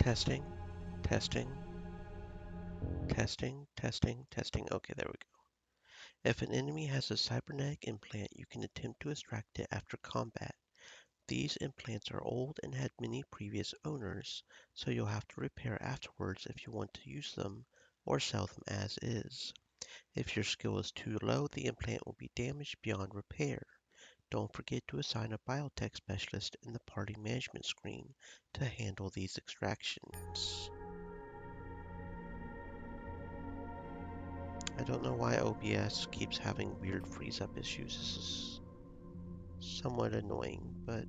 Testing, testing, testing, testing, testing. Okay, there we go. If an enemy has a cybernetic implant, you can attempt to extract it after combat. These implants are old and had many previous owners, so you'll have to repair afterwards if you want to use them or sell them as is. If your skill is too low, the implant will be damaged beyond repair. Don't forget to assign a biotech specialist in the party management screen to handle these extractions. I don't know why OBS keeps having weird freeze up issues. This is somewhat annoying, but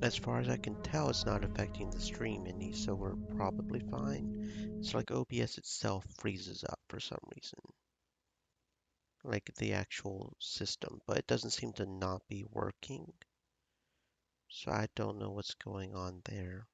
as far as I can tell, it's not affecting the stream any, so we're probably fine. It's like OBS itself freezes up for some reason, like the actual system, but it doesn't seem to not be working. So I don't know what's going on there.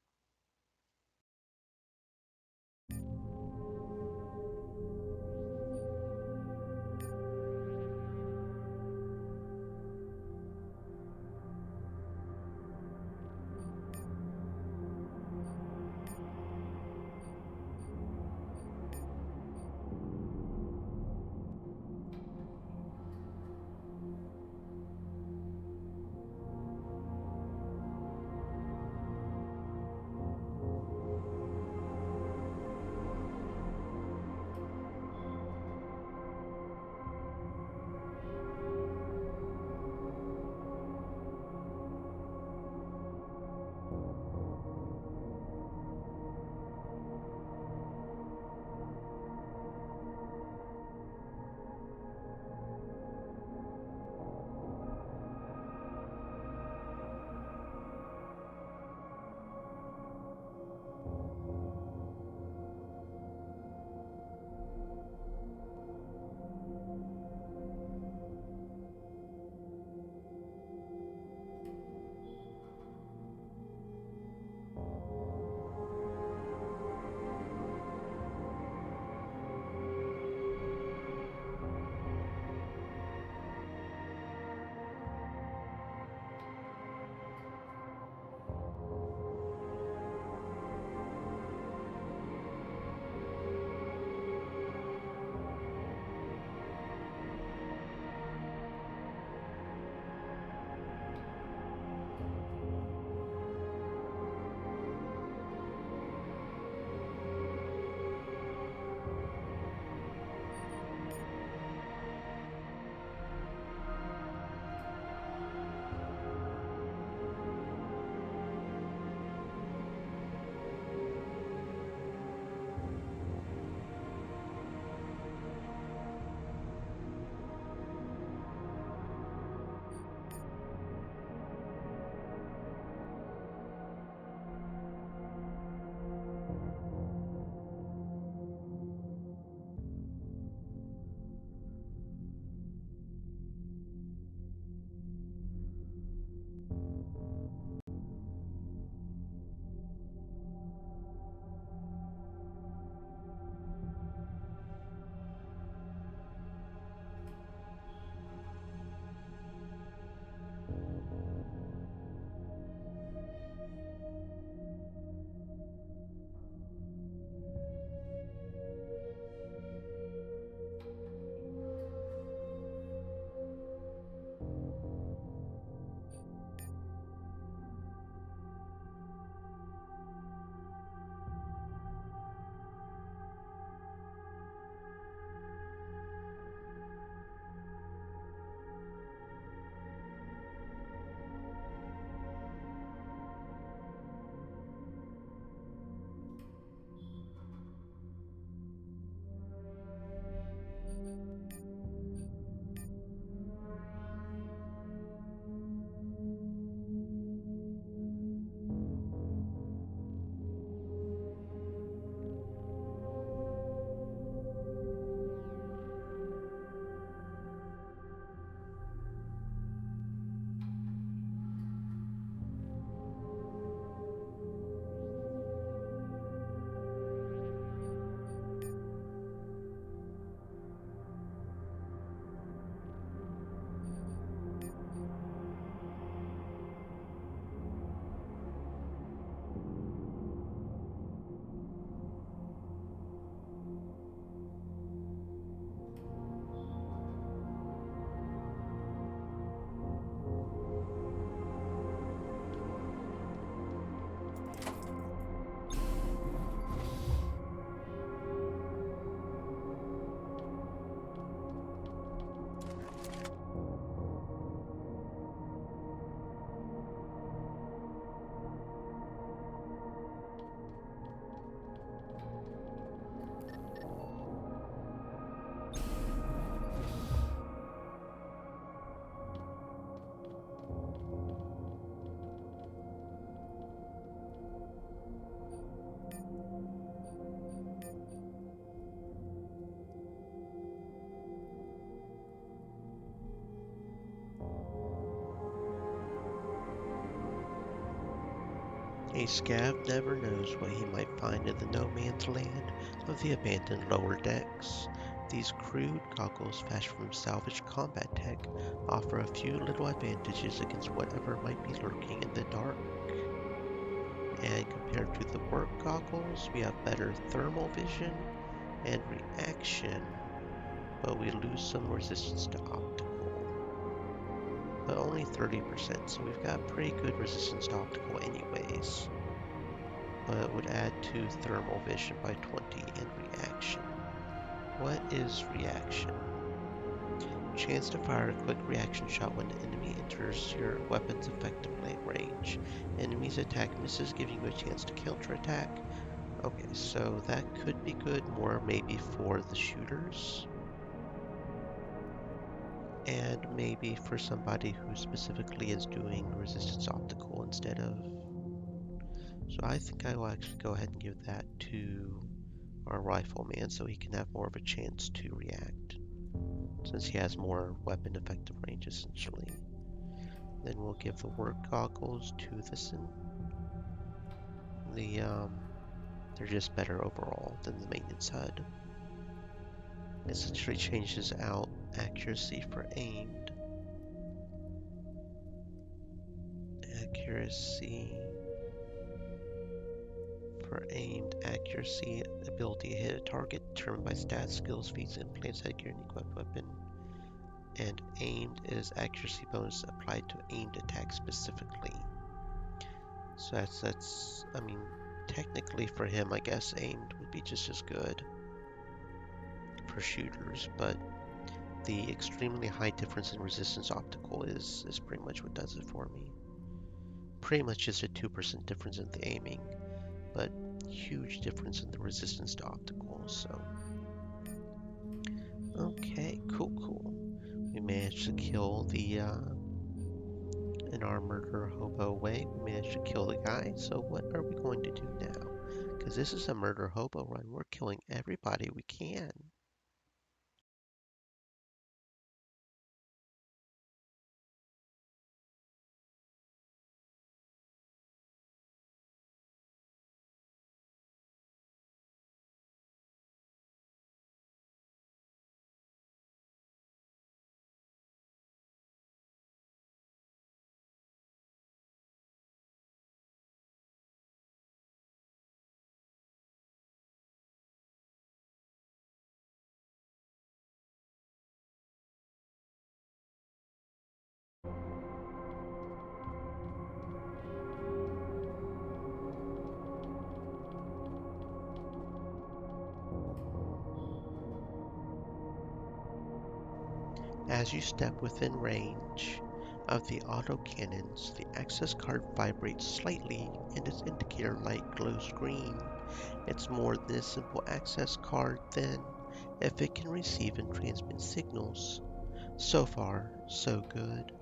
A scav never knows what he might find in the no-man's land of the abandoned lower decks. These crude goggles fashioned from salvaged combat tech offer a few little advantages against whatever might be lurking in the dark. And compared to the work goggles, we have better thermal vision and reaction, but we lose some resistance to optical, but only 30%, so we've got pretty good resistance to optical anyways, but would add to thermal vision by 20 and reaction. What is reaction? Chance to fire a quick reaction shot when an enemy enters your weapon's effective range. Enemy's attack misses, giving you a chance to counterattack. Okay, so that could be good more maybe for the shooters. And maybe for somebody who specifically is doing resistance optical instead of... So I think I will actually go ahead and give that to our rifleman so he can have more of a chance to react, since he has more weapon effective range essentially. Then we'll give the work goggles to this one. They're just better overall than the maintenance HUD. Essentially changes out accuracy for aimed. Accuracy for aimed. Accuracy, ability to hit a target determined by stats, skills, feats, implants, headgear, and equipped weapon. And aimed is accuracy bonus applied to aimed attacks specifically. So that's, I mean, technically for him, I guess aimed would be just as good for shooters, but the extremely high difference in resistance optical is pretty much what does it for me. Pretty much just a 2% difference in the aiming, but huge difference in the resistance to optical, so. Okay, cool. We managed to kill the, in our murder hobo way, we managed to kill the guy, so what are we going to do now? Because this is a murder hobo run, we're killing everybody we can. As you step within range of the autocannons, the access card vibrates slightly and its indicator light glows green. It's more than a simple access card then, if it can receive and transmit signals. So far, so good.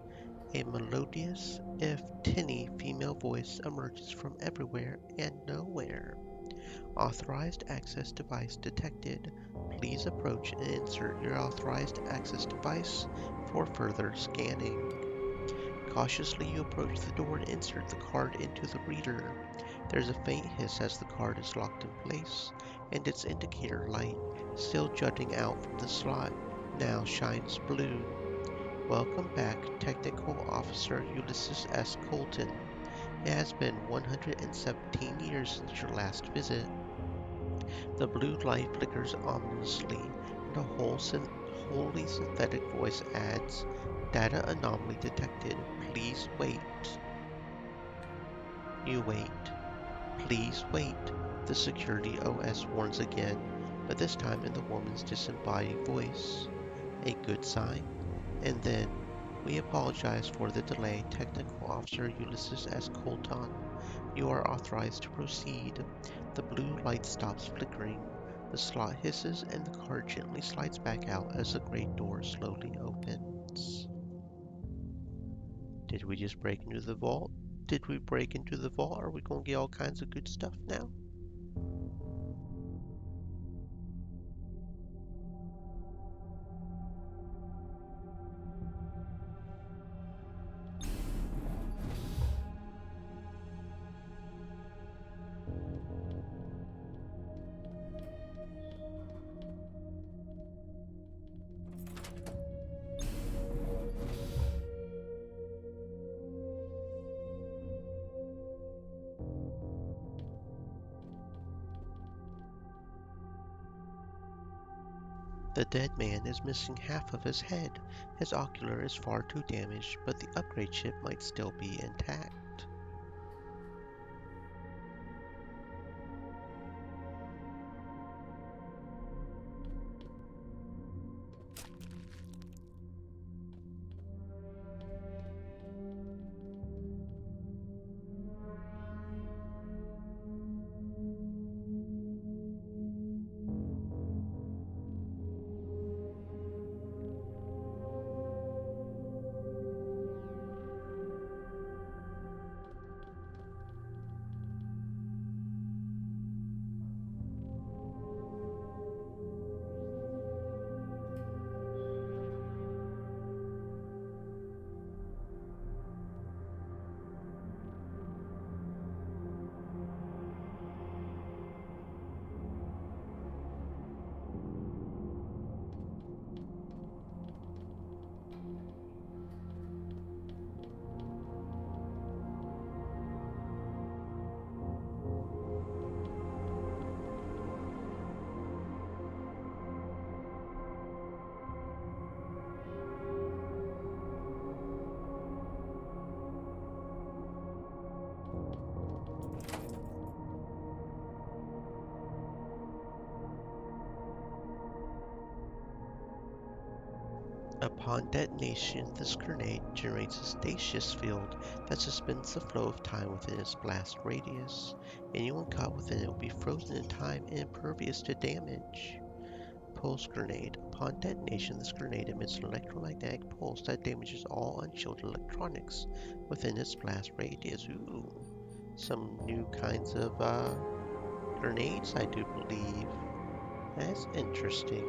A melodious, if tinny, female voice emerges from everywhere and nowhere. Authorized access device detected. Please approach and insert your authorized access device for further scanning. Cautiously you approach the door and insert the card into the reader. There's a faint hiss as the card is locked in place, and its indicator light, still jutting out from the slot, now shines blue. Welcome back, Technical Officer Ulysses S. Colton. It has been 117 years since your last visit. The blue light flickers ominously, and a wholly synthetic voice adds, "Data anomaly detected. Please wait." You wait. "Please wait," the security OS warns again, but this time in the woman's disembodied voice. A good sign? And then, "We apologize for the delay, Technical Officer Ulysses S. Colton. You are authorized to proceed." The blue light stops flickering. The slot hisses and the card gently slides back out as the great door slowly opens. Did we just break into the vault? Did we break into the vault? Are we going to get all kinds of good stuff now? The dead man is missing half of his head. His ocular is far too damaged, but the upgrade chip might still be intact. Upon detonation, this grenade generates a stasis field that suspends the flow of time within its blast radius. Anyone caught within it will be frozen in time and impervious to damage. Pulse grenade. Upon detonation, this grenade emits an electromagnetic pulse that damages all unshielded electronics within its blast radius. Ooh, some new kinds of grenades, I do believe. That's interesting.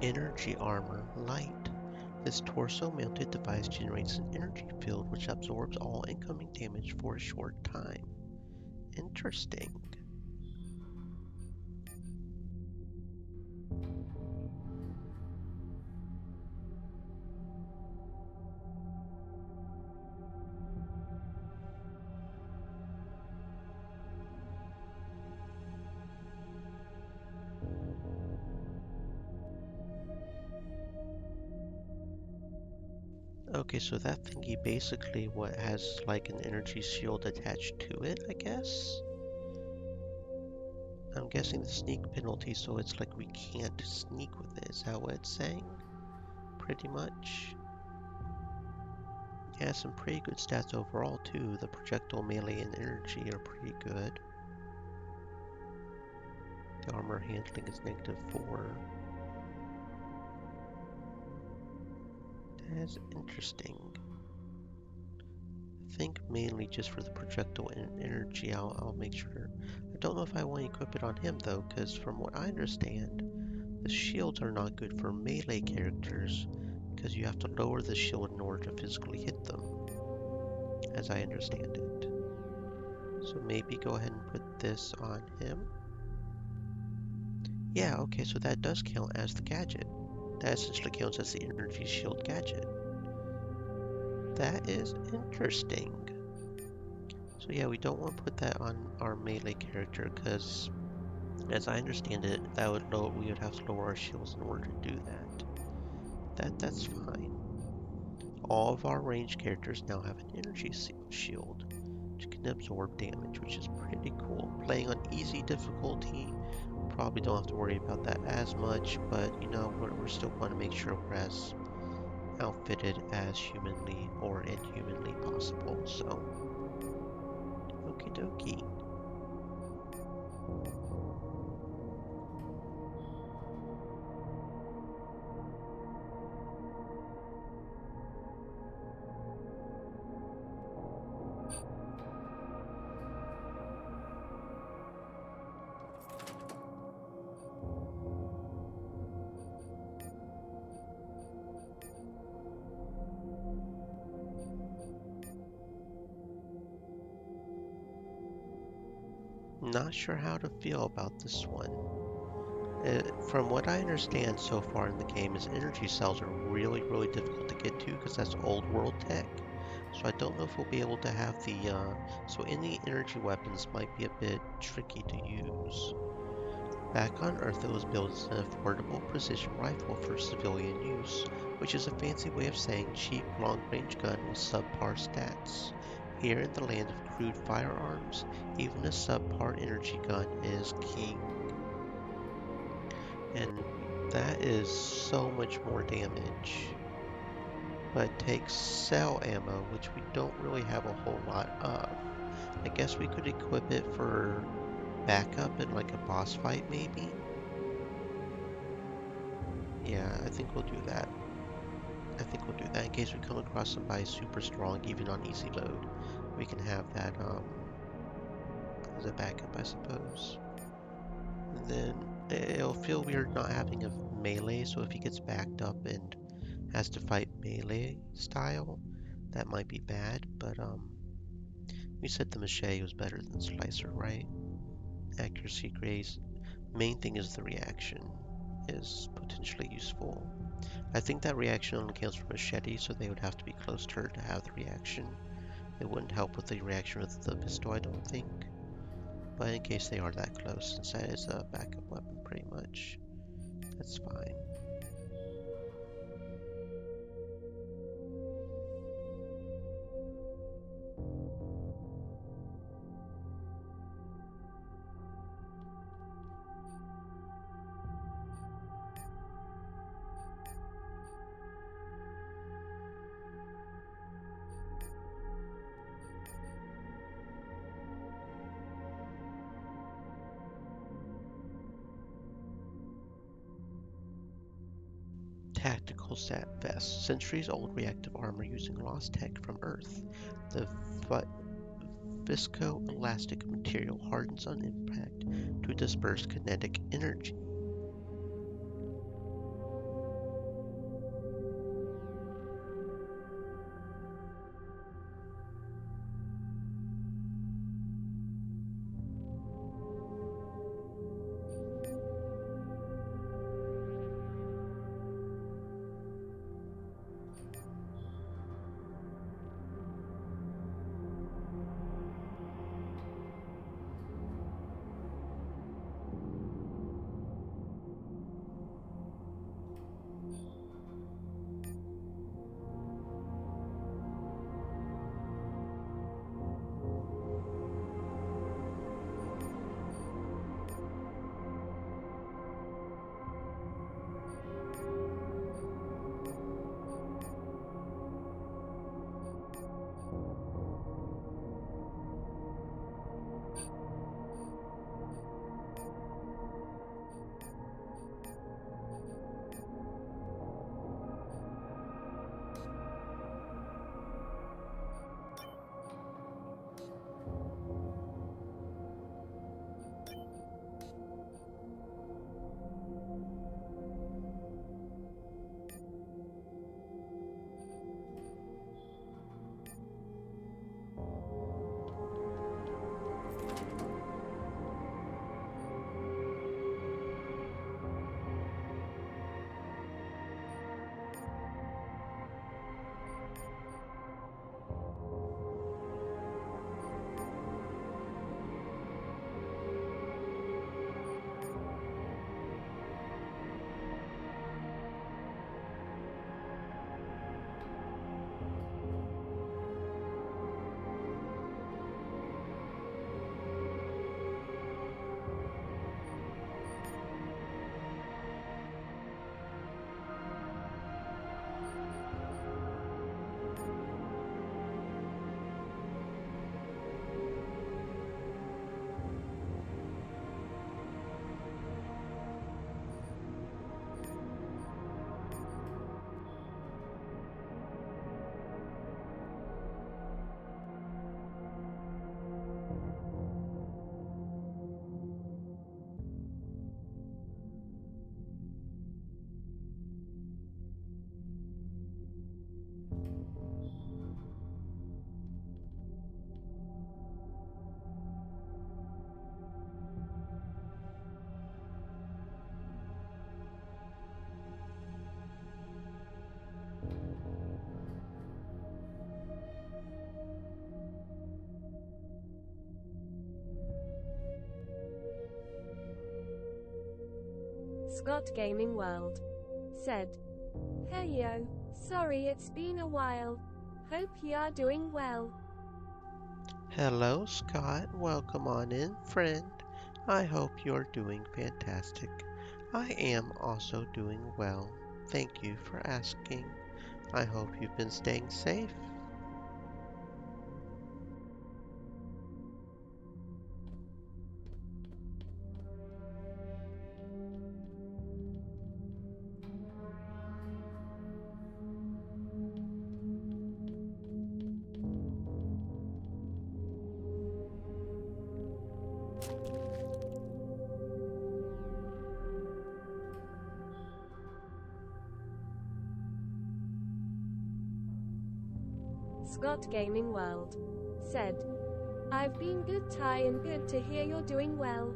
Energy armor, light. This torso-mounted device generates an energy field which absorbs all incoming damage for a short time. Interesting. Okay, so that thingy basically what has like an energy shield attached to it, I guess? I'm guessing the sneak penalty, so it's like we can't sneak with it. Is that what it's saying? Pretty much. Yeah, some pretty good stats overall too. The projectile melee and energy are pretty good. The armor handling is -4. That's interesting. I think mainly just for the projectile energy, I'll make sure. I don't know if I want to equip it on him though, because from what I understand, the shields are not good for melee characters, because you have to lower the shield in order to physically hit them, as I understand it. So maybe go ahead and put this on him. Yeah, okay, so that does count as the gadget. That essentially counts as the energy shield gadget. That is interesting. So yeah, we don't want to put that on our melee character because, as I understand it, that would we would have to lower our shields in order to do that. That's fine. All of our ranged characters now have an energy shield, which can absorb damage, which is pretty cool. Playing on easy difficulty, probably don't have to worry about that as much, but you know, we're still want to make sure we're as outfitted as humanly or inhumanly possible. So, Okie dokie. Not sure how to feel about this one. From what I understand so far in the game is energy cells are really difficult to get to because that's old world tech. So I don't know if we'll be able to have so any energy weapons might be a bit tricky to use. Back on Earth it was built as an affordable precision rifle for civilian use, which is a fancy way of saying cheap long-range gun with subpar stats. Here in the land of crude firearms, even a subpar energy gun is king. And that is so much more damage. But takes cell ammo, which we don't really have a whole lot of. I guess we could equip it for backup in like a boss fight maybe? Yeah, I think we'll do that. I think we'll do that in case we come across somebody super strong, even on easy load. We can have that as a backup, I suppose. And then it'll feel weird not having a melee, so if he gets backed up and has to fight melee style, that might be bad, but we said the machete was better than slicer, right? Accuracy grades. Main thing is the reaction is potentially useful. I think that reaction only counts for machete, so they would have to be close to her to have the reaction. It wouldn't help with the reaction with the pistol, I don't think. But in case they are that close, since that is a backup weapon pretty much, that's fine. Tactical Sat Vest. Centuries-old reactive armor using lost tech from Earth. The viscoelastic material hardens on impact to disperse kinetic energy. Scott Gaming World said, "Hey yo, sorry it's been a while. Hope you are doing well." Hello, Scott. Welcome on in, friend. I hope you're doing fantastic. I am also doing well. Thank you for asking. I hope you've been staying safe. Scott Gaming World said, "I've been good, Ty, and good to hear you're doing well."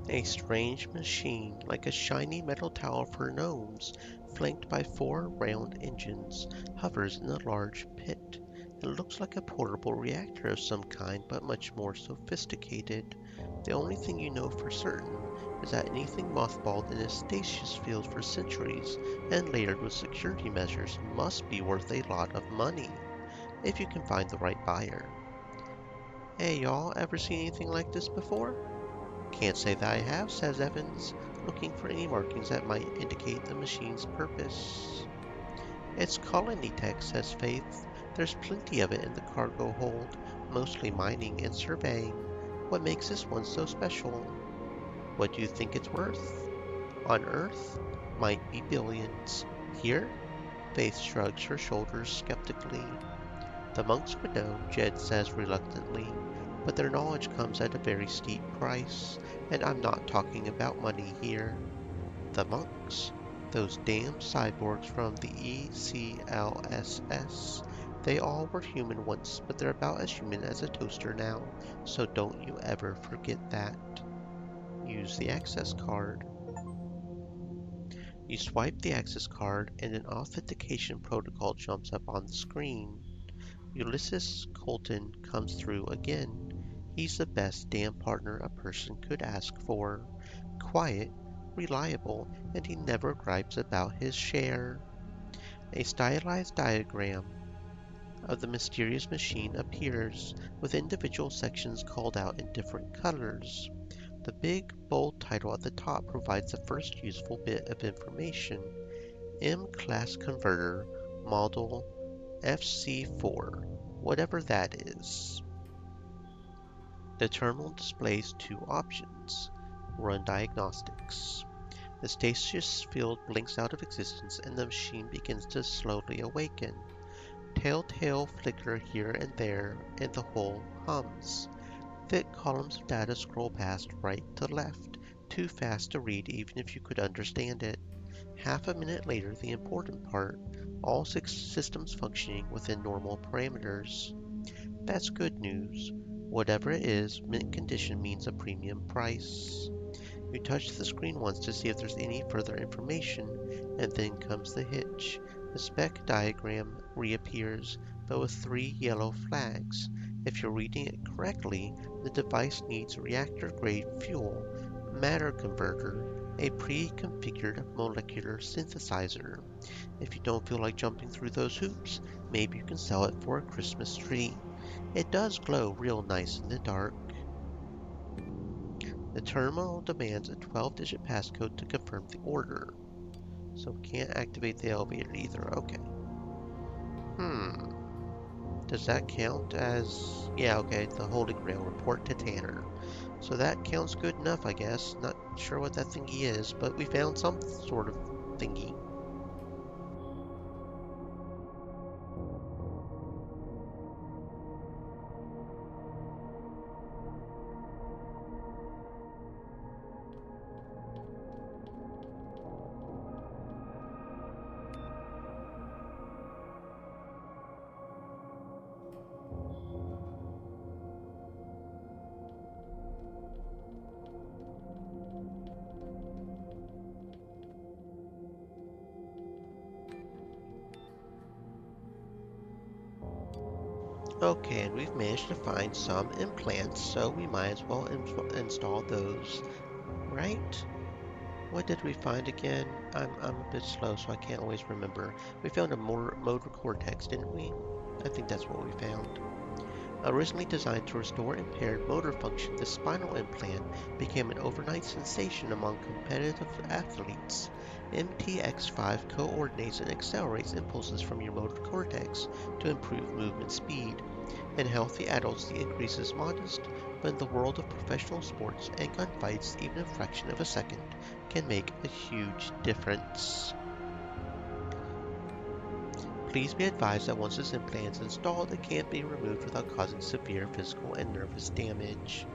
A strange machine, like a shiny metal tower for gnomes, flanked by four round engines, hovers in a large pit. It looks like a portable reactor of some kind, but much more sophisticated. The only thing you know for certain is that anything mothballed in a stasis field for centuries and layered with security measures must be worth a lot of money, if you can find the right buyer. Hey y'all, ever seen anything like this before? "Can't say that I have," says Evans, looking for any markings that might indicate the machine's purpose. "It's colony tech," says Faith. "There's plenty of it in the cargo hold, mostly mining and surveying. What makes this one so special?" "What do you think it's worth?" "On Earth? Might be billions. Here?" Faith shrugs her shoulders skeptically. "The monks would know," Jed says reluctantly, "but their knowledge comes at a very steep price, and I'm not talking about money here." The monks? Those damn cyborgs from the ECLSS. They all were human once, but they're about as human as a toaster now, so don't you ever forget that. Use the access card. You swipe the access card, and an authentication protocol jumps up on the screen. Ulysses Colton comes through again. He's the best damn partner a person could ask for. Quiet, reliable, and he never gripes about his share. A stylized diagram of the mysterious machine appears, with individual sections called out in different colors. The big, bold title at the top provides the first useful bit of information: M-Class Converter, Model FC4, whatever that is. The terminal displays two options. Run diagnostics. The stasis field blinks out of existence and the machine begins to slowly awaken. Telltale flicker here and there, and the whole hums. Thick columns of data scroll past right to left, too fast to read even if you could understand it. Half a minute later, the important part: all six systems functioning within normal parameters. That's good news. Whatever it is, mint condition means a premium price. You touch the screen once to see if there's any further information, and then comes the hitch. The spec diagram reappears, but with three yellow flags. If you're reading it correctly, the device needs reactor-grade fuel, matter converter, a pre-configured molecular synthesizer. If you don't feel like jumping through those hoops, maybe you can sell it for a Christmas tree. It does glow real nice in the dark. The terminal demands a 12-digit passcode to confirm the order. So we can't activate the elevator either. Okay. Does that count as... Yeah, okay, the Holy Grail. Report to Tanner. So that counts good enough, I guess. Not sure what that thingy is, but we found some sort of thingy. Okay, and we've managed to find some implants, so we might as well install those, right? What did we find again? I'm a bit slow, so I can't always remember. We found a motor cortex, didn't we? I think that's what we found. Originally designed to restore impaired motor function, the spinal implant became an overnight sensation among competitive athletes. MTX5 coordinates and accelerates impulses from your motor cortex to improve movement speed. In healthy adults, the increase is modest, but in the world of professional sports and gunfights, even a fraction of a second can make a huge difference. Please be advised that once this implant is installed, it can't be removed without causing severe physical and nervous damage.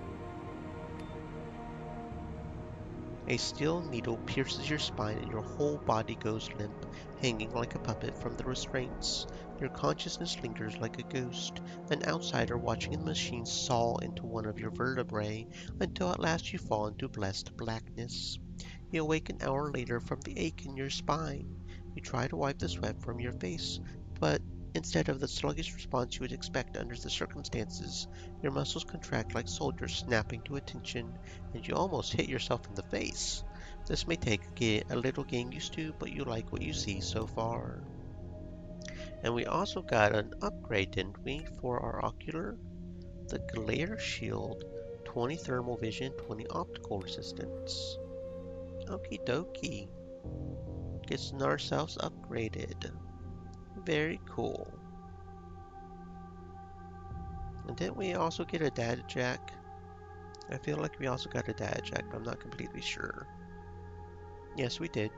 A steel needle pierces your spine and your whole body goes limp, hanging like a puppet from the restraints. Your consciousness lingers like a ghost, an outsider watching the machine saw into one of your vertebrae until at last you fall into blessed blackness. You awake an hour later from the ache in your spine. You try to wipe the sweat from your face, but instead of the sluggish response you would expect under the circumstances, your muscles contract like soldiers snapping to attention, and you almost hit yourself in the face. This may take a little getting used to, but you like what you see so far. And we also got an upgrade, didn't we, for our ocular? The Glare Shield, 20 thermal vision, 20 optical resistance. Okie dokie. Getting ourselves upgraded. Very cool. And didn't we also get a data jack? I feel like we also got a data jack, but I'm not completely sure. Yes, we did.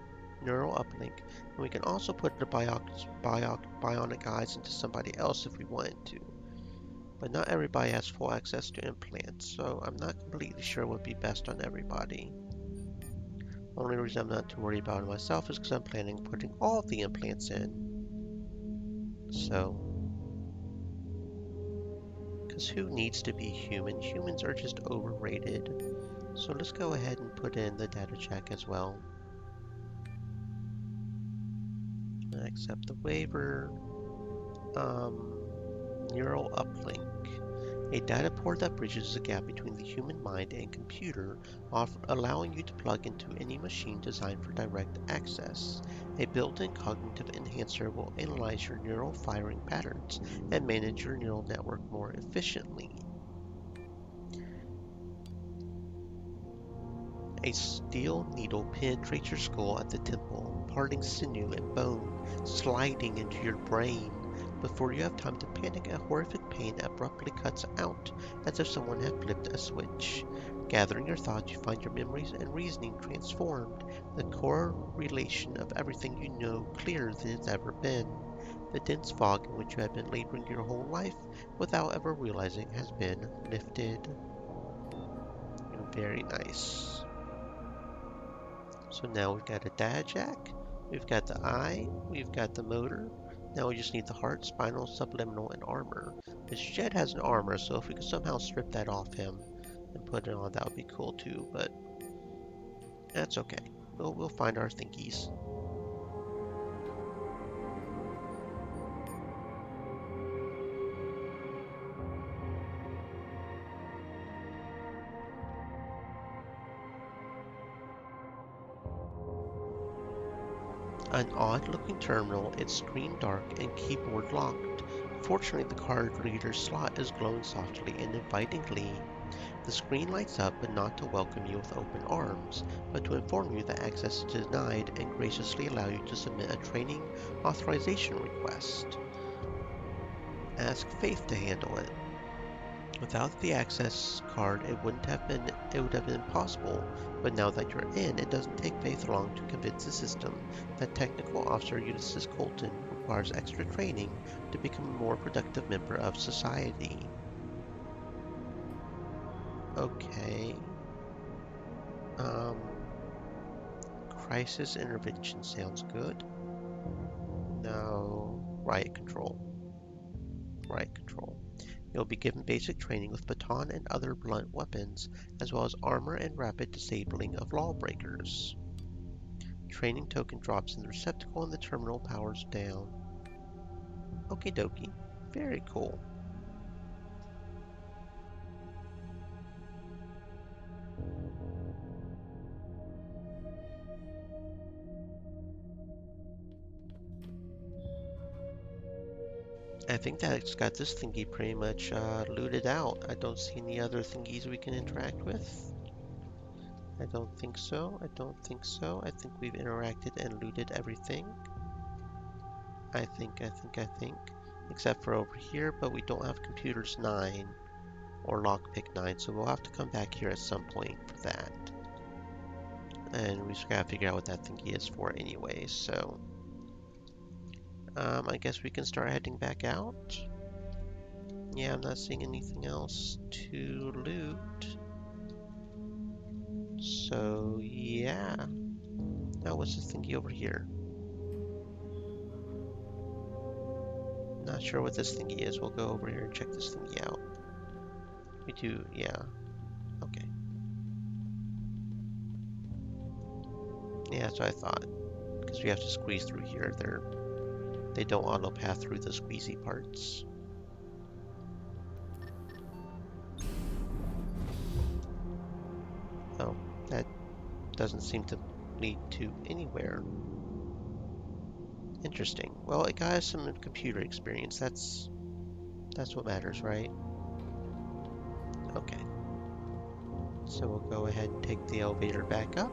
Neural uplink. And we can also put the bionic eyes into somebody else if we wanted to. But not everybody has full access to implants, so I'm not completely sure what would be best on everybody. Only reason I'm not too worried about it myself is because I'm planning on putting all of the implants in. So, because who needs to be human? Humans are just overrated. So let's go ahead and put in the data check as well. Accept the waiver. Neural uplink. A data port that bridges the gap between the human mind and computer, allowing you to plug into any machine designed for direct access. A built-in cognitive enhancer will analyze your neural firing patterns and manage your neural network more efficiently. A steel needle penetrates your skull at the temple, parting sinew and bone, sliding into your brain. Before you have time to panic, a horrific pain abruptly cuts out, as if someone had flipped a switch. Gathering your thoughts, you find your memories and reasoning transformed, the correlation of everything you know clearer than it's ever been. The dense fog in which you have been laboring your whole life without ever realizing has been lifted. Very nice. So now we've got a data jack, we've got the eye, we've got the motor. Now we just need the heart, spinal, subliminal, and armor. This Jed has an armor, so if we could somehow strip that off him and put it on, that would be cool too, but that's okay. We'll find our thingies. An odd-looking terminal, its screen dark and keyboard locked. Fortunately, the card reader slot is glowing softly and invitingly. The screen lights up, but not to welcome you with open arms, but to inform you that access is denied and graciously allow you to submit a training authorization request. Ask Faith to handle it. Without the access card, it would have been impossible, but now that you're in, it doesn't take Faith long to convince the system that Technical Officer Ulysses Colton requires extra training to become a more productive member of society. Okay. Um, Crisis intervention sounds good. No. Riot control. Riot control. You'll be given basic training with baton and other blunt weapons, as well as armor and rapid disabling of lawbreakers. Training token drops in the receptacle and the terminal powers down. Okie dokie. Very cool. I think that's got this thingy pretty much looted out. I don't see any other thingies we can interact with. I don't think so. I don't think so. I think we've interacted and looted everything. I think. Except for over here, but we don't have computers 9 or lockpick 9, so we'll have to come back here at some point for that. And we just gotta figure out what that thingy is for anyway, so I guess we can start heading back out. Yeah, I'm not seeing anything else to loot. So yeah. Now what's this thingy over here? Not sure what this thingy is. We'll go over here and check this thingy out. We do, yeah. Okay. Yeah, that's what I thought. Because we have to squeeze through here. They don't auto path through the squeezy parts. Oh, that doesn't seem to lead to anywhere. Interesting. Well, it got us some computer experience. That's what matters, right? Okay. So we'll go ahead and take the elevator back up.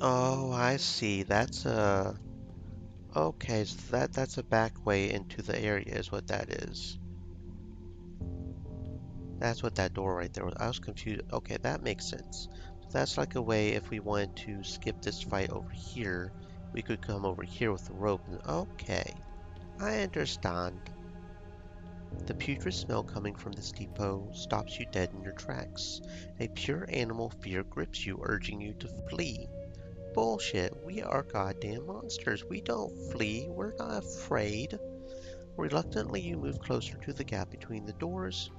Oh, I see. Okay, so that's a back way into the area is what that is. That's what that door right there was. I was confused. Okay, that makes sense. So that's like a way if we wanted to skip this fight over here, we could come over here with the rope. Okay, I understand. The putrid smell coming from this depot stops you dead in your tracks. A pure animal fear grips you, urging you to flee. Bullshit, we are goddamn monsters. We don't flee, we're not afraid. Reluctantly, you move closer to the gap between the doors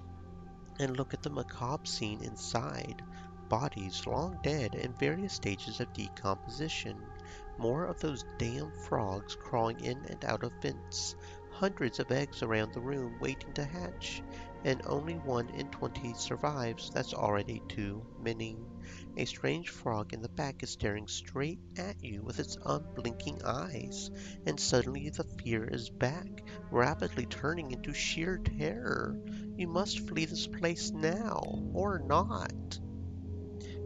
and look at the macabre scene inside. Bodies long dead in various stages of decomposition. More of those damn frogs crawling in and out of vents. hundreds of eggs around the room waiting to hatch, and only 1 in 20 survives. That's already too many. A strange frog in the back is staring straight at you with its unblinking eyes, and suddenly the fear is back, rapidly turning into sheer terror. You must flee this place now, or not.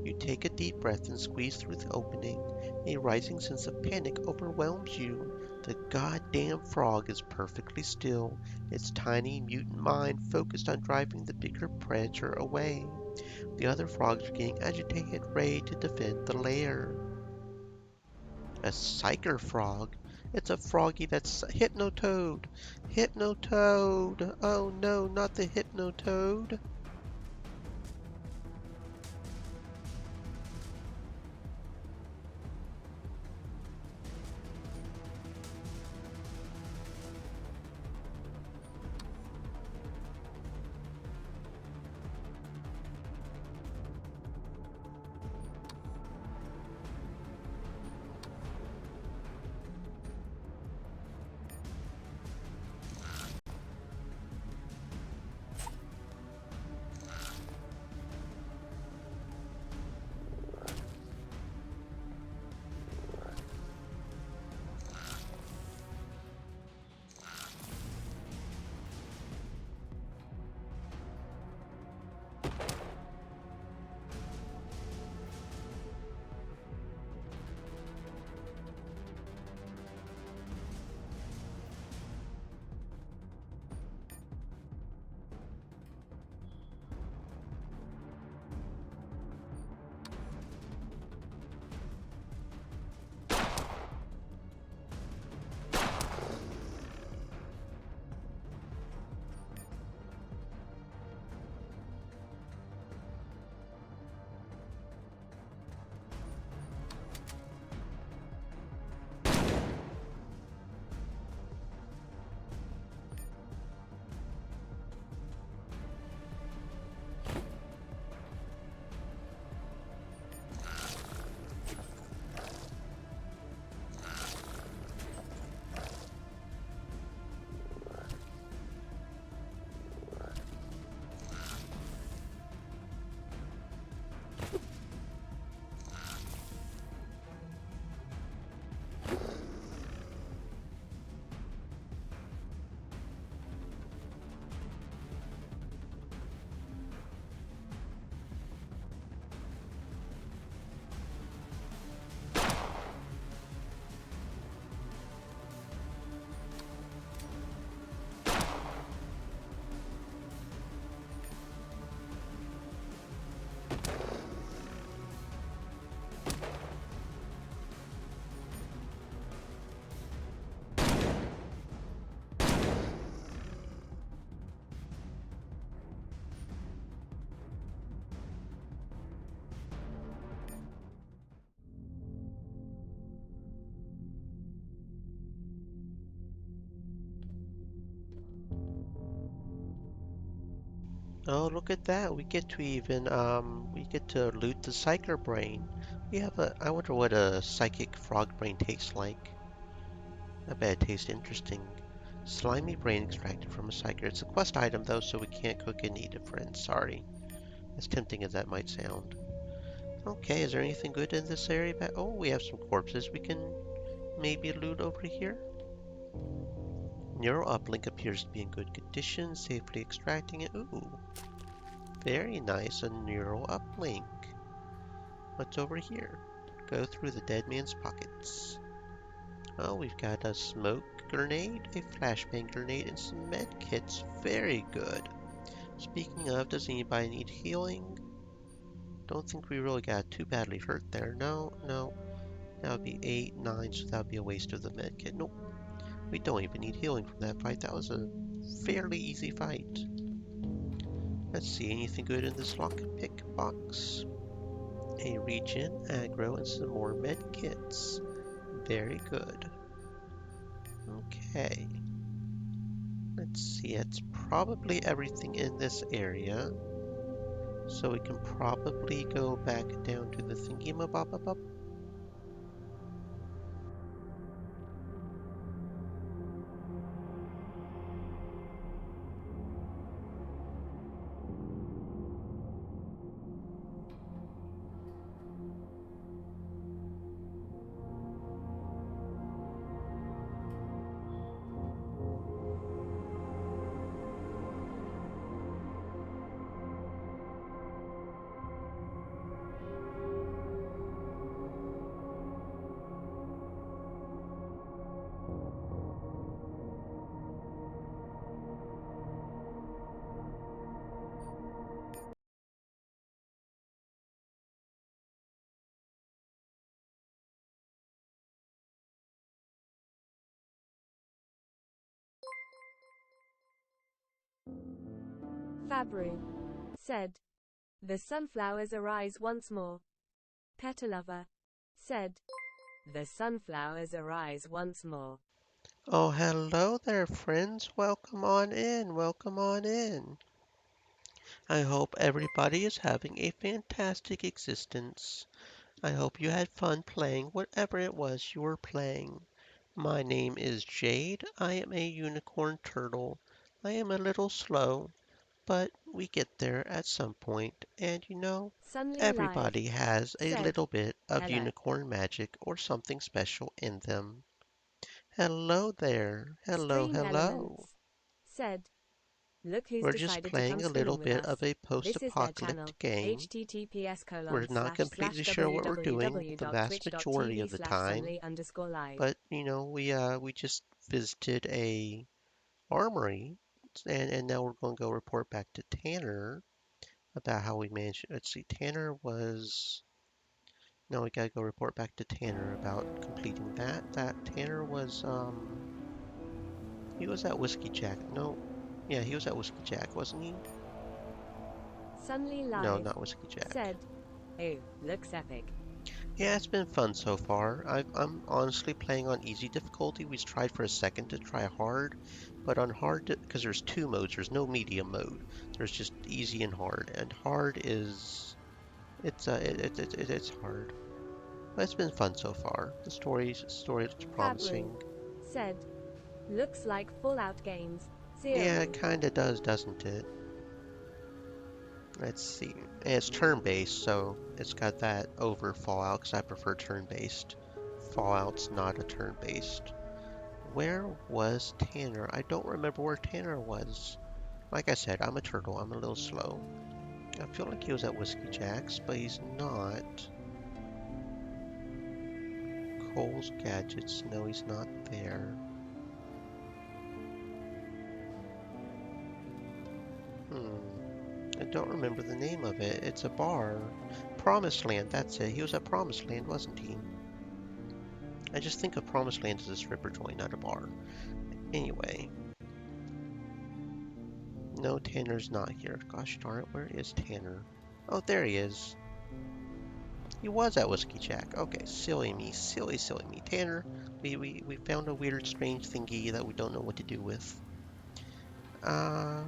You take a deep breath and squeeze through the opening. A rising sense of panic overwhelms you. The goddamn frog is perfectly still, its tiny mutant mind focused on driving the bigger predator away. The other frogs are getting agitated, ready to defend the lair. A psyker frog? It's a froggy that's Hypnotoad! Hypnotoad! Oh no, not the Hypnotoad! Oh, look at that. We get to loot the psyker brain. I wonder what a psychic frog brain tastes like. I bet it tastes interesting. Slimy brain extracted from a psyker. It's a quest item though, so we can't cook and eat it, friends. Sorry. As tempting as that might sound. Okay, is there anything good in this area? Oh, we have some corpses we can maybe loot over here. Neural uplink appears to be in good condition, safely extracting it. Ooh, very nice, a neural uplink. What's over here? Go through the dead man's pockets. Oh, we've got a smoke grenade, a flashbang grenade, and some med kits. Very good. Speaking of, does anybody need healing? Don't think we really got too badly hurt there. No, no. That would be 8, 9, so that would be a waste of the med kit. Nope. We don't even need healing from that fight. That was a fairly easy fight. Let's see, anything good in this lockpick box? A regen, aggro, and some more med kits. Very good. Okay. Let's see, it's probably everything in this area. So we can probably go back down to the thingy-ma-bob-bob. Fabru said, "The sunflowers arise once more." Petalover said, "The sunflowers arise once more." Oh, hello there, friends. Welcome on in. Welcome on in. I hope everybody is having a fantastic existence. I hope you had fun playing whatever it was you were playing. My name is Jade. I am a unicorn turtle. I am a little slow, but we get there at some point. And Sunly Live everybody has a said, little bit of "Hello." unicorn magic or something special in them. Hello there. Hello, Stream hello. Elements said, "Look who's We're just decided to come playing a little swimming with bit of us. a This is their channel, post-apocalyptic game. https We're colon not slash completely slash sure what we're doing the vast majority www.twitch.tv of the slash time, sunly underscore live." but we just visited a armory, and now we're going to go report back to Tanner about how we managed. Let's see, Tanner was. Now we gotta go report back to Tanner about completing that. That Tanner was he was at Whiskey Jack. No, yeah, he was at Whiskey Jack, wasn't he? Sunly No, Live not Whiskey Jack. said, "Oh, looks epic." Yeah, it's been fun so far. I'm honestly playing on easy difficulty. We tried for a second to try hard, but on hard, because there's two modes. There's no medium mode. There's just easy and hard. And hard is it's hard, but it's been fun so far. The story looks Fabru promising. said, "Looks like Fallout games. Yeah, Zero." it kind of does, doesn't it? Let's see. And it's turn-based, so it's got that over Fallout because I prefer turn-based. Fallout's not a turn-based. Where was Tanner? I don't remember where Tanner was. Like I said, I'm a turtle. I'm a little slow. I feel like he was at Whiskey Jack's, but he's not. Cole's Gadgets. No, he's not there. I don't remember the name of it. It's a bar. Promised Land, that's it. He was at Promised Land, wasn't he? I just think of Promised Land as a stripper joint, not a bar. Anyway. No, Tanner's not here. Gosh darn it, where is Tanner? Oh, there he is. He was at Whiskey Jack. Okay, silly me. Silly, silly me. Tanner, we found a weird, strange thingy that we don't know what to do with. Uh,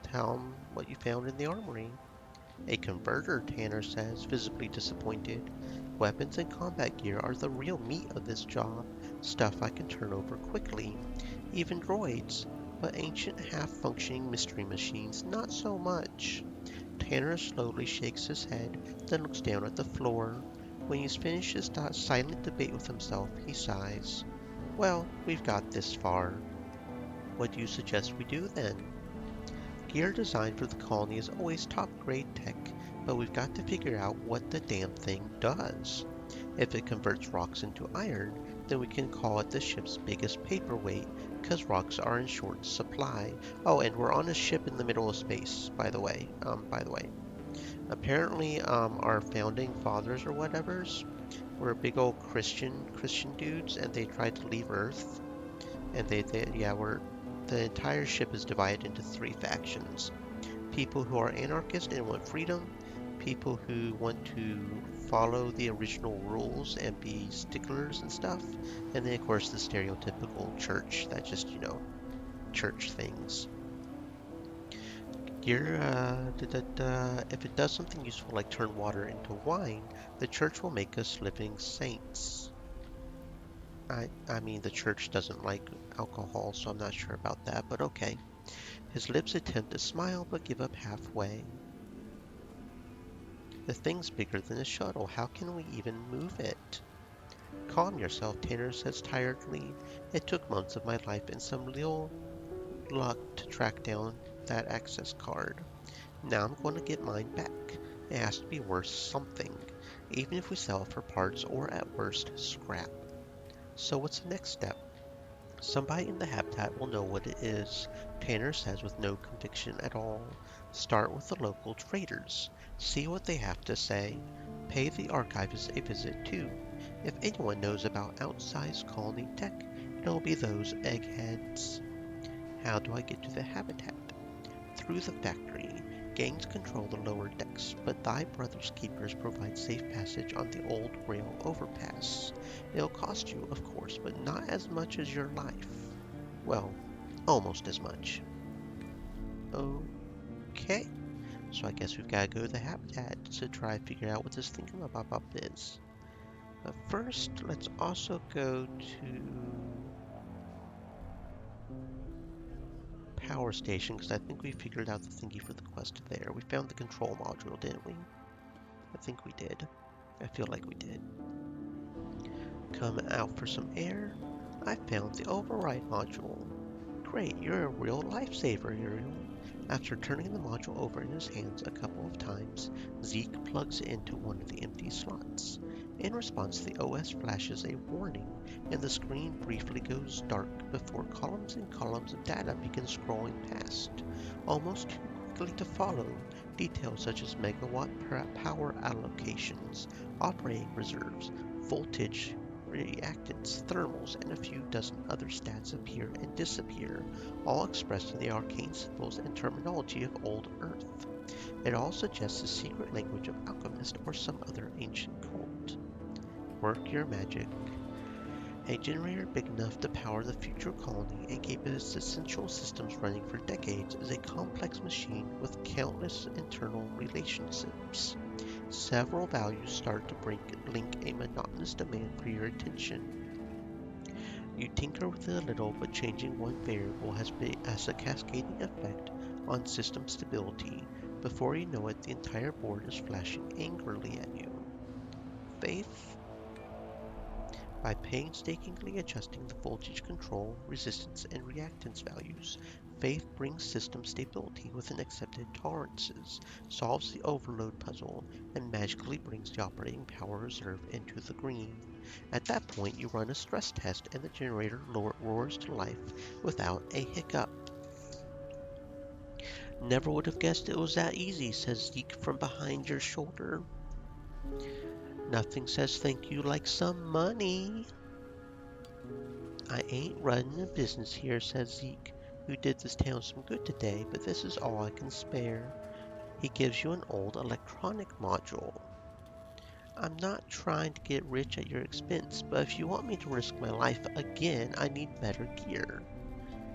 tell him what you found in the armory. A converter, Tanner says, visibly disappointed. Weapons and combat gear are the real meat of this job, stuff I can turn over quickly. Even droids, but ancient half-functioning mystery machines, not so much. Tanner slowly shakes his head, then looks down at the floor. When he's finished his silent debate with himself, he sighs. Well, we've got this far. What do you suggest we do then? Gear designed for the colony is always top-grade tech, but we've got to figure out what the damn thing does. If it converts rocks into iron, then we can call it the ship's biggest paperweight, because rocks are in short supply. Oh, and we're on a ship in the middle of space, by the way. Apparently, our founding fathers or whatevers were big old Christian dudes, and they tried to leave Earth. And the entire ship is divided into three factions. People who are anarchists and want freedom, people who want to follow the original rules and be sticklers and stuff, and then of course the stereotypical church that just, church things. If it does something useful like turn water into wine, the church will make us living saints. I mean, the church doesn't like alcohol, so I'm not sure about that, but okay. His lips attempt to smile, but give up halfway. The thing's bigger than a shuttle. How can we even move it? Calm yourself, Tanner says tiredly. It took months of my life and some little luck to track down that access card. Now I'm going to get mine back. It has to be worth something, even if we sell it for parts or at worst, scrap. So what's the next step? Somebody in the habitat will know what it is, Tanner says with no conviction at all. Start with the local traders. See what they have to say. Pay the archivist a visit too. If anyone knows about outsized colony tech, it'll be those eggheads. How do I get to the habitat? Through the factory, gangs control the lower decks, but thy brother's keepers provide safe passage on the old rail overpass. It'll cost you, of course, but not as much as your life. Well, almost as much. Okay, so I guess we've got to go to the habitat to try and figure out what this thingamabob is. But first, let's also go to power station, because I think we figured out the thingy for the quest there. We found the control module, didn't we? I think we did. I feel like we did. Come out for some air. I found the override module. Great, you're a real lifesaver, Uriel. After turning the module over in his hands a couple of times, Zeke plugs it into one of the empty slots. In response, the OS flashes a warning, and the screen briefly goes dark before columns and columns of data begin scrolling past. Almost too quickly to follow, details such as megawatt power allocations, operating reserves, voltage, reactants, thermals, and a few dozen other stats appear and disappear, all expressed in the arcane symbols and terminology of old Earth. It all suggests the secret language of alchemist or some other ancient cult. Work your magic. A generator big enough to power the future colony and keep its essential systems running for decades is a complex machine with countless internal relationships. Several values start to link a monotonous demand for your attention. You tinker with it a little, but changing one variable has a cascading effect on system stability. Before you know it, the entire board is flashing angrily at you. Faith? By painstakingly adjusting the voltage control, resistance, and reactance values, Faith brings system stability within accepted tolerances, solves the overload puzzle, and magically brings the operating power reserve into the green. At that point, you run a stress test and the generator roars to life without a hiccup. Never would have guessed it was that easy, says Zeke from behind your shoulder. Nothing says thank you like some money. I ain't running a business here, says Zeke, who did this town some good today, but this is all I can spare. He gives you an old electronic module. I'm not trying to get rich at your expense, but if you want me to risk my life again, I need better gear.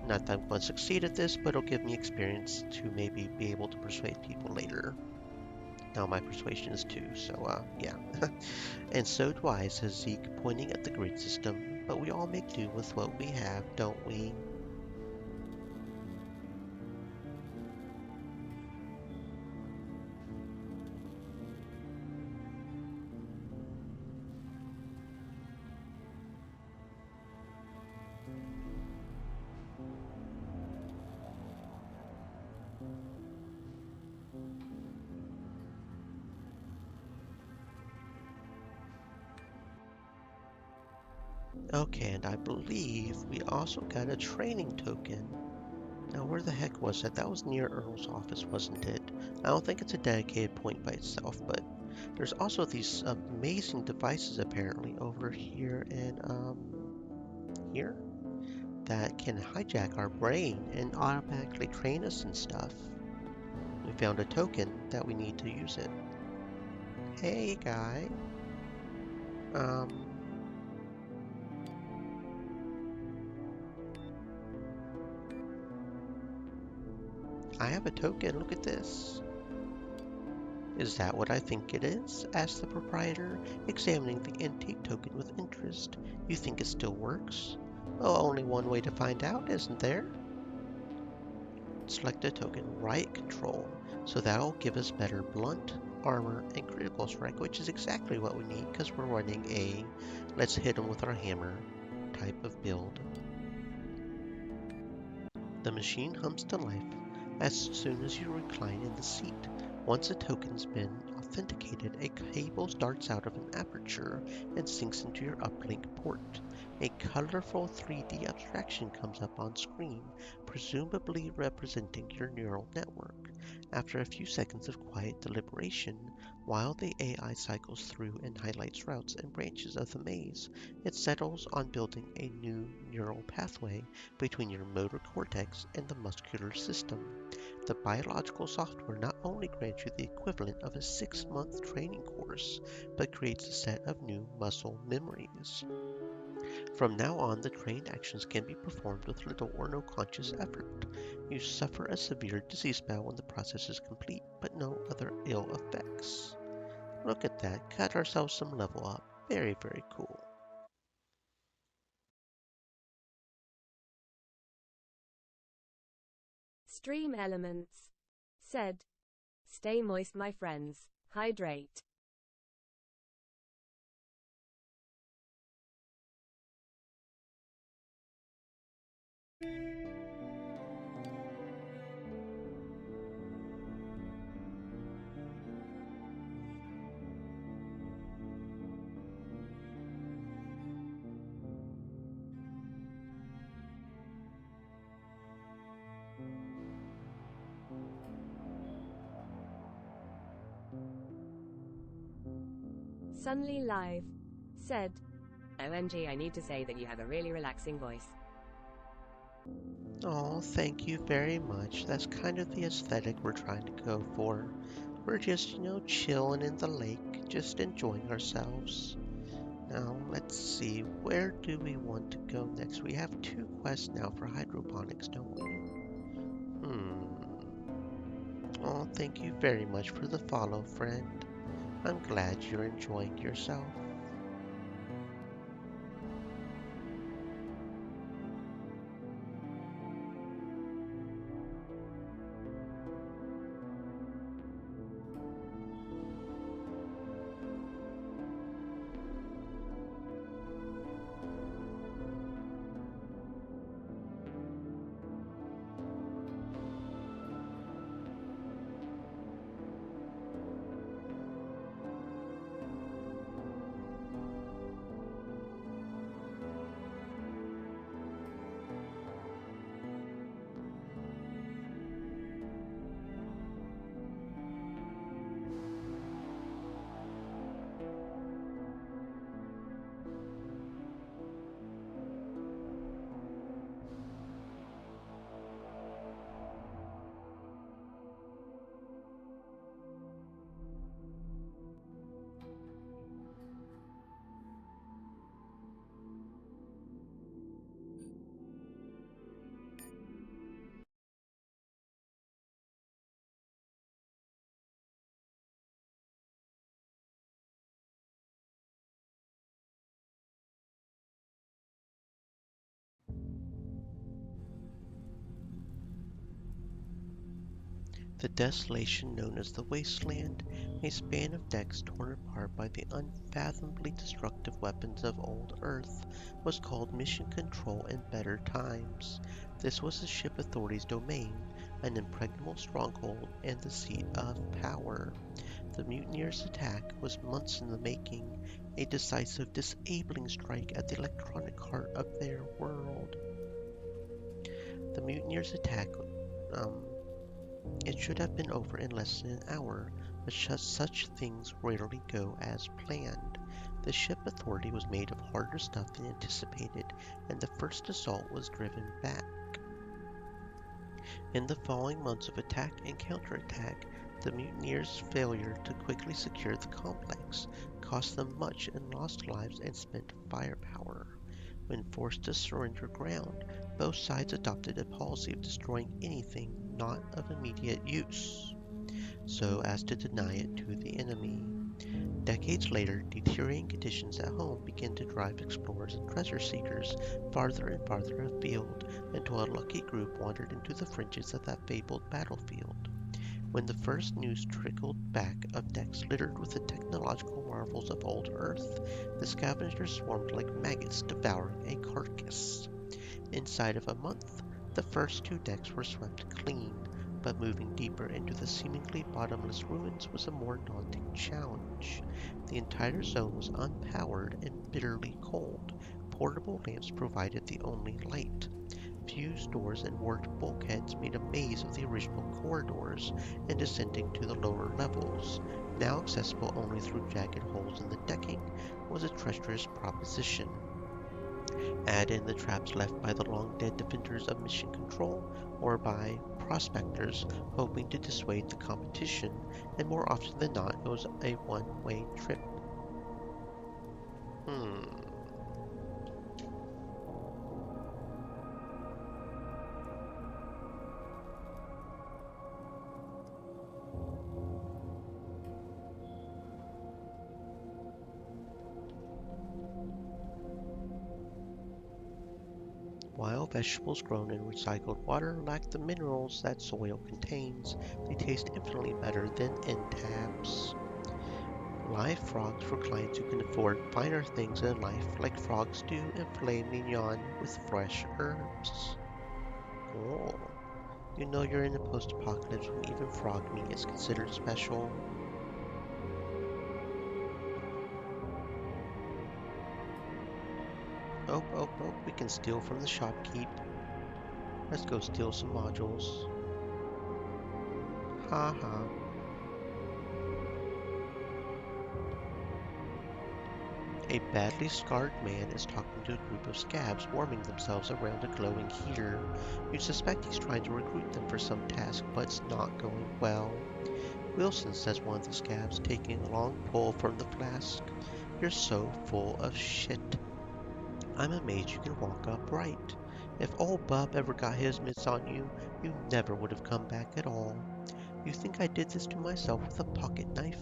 Not that I'm going to succeed at this, but it'll give me experience to maybe be able to persuade people later. Now my persuasion is 2, so yeah. And so do I, says Zeke, pointing at the grid system, but we all make do with what we have, don't we? Okay, and I believe we also got a training token. Now, where the heck was that? That was near Earl's office, wasn't it? I don't think it's a dedicated point by itself, but there's also these amazing devices apparently over here and here that can hijack our brain and automatically train us and stuff. We found a token that we need to use it. Hey, guy. Um, I have a token. Look at this. Is that what I think it is? Asked the proprietor, examining the antique token with interest. You think it still works? Well, only one way to find out, isn't there? Select a token, riot control, so that'll give us better blunt, armor, and critical strike, which is exactly what we need because we're running a let's hit them with our hammer type of build. The machine hums to life as soon as you recline in the seat. Once a token's been authenticated, a cable darts out of an aperture and sinks into your uplink port. A colorful 3D abstraction comes up on screen, presumably representing your neural network. After a few seconds of quiet deliberation, while the AI cycles through and highlights routes and branches of the maze, it settles on building a new neural pathway between your motor cortex and the muscular system. The biological software not only grants you the equivalent of a 6-month training course, but creates a set of new muscle memories. From now on, the trained actions can be performed with little or no conscious effort. You suffer a severe disease spell when the process is complete, but no other ill effects. Look at that, got ourselves some level up. Very, very cool. Stream Elements said, "Stay moist, my friends. Hydrate." Sunly Live said, "OMG, I need to say that you have a really relaxing voice." Oh, thank you very much. That's kind of the aesthetic we're trying to go for. We're just, chilling in the lake, just enjoying ourselves. Now, let's see, where do we want to go next? We have 2 quests now for hydroponics, don't we? Oh, thank you very much for the follow, friend. I'm glad you're enjoying yourself. The desolation known as the Wasteland, a span of decks torn apart by the unfathomably destructive weapons of old Earth, was called Mission Control in better times. This was the ship authority's domain, an impregnable stronghold and the seat of power. The mutineers' attack was months in the making, a decisive disabling strike at the electronic heart of their world. The mutineers' attack um, It should have been over in less than an hour, but such things rarely go as planned. The ship authority was made of harder stuff than anticipated, and the first assault was driven back. In the following months of attack and counterattack, the mutineers' failure to quickly secure the complex cost them much in lost lives and spent firepower. When forced to surrender ground, both sides adopted a policy of destroying anything not of immediate use, so as to deny it to the enemy. Decades later, deteriorating conditions at home began to drive explorers and treasure seekers farther and farther afield until a lucky group wandered into the fringes of that fabled battlefield. When the first news trickled back of decks littered with the technological marvels of old Earth, the scavengers swarmed like maggots devouring a carcass. Inside of a month, the first 2 decks were swept clean, but moving deeper into the seemingly bottomless ruins was a more daunting challenge. The entire zone was unpowered and bitterly cold, portable lamps provided the only light. Fused doors and warped bulkheads made a maze of the original corridors and descending to the lower levels, now accessible only through jagged holes in the decking, was a treacherous proposition. Add in the traps left by the long-dead defenders of Mission Control or by prospectors hoping to dissuade the competition, and more often than not it was a one-way trip. Hmm. While vegetables grown in recycled water lack the minerals that soil contains, they taste infinitely better than end taps. Live frogs for clients who can afford finer things in life, like frog stew and filet mignon with fresh herbs. Oh, you know you're in a post-apocalypse when even frog meat is considered special. Oh, oh, oh, we can steal from the shopkeep. Let's go steal some modules. Ha ha. A badly scarred man is talking to a group of scabs warming themselves around a glowing heater. You suspect he's trying to recruit them for some task, but it's not going well. Wilson, says one of the scabs, taking a long pull from the flask. You're so full of shit. I'm amazed you can walk upright. If old Bub ever got his mitts on you, you never would have come back at all. You think I did this to myself with a pocket knife?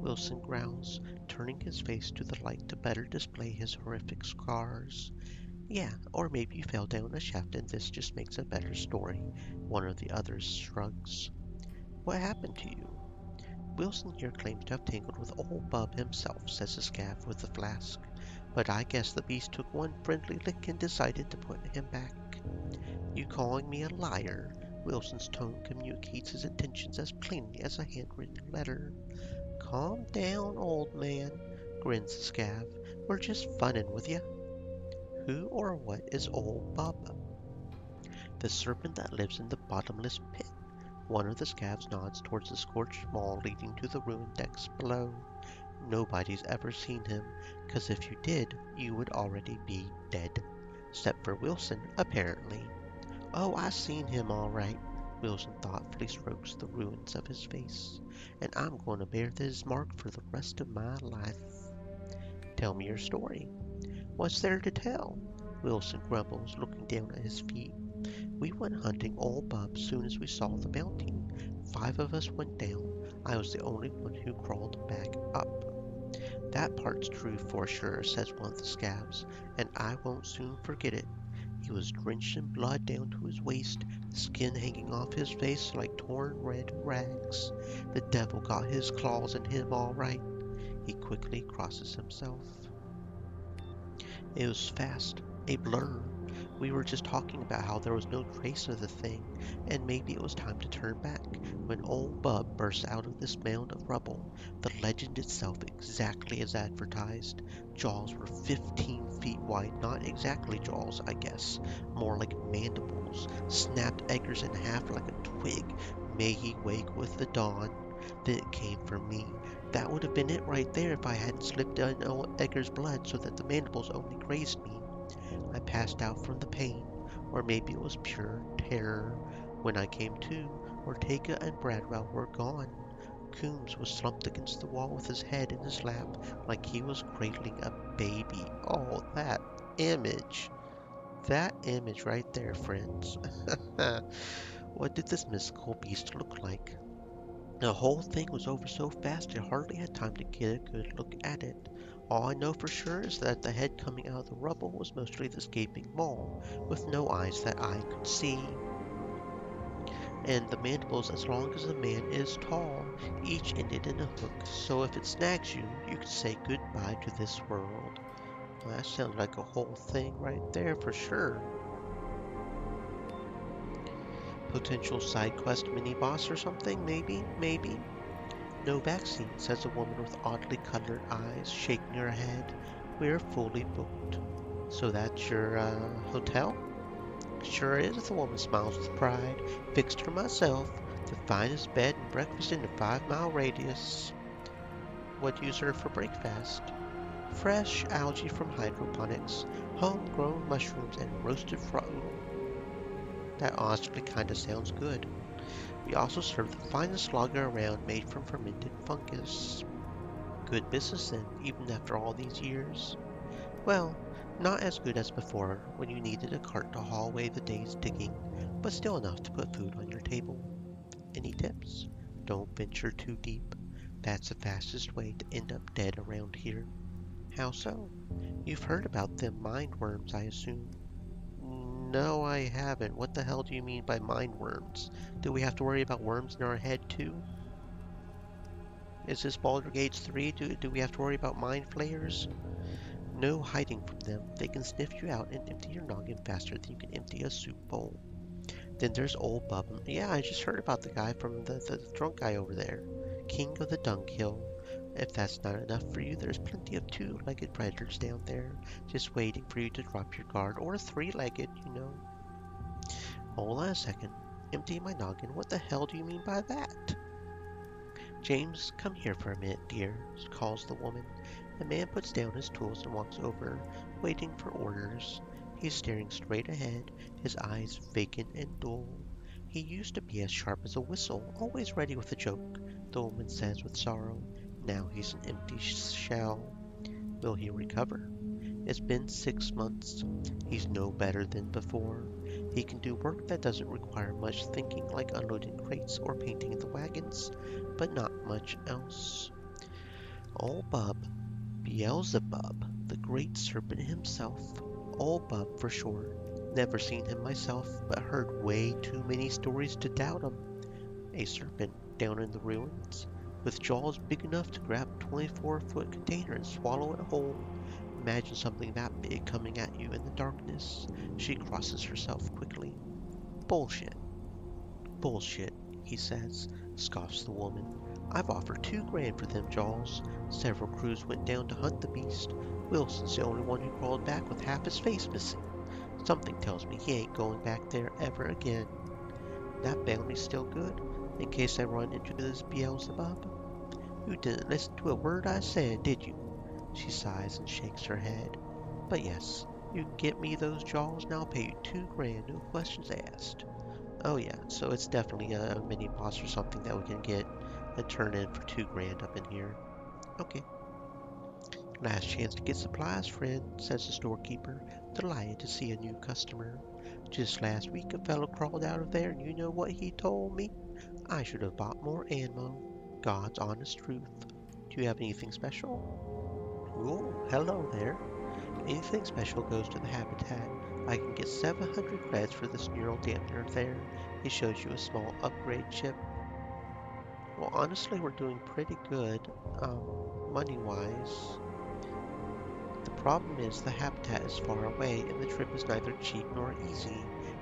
Wilson growls, turning his face to the light to better display his horrific scars. Yeah, or maybe you fell down a shaft and this just makes a better story. One of the others shrugs. What happened to you? Wilson here claims to have tangled with old Bub himself, says the scab with the flask. But I guess the beast took one friendly lick and decided to put him back. You calling me a liar? Wilson's tone communicates his intentions as plainly as a handwritten letter. Calm down, old man, grins the scab. We're just funnin' with ya. Who or what is old Bub? The serpent that lives in the bottomless pit. One of the scabs nods towards the scorched mall leading to the ruined decks below. Nobody's ever seen him, 'cause if you did, you would already be dead. Except for Wilson, apparently. Oh, I seen him all right. Wilson thoughtfully strokes the ruins of his face. And I'm going to bear this mark for the rest of my life. Tell me your story. What's there to tell? Wilson grumbles, looking down at his feet. We went hunting old Bub soon as we saw the bounty. 5 of us went down. I was the only one who crawled back up. That part's true for sure, says one of the scabs, and I won't soon forget it. He was drenched in blood down to his waist, the skin hanging off his face like torn red rags. The devil got his claws in him all right. He quickly crosses himself. It was fast, a blur. We were just talking about how there was no trace of the thing, and maybe it was time to turn back, when old Bub burst out of this mound of rubble, the legend itself exactly as advertised. Jaws were 15 feet wide, not exactly jaws, I guess, more like mandibles, snapped Eggers in half like a twig. May he wake with the dawn. Then it came for me. That would have been it right there if I hadn't slipped in old Egger's blood so that the mandibles only grazed me. I passed out from the pain, or maybe it was pure terror. When I came to, Ortega and Bradwell were gone. Coombs was slumped against the wall with his head in his lap like he was cradling a baby. Oh, that image. That image right there, friends. What did this mystical beast look like? The whole thing was over so fast I hardly had time to get a good look at it. All I know for sure is that the head coming out of the rubble was mostly the gaping maw, with no eyes that I could see. And the mandibles as long as the man is tall, each ended in a hook, so if it snags you, you can say goodbye to this world. Well, that sounds like a whole thing right there for sure. Potential side quest mini-boss or something, maybe? No vaccine, says a woman with oddly colored eyes, shaking her head. We're fully booked. So that's your hotel? Sure is, the woman smiles with pride. Fixed her myself. The finest bed and breakfast in a 5 mile radius. What do you serve for breakfast? Fresh algae from hydroponics, homegrown mushrooms, and roasted frog. That honestly kinda sounds good. We also serve the finest lager around made from fermented fungus. Good business then, even after all these years. Well, not as good as before when you needed a cart to haul away the day's digging, but still enough to put food on your table. Any tips? Don't venture too deep. That's the fastest way to end up dead around here. How so? You've heard about them mind worms, I assume. No, I haven't. What the hell do you mean by mind worms? Do we have to worry about worms in our head too? Is this Baldur's Gate 3? Do we have to worry about mind flayers? No hiding from them. They can sniff you out and empty your noggin faster than you can empty a soup bowl. Then there's old Bub. Yeah, I just heard about the guy from the drunk guy over there. King of the Dunghill. If that's not enough for you, there's plenty of two-legged predators down there, just waiting for you to drop your guard, or three-legged, you know. Hold on a second. Empty my noggin? What the hell do you mean by that? James, come here for a minute, dear, calls the woman. The man puts down his tools and walks over, waiting for orders. He's staring straight ahead, his eyes vacant and dull. He used to be as sharp as a whistle, always ready with a joke, the woman says with sorrow. Now he's an empty shell. Will he recover? It's been 6 months. He's no better than before. He can do work that doesn't require much thinking, like unloading crates or painting the wagons, but not much else. Old Bub, Beelzebub, the great serpent himself. Old Bub for sure. Never seen him myself, but heard way too many stories to doubt him. A serpent down in the ruins, with jaws big enough to grab a 24-foot container and swallow it whole. Imagine something that big coming at you in the darkness. She crosses herself quickly. Bullshit. Bullshit, he says, scoffs the woman. I've offered 2 grand for them jaws. Several crews went down to hunt the beast. Wilson's the only one who crawled back with half his face missing. Something tells me he ain't going back there ever again. That bounty's still good, in case I run into this Beelzebub. You didn't listen to a word I said, did you? She sighs and shakes her head. But yes, you can get me those jaws and I'll pay you 2 grand, no questions asked. Oh yeah, so it's definitely a mini boss or something that we can get and turn in for 2 grand up in here. Okay. Last chance to get supplies, friend, says the storekeeper, delighted to see a new customer. Just last week a fellow crawled out of there and you know what he told me? I should have bought more ammo. God's honest truth. Do you have anything special? Oh, hello there. Anything special goes to the habitat. I can get 700 creds for this neural dampener there. It shows you a small upgrade chip. Well, honestly, we're doing pretty good, money-wise. The problem is the habitat is far away and the trip is neither cheap nor easy.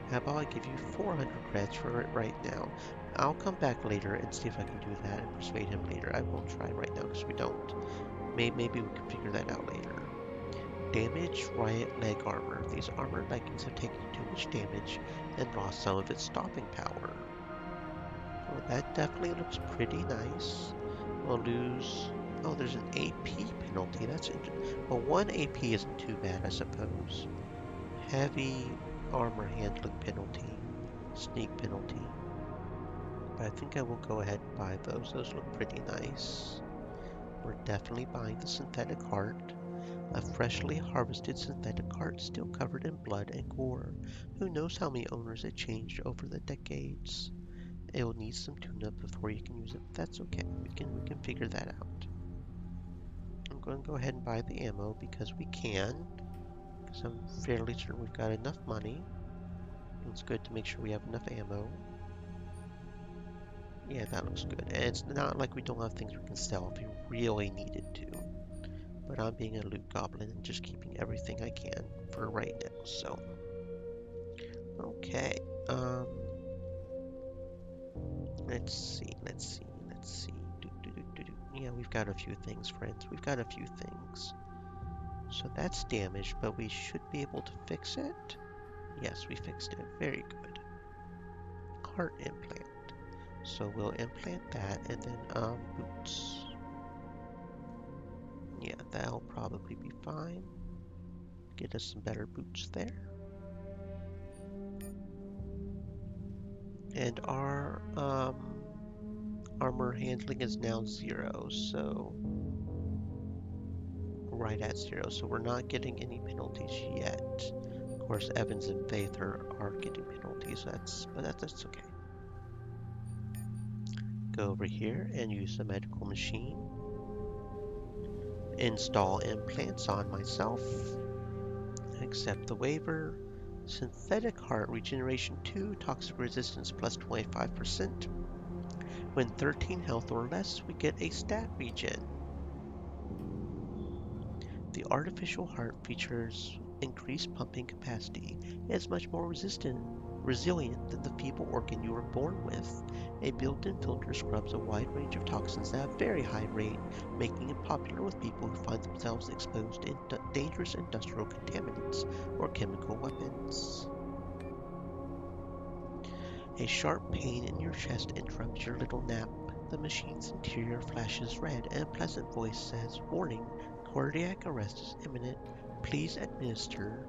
How about I give you 400 creds for it right now? I'll come back later and see if I can do that and persuade him later. I won't try right now because we don't. Maybe we can figure that out later. Damage Riot Leg Armor. These armored leggings have taken too much damage and lost some of its stopping power. Well, that definitely looks pretty nice. We'll lose... Oh, there's an AP penalty. That's interesting. Well, 1 AP isn't too bad, I suppose. Heavy armor handling penalty. Sneak penalty. But I think I will go ahead and buy those. Those look pretty nice. We're definitely buying the synthetic heart. A freshly harvested synthetic heart still covered in blood and gore. Who knows how many owners it changed over the decades. It will need some tune-up before you can use it, but that's okay. We can figure that out. I'm going to go ahead and buy the ammo because we can. Because I'm fairly certain we've got enough money. It's good to make sure we have enough ammo. Yeah, that looks good. And it's not like we don't have things we can sell if we really needed to. But I'm being a loot goblin and just keeping everything I can for right now, so. Okay, let's see. Yeah, we've got a few things, friends. We've got a few things. So that's damaged, but we should be able to fix it. Yes, we fixed it. Very good. Heart implant. So we'll implant that, and then boots. Yeah, that'll probably be fine. Get us some better boots there. And our armor handling is now 0, so right at 0, so we're not getting any penalties yet. Of course, Evans and Faith are getting penalties, but that's okay. Go over here and use the medical machine. Install implants on myself. Accept the waiver. Synthetic heart regeneration 2, toxic resistance plus 25%. When 13 health or less, we get a stat regen. The artificial heart features increased pumping capacity and is much more resilient than the feeble organ you were born with. A built-in filter scrubs a wide range of toxins at a very high rate, making it popular with people who find themselves exposed to dangerous industrial contaminants or chemical weapons. A sharp pain in your chest interrupts your little nap. The machine's interior flashes red, and a pleasant voice says, "Warning, cardiac arrest is imminent. Please administer."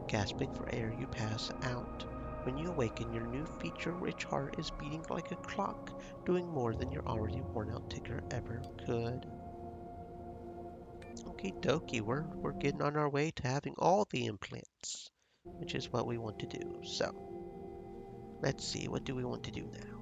Gasping for air, you pass out. When you awaken, your new feature-rich heart is beating like a clock, doing more than your already worn-out ticker ever could. Okie dokie, we're getting on our way to having all the implants, which is what we want to do. So, let's see, what do we want to do now?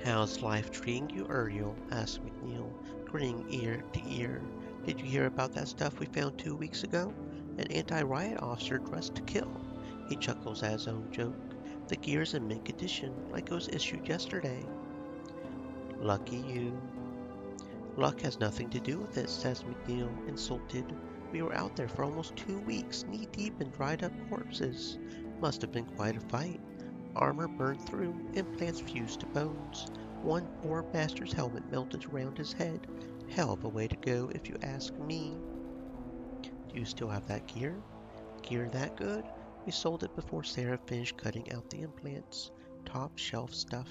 "How's life treating you, Uriel?" asked McNeil, grinning ear to ear. "Did you hear about that stuff we found 2 weeks ago? An anti-riot officer dressed to kill." He chuckles at his own joke. "The gear's in mint condition, like it was issued yesterday." "Lucky you." "Luck has nothing to do with it," says McNeil, insulted. "We were out there for almost 2 weeks, knee-deep in dried-up corpses. Must have been quite a fight. Armor burned through, implants fused to bones. One poor bastard's helmet melted around his head. Hell of a way to go, if you ask me." "Do you still have that gear?" "Gear that good? We sold it before Sarah finished cutting out the implants. Top shelf stuff.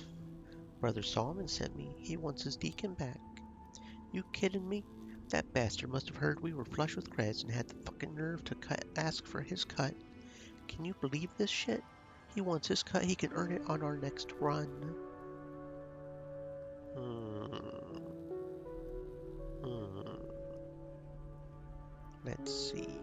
Brother Solomon sent me. He wants his deacon back." "You kidding me? That bastard must have heard we were flush with creds and had the fucking nerve to ask for his cut. Can you believe this shit? He wants his cut, he can earn it on our next run." Hmm. Hmm. Let's see.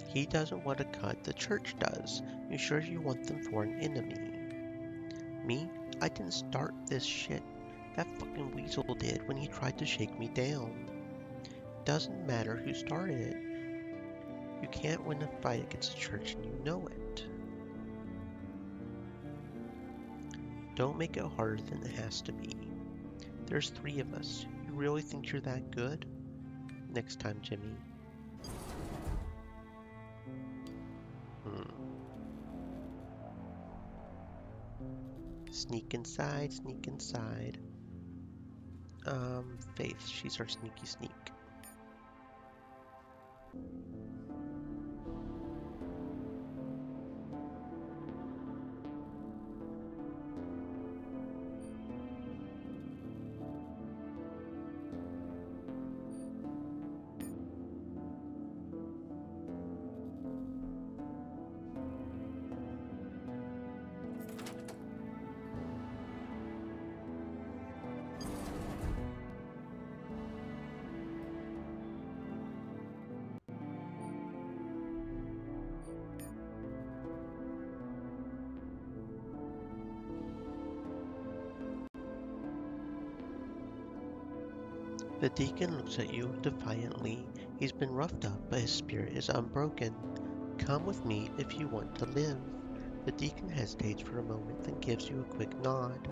He doesn't want a cut, the church does. You sure you want them for an enemy? "Me? I didn't start this shit. That fucking weasel did when he tried to shake me down." "Doesn't matter who started it. You can't win a fight against the church and you know it." "Don't make it harder than it has to be. There's 3 of us. You really think you're that good?" "Next time, Jimmy." Hmm. Sneak inside, sneak inside. Faith, she's our sneaky sneak. The deacon looks at you defiantly. He's been roughed up, but his spirit is unbroken. Come with me if you want to live. The deacon hesitates for a moment, then gives you a quick nod.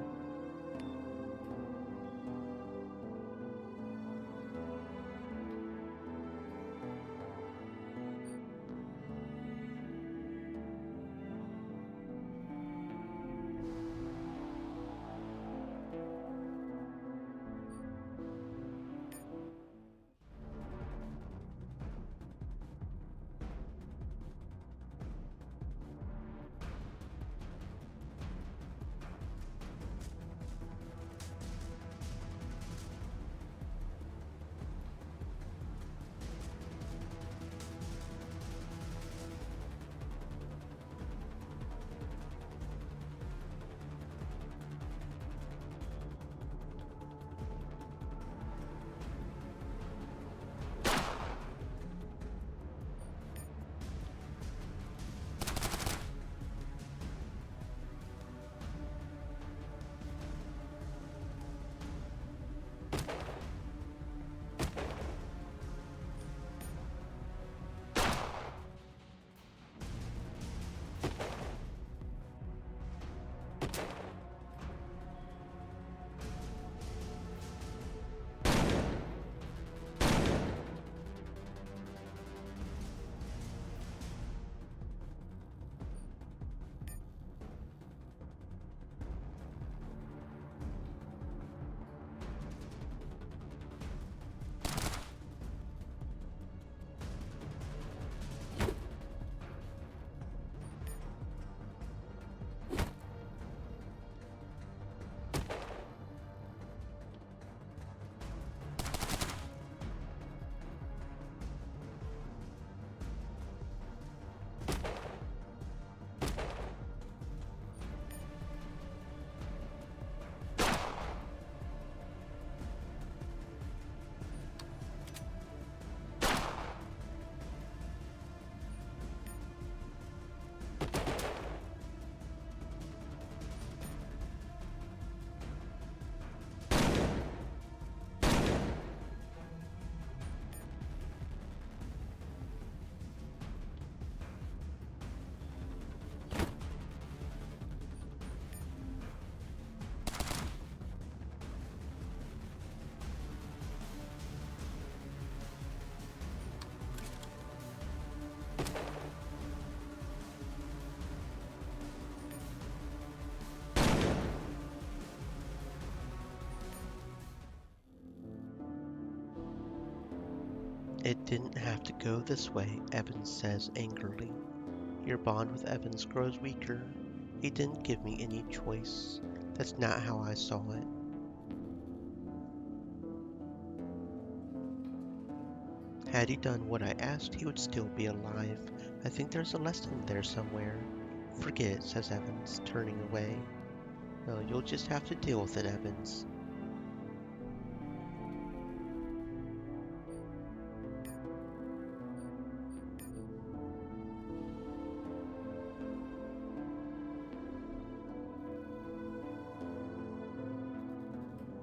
It didn't have to go this way, Evans says angrily. Your bond with Evans grows weaker. He didn't give me any choice. That's not how I saw it. Had he done what I asked, he would still be alive. I think there's a lesson there somewhere. Forget it, says Evans, turning away. Well, you'll just have to deal with it, Evans.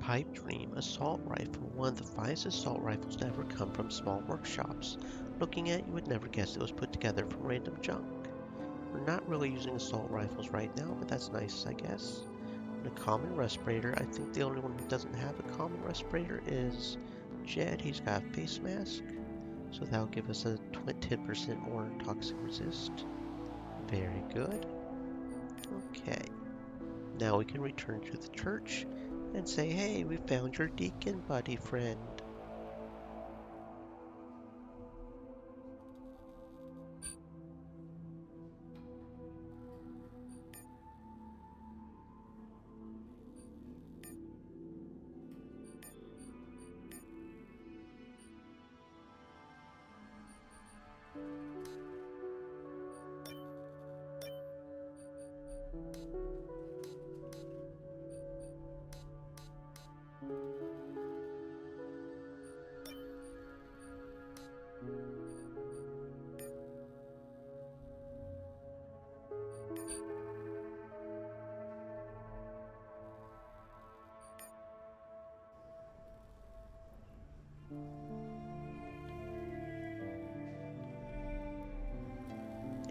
Pipe Dream assault rifle, one of the finest assault rifles to ever come from small workshops. Looking at it, you would never guess it was put together from random junk. We're not really using assault rifles right now, but that's nice, I guess. And a common respirator. I think the only one who doesn't have a common respirator is Jed. He's got a face mask, so that'll give us a 10% more toxic resist. Very good. Okay. Now we can return to the church and say, hey, we found your deacon buddy friend.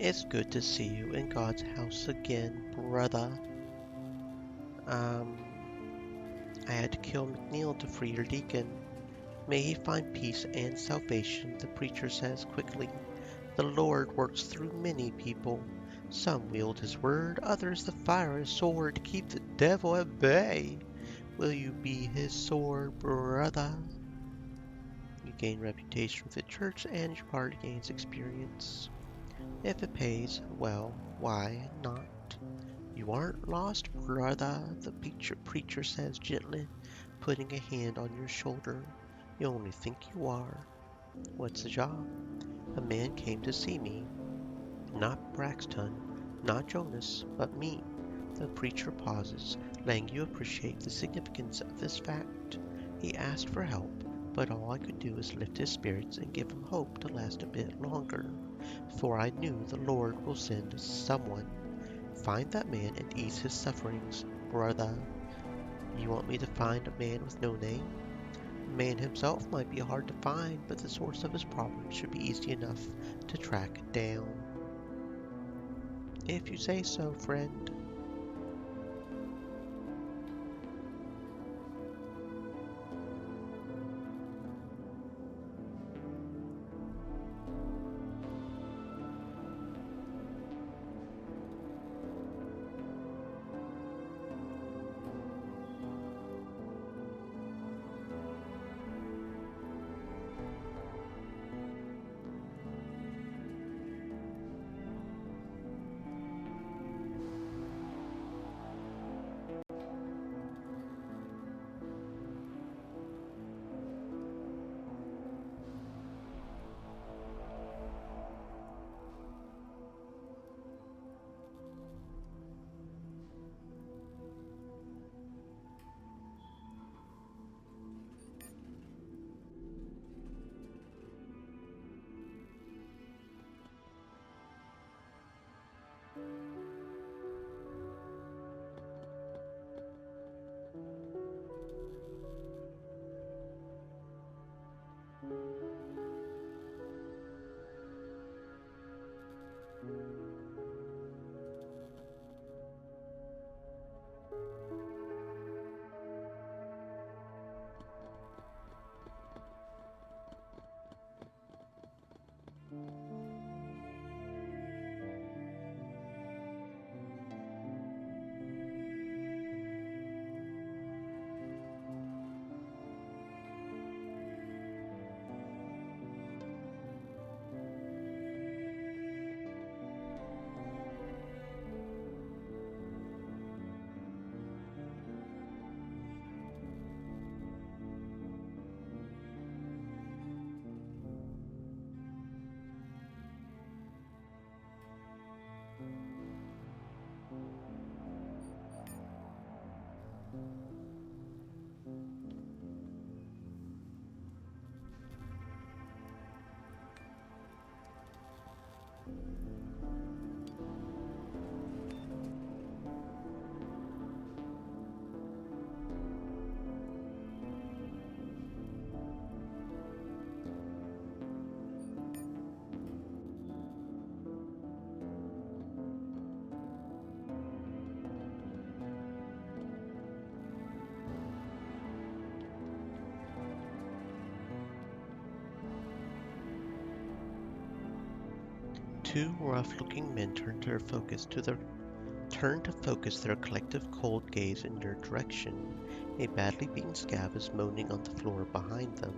It's good to see you in God's house again, brother. Um, I had to kill McNeil to free your deacon. May he find peace and salvation, the preacher says quickly. The Lord works through many people. Some wield his word, others the fiery sword to keep the devil at bay. Will you be his sword, brother? You gain reputation with the church and your party gains experience. If it pays, well, why not? You aren't lost, brother, the preacher says gently, putting a hand on your shoulder. You only think you are. What's the job? A man came to see me. Not Braxton, not Jonas, but me. The preacher pauses, letting you appreciate the significance of this fact. He asked for help, but all I could do was lift his spirits and give him hope to last a bit longer. For I knew the Lord will send someone. Find that man and ease his sufferings, brother. You want me to find a man with no name? The man himself might be hard to find, but the source of his problem should be easy enough to track down. If you say so, friend. Two rough-looking men turned their focus to the turn to focus their collective cold gaze in your direction. A badly beaten scav is moaning on the floor behind them.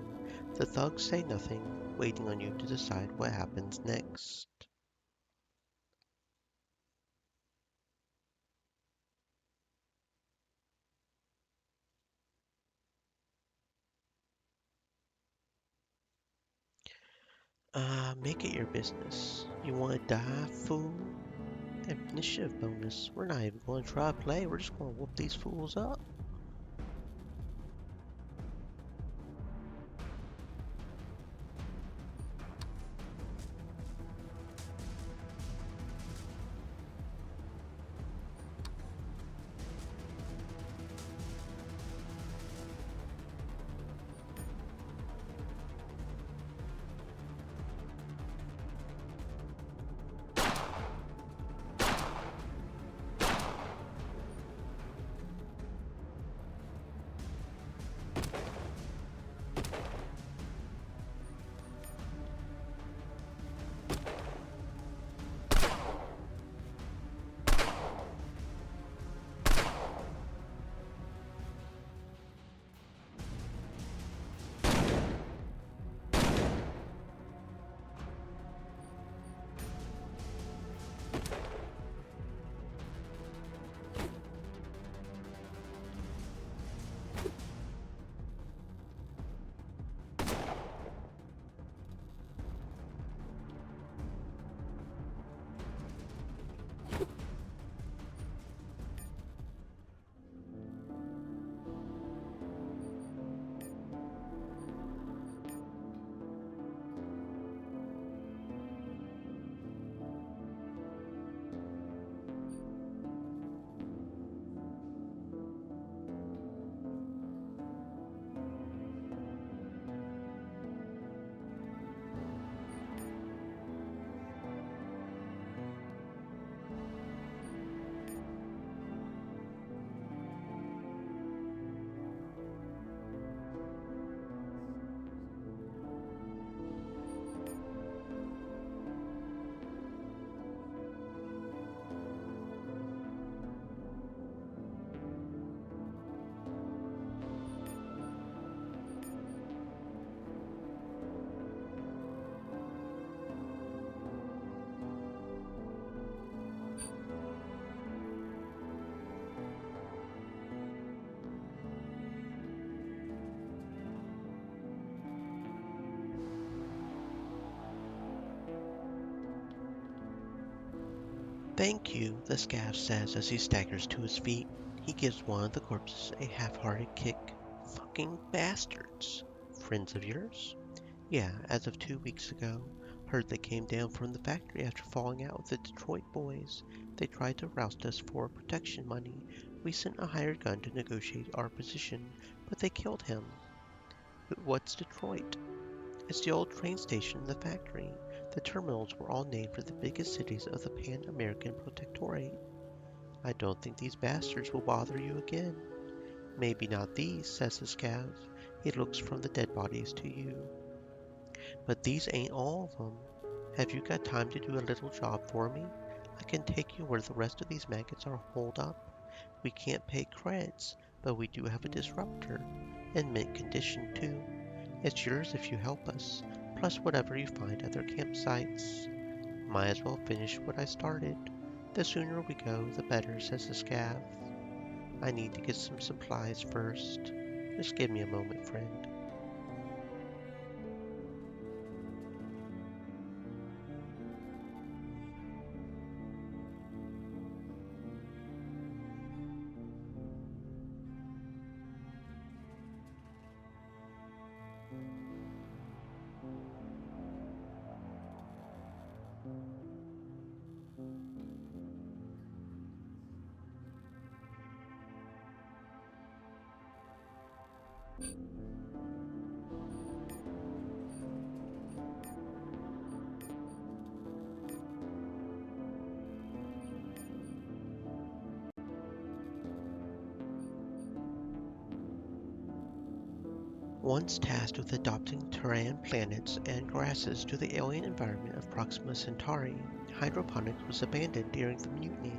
The thugs say nothing, waiting on you to decide what happens next. Make it your business. You want to die, fool? Initiative bonus. We're not even going to try to play. We're just going to whoop these fools up. Thank you, the scav says as he staggers to his feet. He gives one of the corpses a half-hearted kick. Fucking bastards. Friends of yours? Yeah, as of 2 weeks ago. Heard they came down from the factory after falling out with the Detroit boys. They tried to roust us for protection money. We sent a hired gun to negotiate our position, but they killed him. What's Detroit? It's the old train station in the factory. The terminals were all named for the biggest cities of the Pan-American Protectorate. I don't think these bastards will bother you again. Maybe not these, says the scav. He looks from the dead bodies to you. But these ain't all of them. Have you got time to do a little job for me? I can take you where the rest of these maggots are holed up. We can't pay creds, but we do have a disruptor. In mint condition, too. It's yours if you help us, plus whatever you find at their campsites. Might as well finish what I started. The sooner we go, the better, says the scav. I need to get some supplies first. Just give me a moment, friend. Once tasked with adopting Terran planets and grasses to the alien environment of Proxima Centauri, hydroponics was abandoned during the mutiny.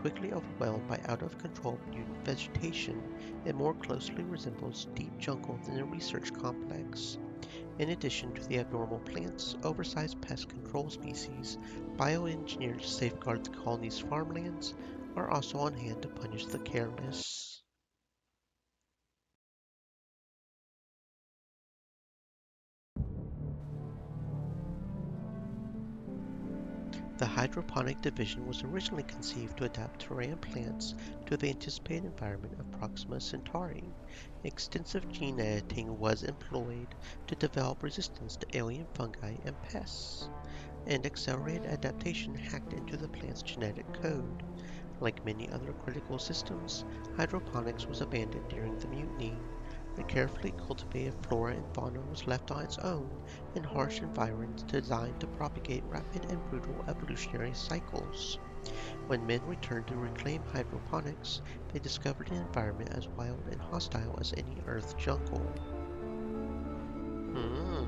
quickly overwhelmed by out-of-control mutant vegetation, it more closely resembles deep jungle than a research complex. In addition to the abnormal plants, oversized pest control species, bioengineered to safeguard the colony's farmlands, are also on hand to punish the careless. The hydroponic division was originally conceived to adapt terrain plants to the anticipated environment of Proxima Centauri. Extensive gene editing was employed to develop resistance to alien fungi and pests, and accelerated adaptation hacked into the plant's genetic code. Like many other critical systems, hydroponics was abandoned during the mutiny. The carefully cultivated flora and fauna was left on its own in harsh environments designed to propagate rapid and brutal evolutionary cycles. When men returned to reclaim hydroponics, they discovered an environment as wild and hostile as any Earth jungle. Hmm.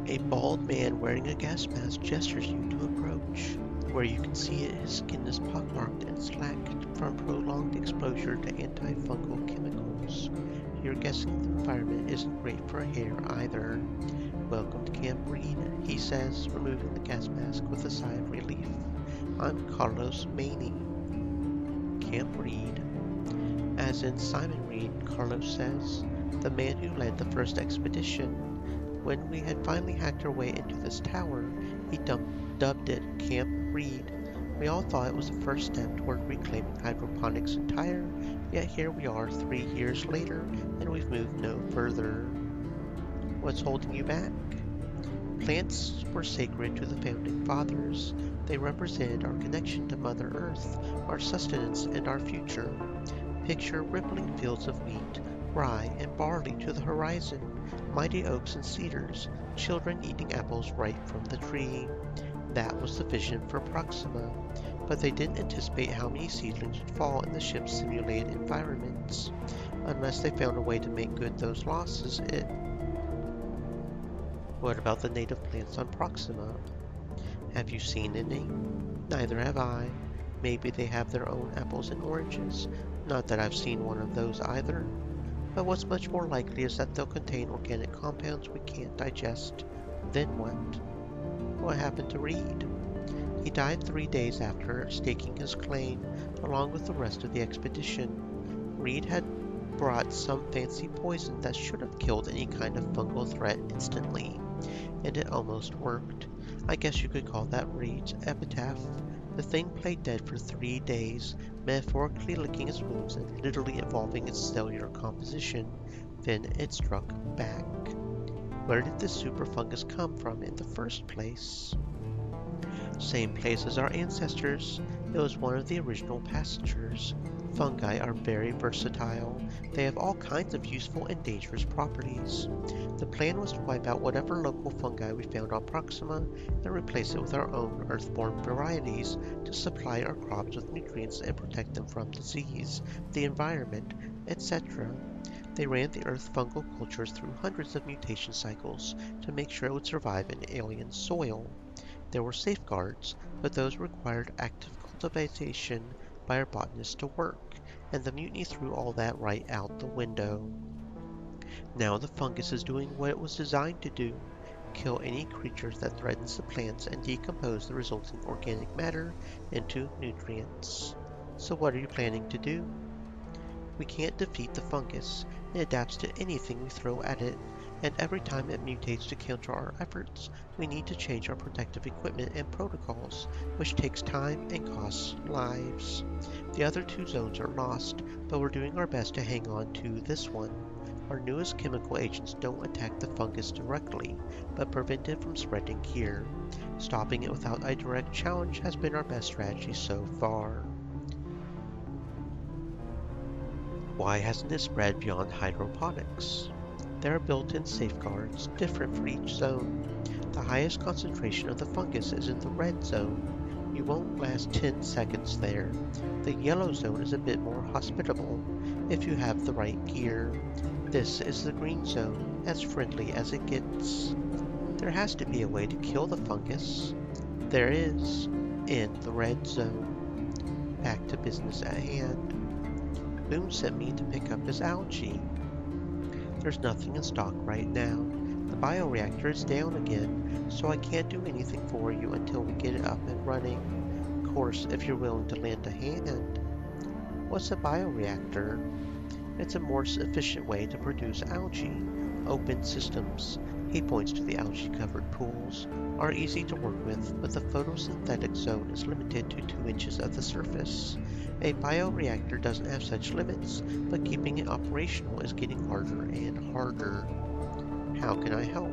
A bald man wearing a gas mask gestures you to approach. Where you can see it, his skin is pockmarked and slacked from prolonged exposure to antifungal chemicals. You're guessing the environment isn't great for hair either. Welcome to Camp Reed, he says, removing the gas mask with a sigh of relief. I'm Carlos Maney. Camp Reed. As in Simon Reed, Carlos says, the man who led the first expedition. When we had finally hacked our way into this tower, he dubbed it Camp Reed. We all thought it was the first step toward reclaiming hydroponics entire, yet here we are 3 years later, and we've moved no further. What's holding you back? Plants were sacred to the Founding Fathers. They represented our connection to Mother Earth, our sustenance, and our future. Picture rippling fields of wheat, rye, and barley to the horizon, mighty oaks and cedars, children eating apples right from the tree. That was the vision for Proxima, but they didn't anticipate how many seedlings would fall in the ship's simulated environments. Unless they found a way to make good those losses, What about the native plants on Proxima? Have you seen any? Neither have I. Maybe they have their own apples and oranges. Not that I've seen one of those either. But what's much more likely is that they'll contain organic compounds we can't digest. Then what? What happened to Reed? He died 3 days after staking his claim, along with the rest of the expedition. Reed had brought some fancy poison that should have killed any kind of fungal threat instantly, and it almost worked. I guess you could call that Reed's epitaph. The thing played dead for 3 days, metaphorically licking its wounds and literally evolving its cellular composition. Then it struck back. Where did this super fungus come from in the first place? Same place as our ancestors. It was one of the original passengers. Fungi are very versatile. They have all kinds of useful and dangerous properties. The plan was to wipe out whatever local fungi we found on Proxima and replace it with our own earthborn varieties to supply our crops with nutrients and protect them from disease, the environment, etc. They ran the Earth fungal cultures through hundreds of mutation cycles to make sure it would survive in alien soil. There were safeguards, but those required active cultivation by our botanists to work, and the mutiny threw all that right out the window. Now the fungus is doing what it was designed to do: kill any creatures that threatens the plants and decompose the resulting organic matter into nutrients. So what are you planning to do? We can't defeat the fungus. It adapts to anything we throw at it, and every time it mutates to counter our efforts, we need to change our protective equipment and protocols, which takes time and costs lives. The other two zones are lost, but we're doing our best to hang on to this one. Our newest chemical agents don't attack the fungus directly, but prevent it from spreading here. Stopping it without a direct challenge has been our best strategy so far. Why hasn't it spread beyond hydroponics? There are built-in safeguards, different for each zone. The highest concentration of the fungus is in the red zone. You won't last 10 seconds there. The yellow zone is a bit more hospitable if you have the right gear. This is the green zone, as friendly as it gets. There has to be a way to kill the fungus. There is, in the red zone. Back to business at hand. Boone sent me to pick up his algae. There's nothing in stock right now. The bioreactor is down again, so I can't do anything for you until we get it up and running. Of course, if you're willing to lend a hand. What's a bioreactor? It's a more efficient way to produce algae. Open systems, he points to the algae-covered pools, are easy to work with, but the photosynthetic zone is limited to 2 inches of the surface. A bioreactor doesn't have such limits, but keeping it operational is getting harder and harder. How can I help?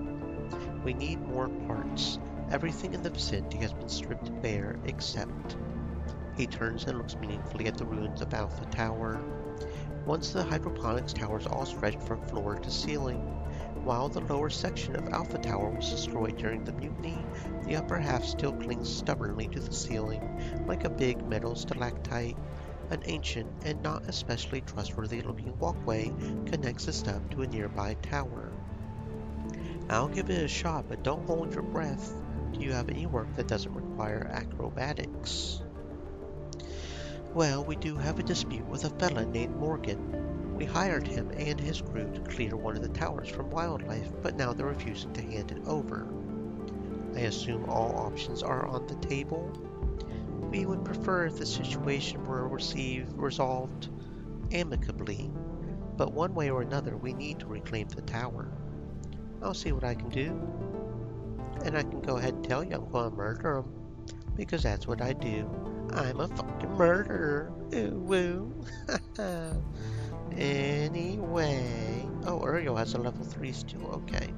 We need more parts. Everything in the vicinity has been stripped bare except... He turns and looks meaningfully at the ruins of Alpha Tower. Once the hydroponics towers all stretched from floor to ceiling. While the lower section of Alpha Tower was destroyed during the mutiny, the upper half still clings stubbornly to the ceiling, like a big metal stalactite. An ancient and not especially trustworthy-looking walkway connects the stub to a nearby tower. I'll give it a shot, but don't hold your breath. Do you have any work that doesn't require acrobatics? Well, we do have a dispute with a fella named Morgan. We hired him and his crew to clear one of the towers from wildlife, but now they're refusing to hand it over. I assume all options are on the table? We would prefer if the situation were resolved amicably, but one way or another we need to reclaim the tower. I'll see what I can do. And I can go ahead and tell you I'm going to murder him, because that's what I do. I'm a fucking murderer. Ooh woo. Anyway. Oh, Uriel has a level 3 steel. Okay.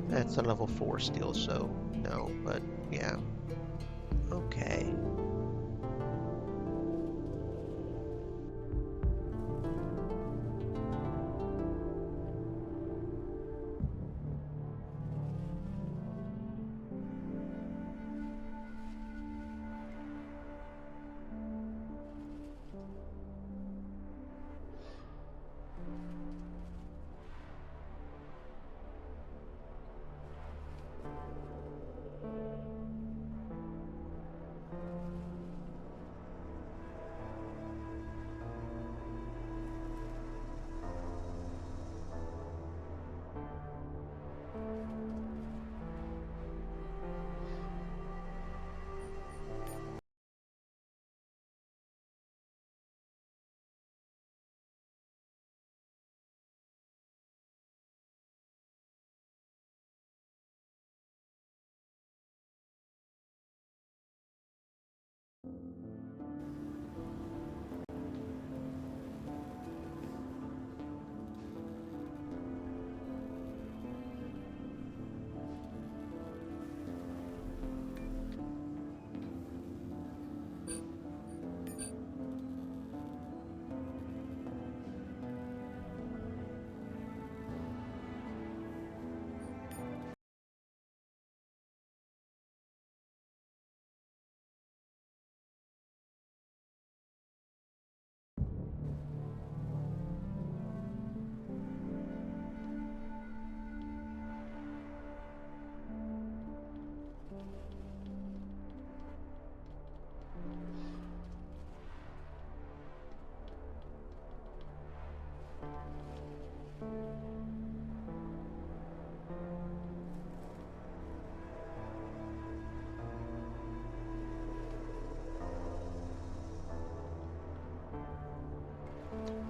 That's a level 4 steel, so no, but yeah. Okay.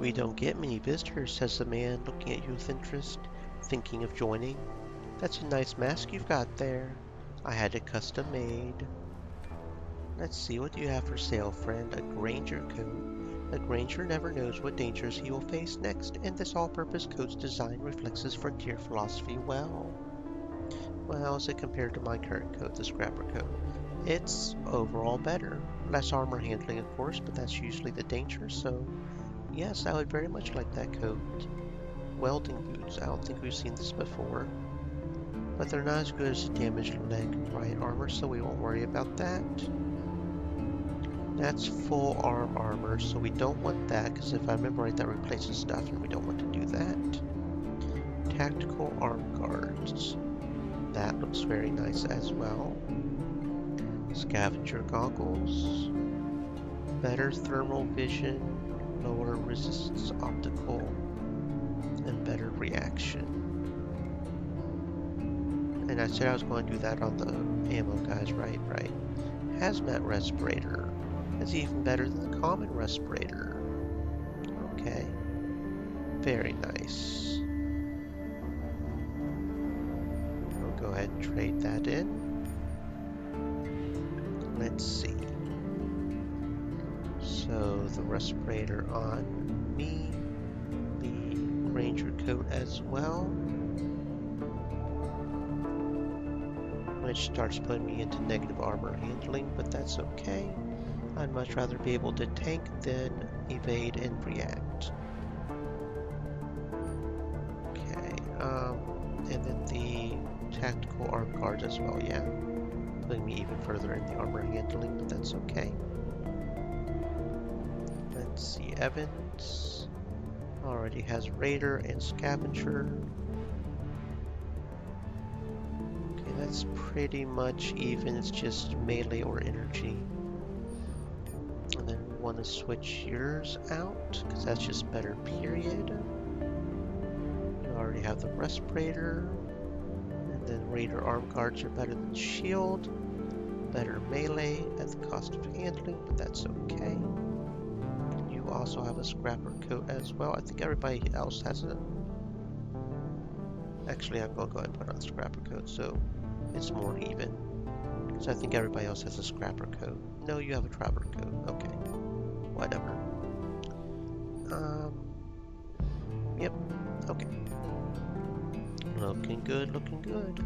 We don't get many visitors, says the man, looking at you with interest, thinking of joining. That's a nice mask you've got there. I had it custom made. Let's see, what do you have for sale, friend? A Granger coat. A Granger never knows what dangers he will face next, and this all-purpose coat's design reflects his frontier philosophy well. Well, how is it compared to my current coat, the Scrapper coat? It's overall better. Less armor handling, of course, but that's usually the danger, so Yes, I would very much like that coat. Welding boots. I don't think we've seen this before. But they're not as good as the damaged leg right armor, so we won't worry about that. That's full arm armor, so we don't want that, because if I remember right, that replaces stuff, and we don't want to do that. Tactical arm guards. That looks very nice as well. Scavenger goggles. Better thermal vision, lower resistance optical, and better reaction. And I said I was going to do that on the ammo guys, right? Hazmat respirator. That's even better than the common respirator. Okay. Very nice. We'll go ahead and trade that in. Let's see. So the respirator on me, the ranger coat as well, which starts putting me into negative armor handling, but that's okay. I'd much rather be able to tank than evade and react. Okay, and then the tactical arm guards as well, yeah. Putting me even further in the armor handling, but that's okay. Let's see, Evans already has Raider and Scavenger. Okay, that's pretty much even, it's just melee or energy. And then we want to switch yours out, because that's just better, period. You already have the respirator. And then Raider arm guards are better than shield. Better melee at the cost of handling, but that's okay. You also have a scrapper coat as well. I think everybody else has a... Actually, I'm going to go ahead and put on the scrapper coat so it's more even. Because I think everybody else has a scrapper coat. No, you have a trapper coat. Okay. Whatever. Yep. Okay. Looking good, looking good.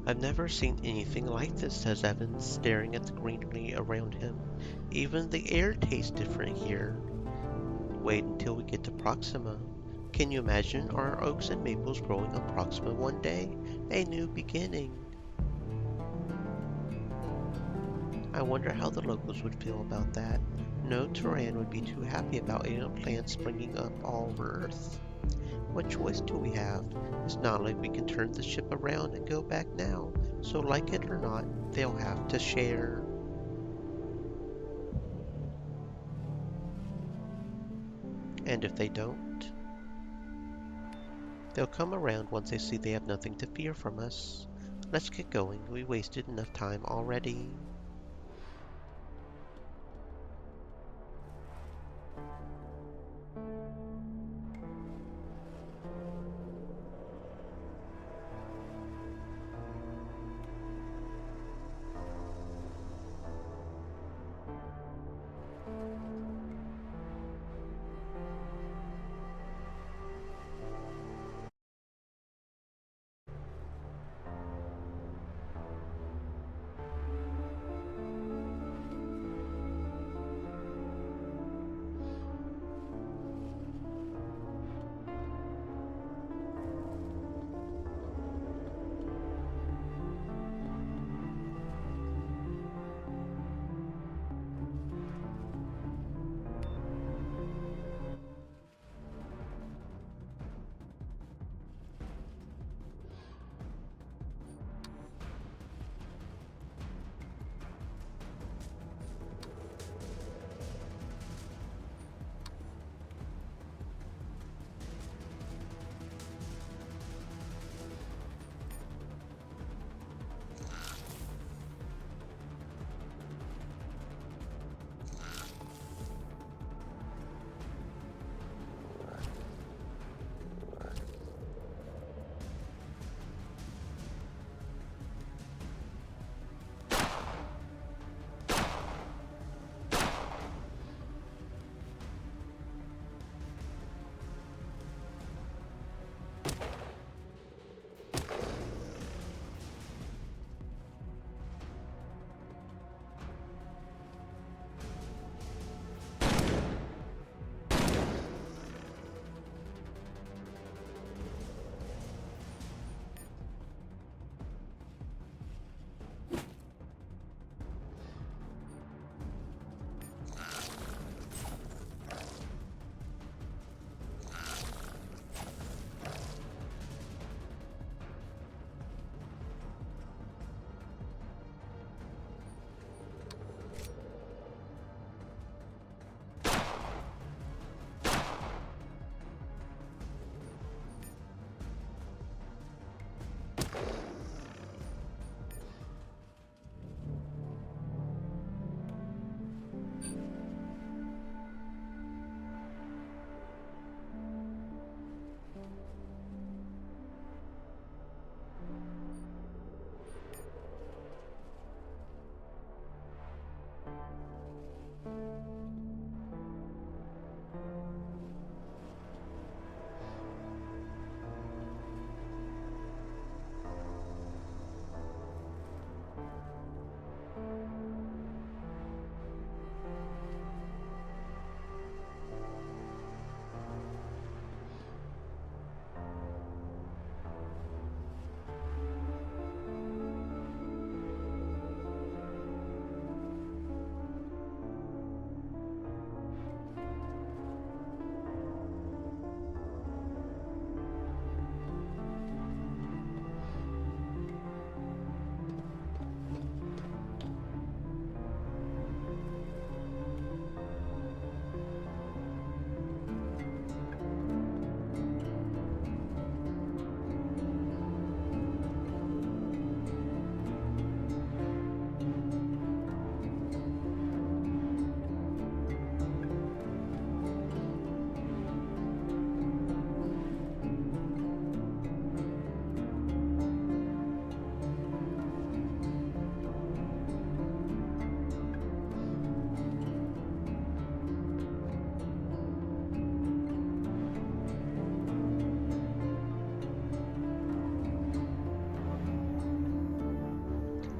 I've never seen anything like this, says Evans, staring at the greenery around him. Even the air tastes different here. Wait until we get to Proxima. Can you imagine our oaks and maples growing on Proxima one day? A new beginning. I wonder how the locals would feel about that. No Turan would be too happy about alien plants springing up all over Earth. What choice do we have? It's not like we can turn the ship around and go back now, so like it or not, they'll have to share. And if they don't, they'll come around once they see they have nothing to fear from us. Let's get going. We wasted enough time already.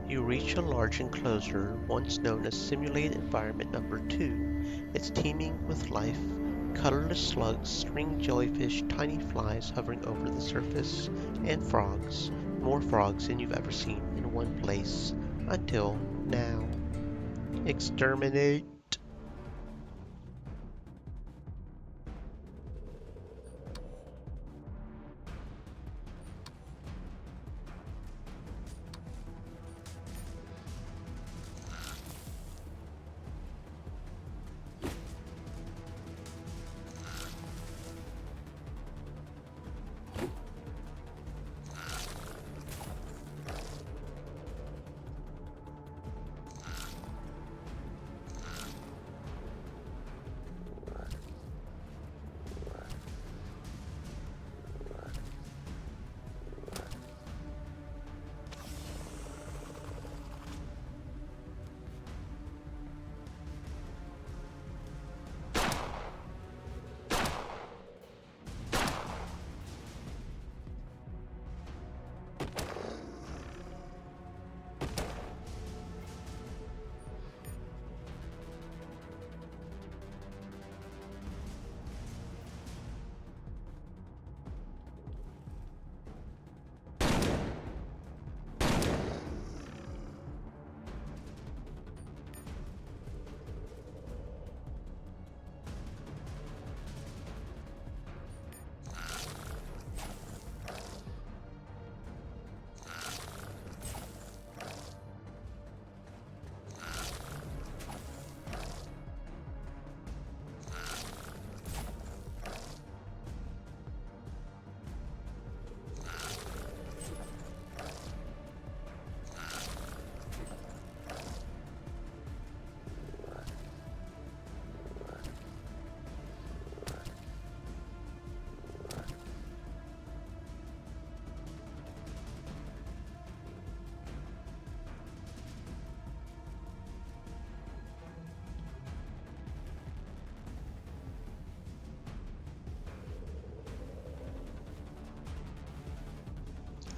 You reach a large enclosure, once known as Simulated Environment Number 2. It's teeming with life. Colorless slugs, string jellyfish, tiny flies hovering over the surface, and frogs. More frogs than you've ever seen in one place. Until now. Exterminate!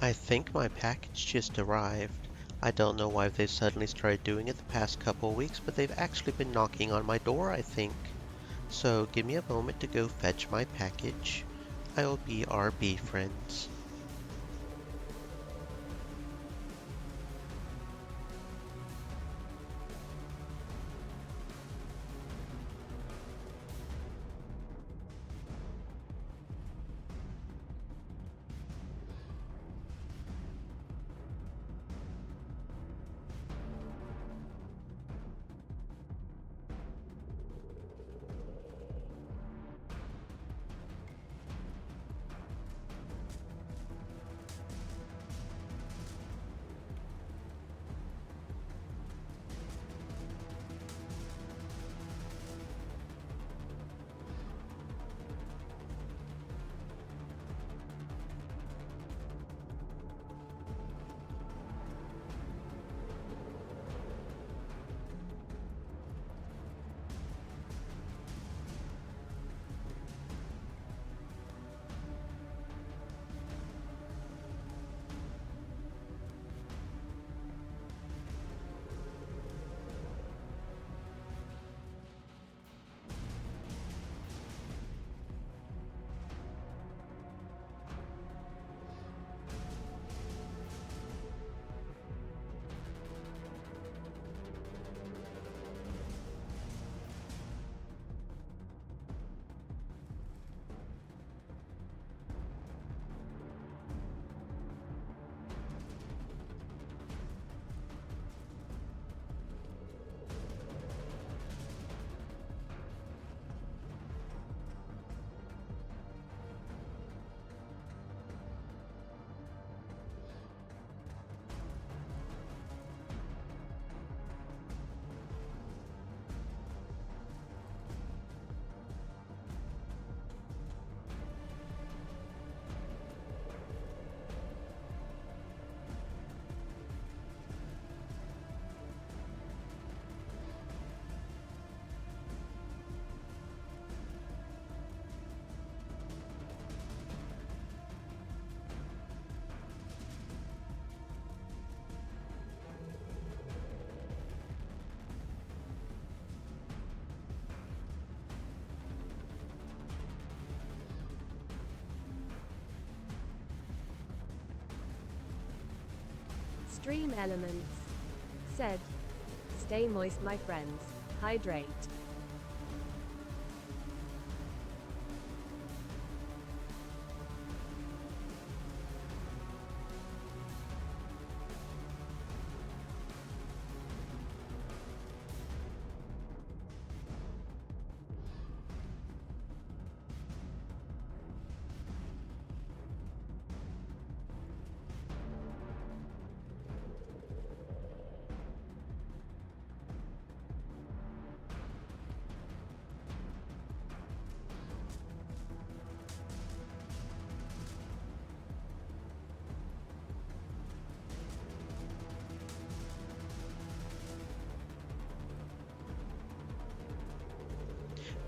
I think my package just arrived. I don't know why they've suddenly started doing it the past couple of weeks, but they've actually been knocking on my door, I think. So give me a moment to go fetch my package. I'll be RB, friends. Extreme Elements said, "Stay moist, my friends. Hydrate."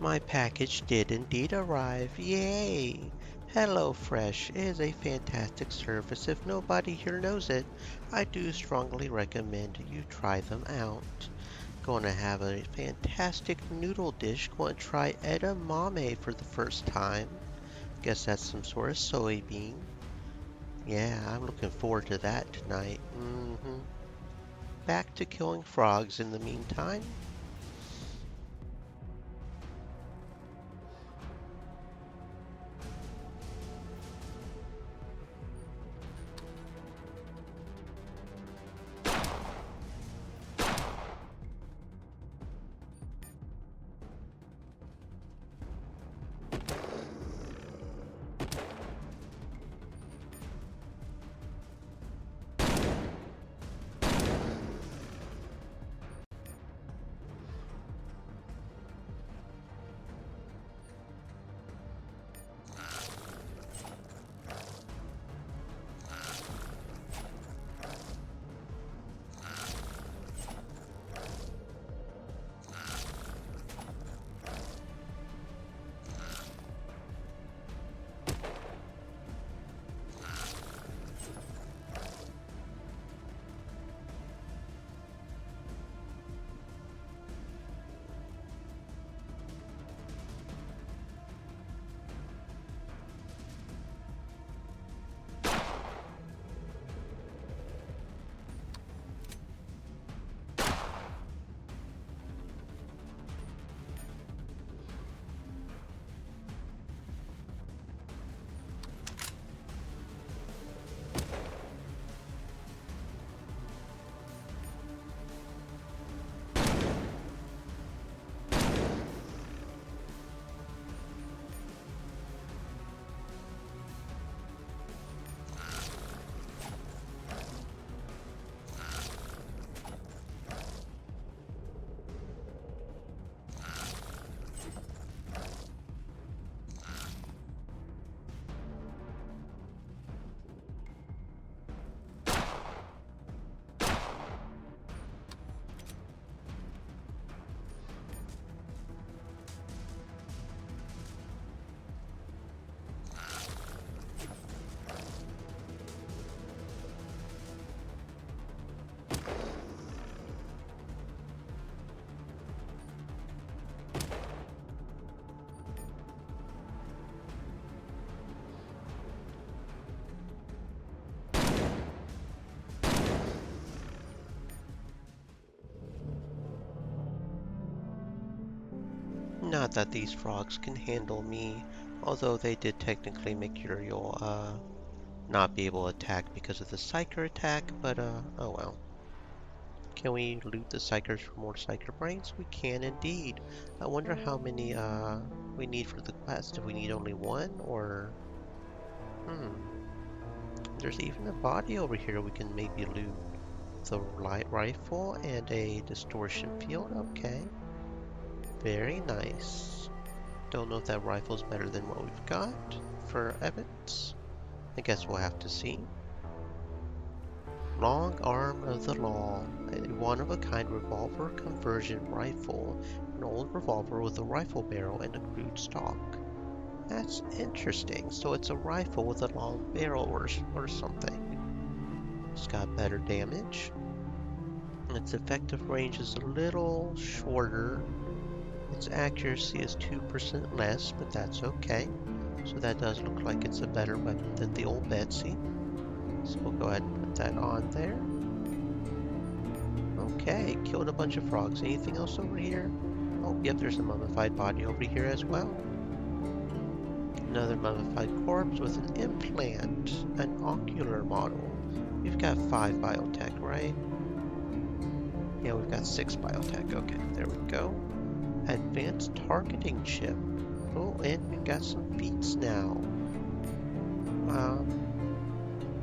My package did indeed arrive. Yay! HelloFresh is a fantastic service. If nobody here knows it, I do strongly recommend you try them out. Going to have a fantastic noodle dish. Going to try edamame for the first time. Guess that's some sort of soybean. Yeah, I'm looking forward to that tonight. Back to killing frogs in the meantime. Not that these frogs can handle me, although they did technically make Uriel, not be able to attack because of the Psyker attack, but, oh well. Can we loot the Psykers for more Psyker Brains? We can indeed. I wonder how many, we need for the quest. If we need only one, or... There's even a body over here we can maybe loot. The light rifle and a distortion field, okay. Very nice. Don't know if that rifle's better than what we've got for Evans. I guess we'll have to see. Long Arm of the Law, a one-of-a-kind revolver conversion rifle, an old revolver with a rifle barrel and a crude stock. That's interesting. So it's a rifle with a long barrel or something. It's got better damage. Its effective range is a little shorter. Its accuracy is 2% less, but that's okay. So that does look like it's a better weapon than the old Betsy. So we'll go ahead and put that on there. Okay, killed a bunch of frogs. Anything else over here? Oh, yep, there's a mummified body over here as well. Another mummified corpse with an implant, an ocular model. We've got 5 biotech, right? Yeah, we've got 6 biotech. Okay, there we go. Advanced targeting chip. Oh, and we've got some feats now.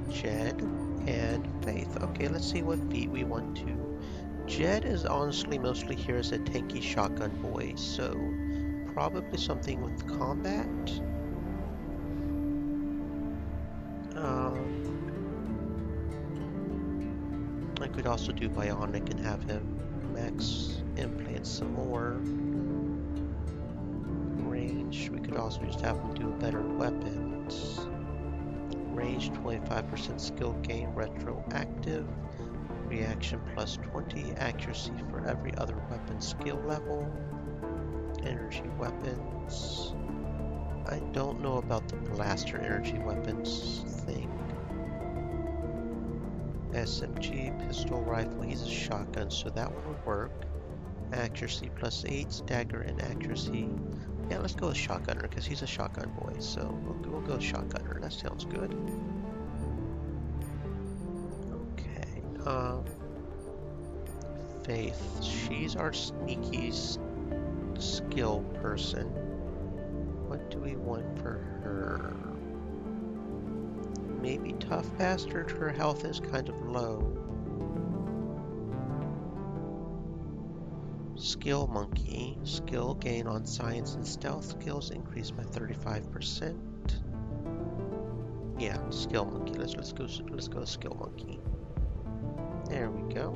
Jed and Faith. Okay, let's see what feat we want to. Jed is honestly mostly here as a tanky shotgun boy, so probably something with combat. I could also do bionic and have him max implant some more. Range, we could also just have him do better weapons. Range 25% skill gain retroactive. Reaction plus 20. Accuracy for every other weapon skill level. Energy weapons. I don't know about the blaster energy weapons thing. SMG, pistol, rifle, he's a shotgun, so that one would work. Accuracy plus 8, stagger, and accuracy. Yeah, let's go with shotgunner, because he's a shotgun boy, so we'll go with shotgunner. That sounds good. Okay, Faith. She's our sneaky skill person. What do we want for her? Maybe tough bastard. Her health is kind of low. Skill monkey. Skill gain on science and stealth skills increased by 35%. Yeah, skill monkey. Let's go skill monkey. There we go.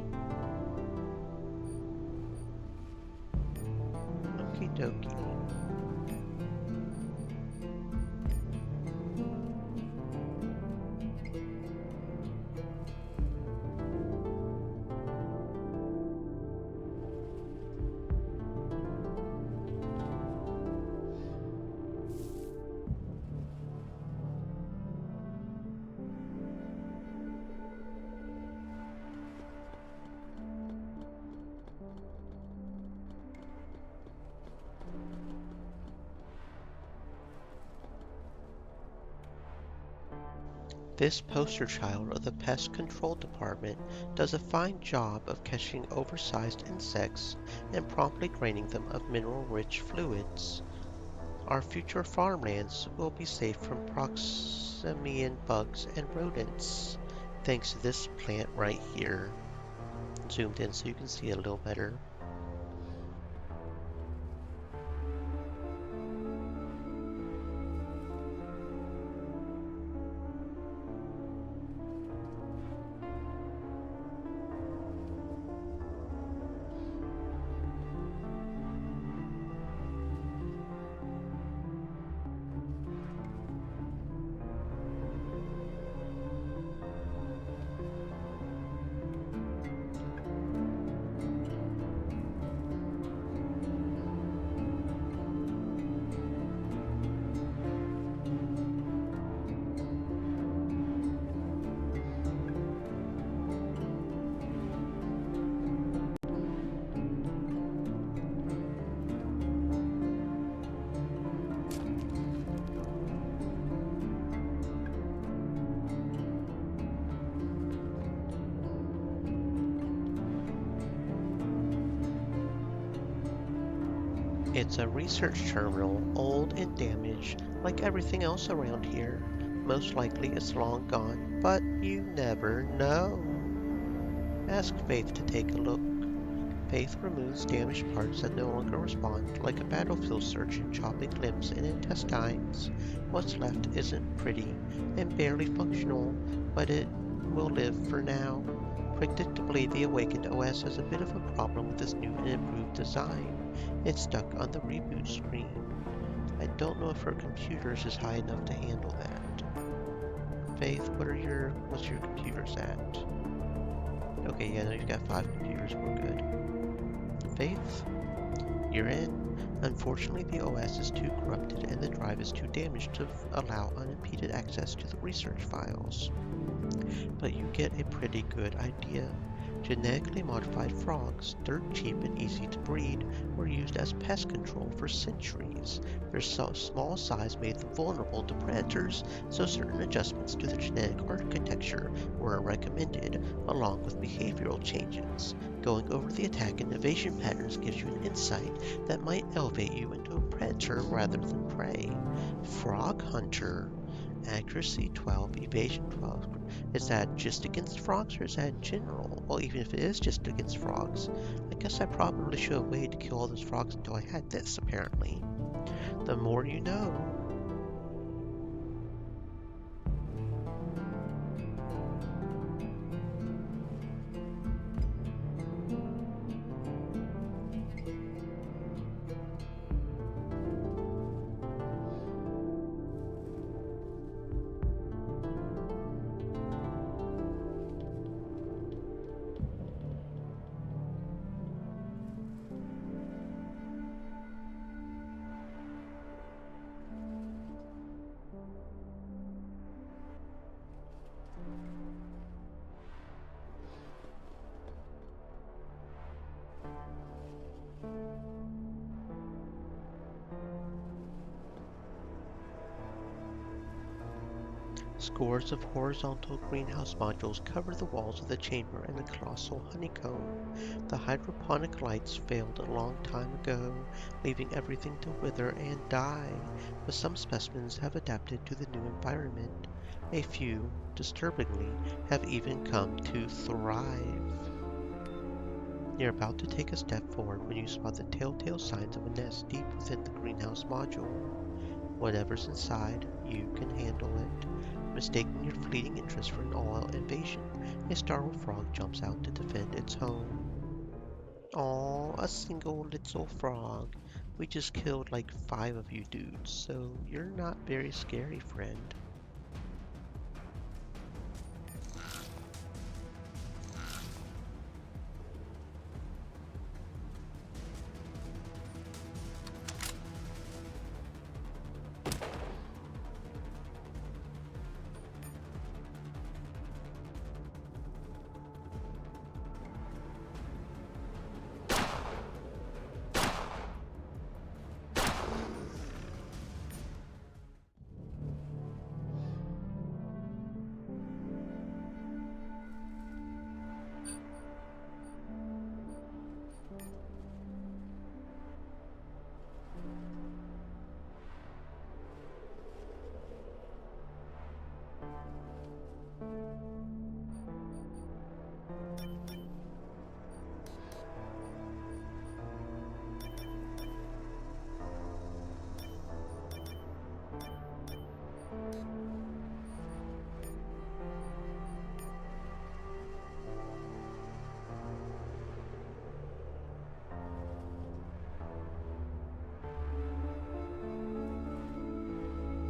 Okie dokie. This poster child of the pest control department does a fine job of catching oversized insects and promptly draining them of mineral-rich fluids. Our future farmlands will be safe from proximian bugs and rodents, thanks to this plant right here. Zoomed in so you can see it a little better. It's a research terminal, old and damaged, like everything else around here. Most likely it's long gone, but you never know. Ask Faith to take a look. Faith removes damaged parts that no longer respond, like a battlefield surgeon chopping limbs and intestines. What's left isn't pretty and barely functional, but it will live for now. Predictably, the Awakened OS has a bit of a problem with this new and improved design. It's stuck on the reboot screen. I don't know if her computers is high enough to handle that. Faith, what's your computers at? Okay, yeah, no, you've got 5 computers, we're good. Faith, you're in. Unfortunately, the OS is too corrupted and the drive is too damaged to allow unimpeded access to the research files. But you get a pretty good idea. Genetically modified frogs, dirt cheap and easy to breed, were used as pest control for centuries. Their small size made them vulnerable to predators, so certain adjustments to their genetic architecture were recommended, along with behavioral changes. Going over the attack and evasion patterns gives you an insight that might elevate you into a predator rather than prey. Frog Hunter, accuracy 12, evasion 12. Is that just against frogs or is that general? Well, even if it is just against frogs, I guess I probably should have waited to kill all those frogs until I had this, apparently. The more you know. Scores of horizontal greenhouse modules cover the walls of the chamber and the colossal honeycomb. The hydroponic lights failed a long time ago, leaving everything to wither and die, but some specimens have adapted to the new environment. A few, disturbingly, have even come to thrive. You're about to take a step forward when you spot the telltale signs of a nest deep within the greenhouse module. Whatever's inside, you can handle it. Mistaking your fleeting interest for an all-out invasion, a startled frog jumps out to defend its home. Aw, a single little frog. We just killed like 5 of you dudes, so you're not very scary, friend.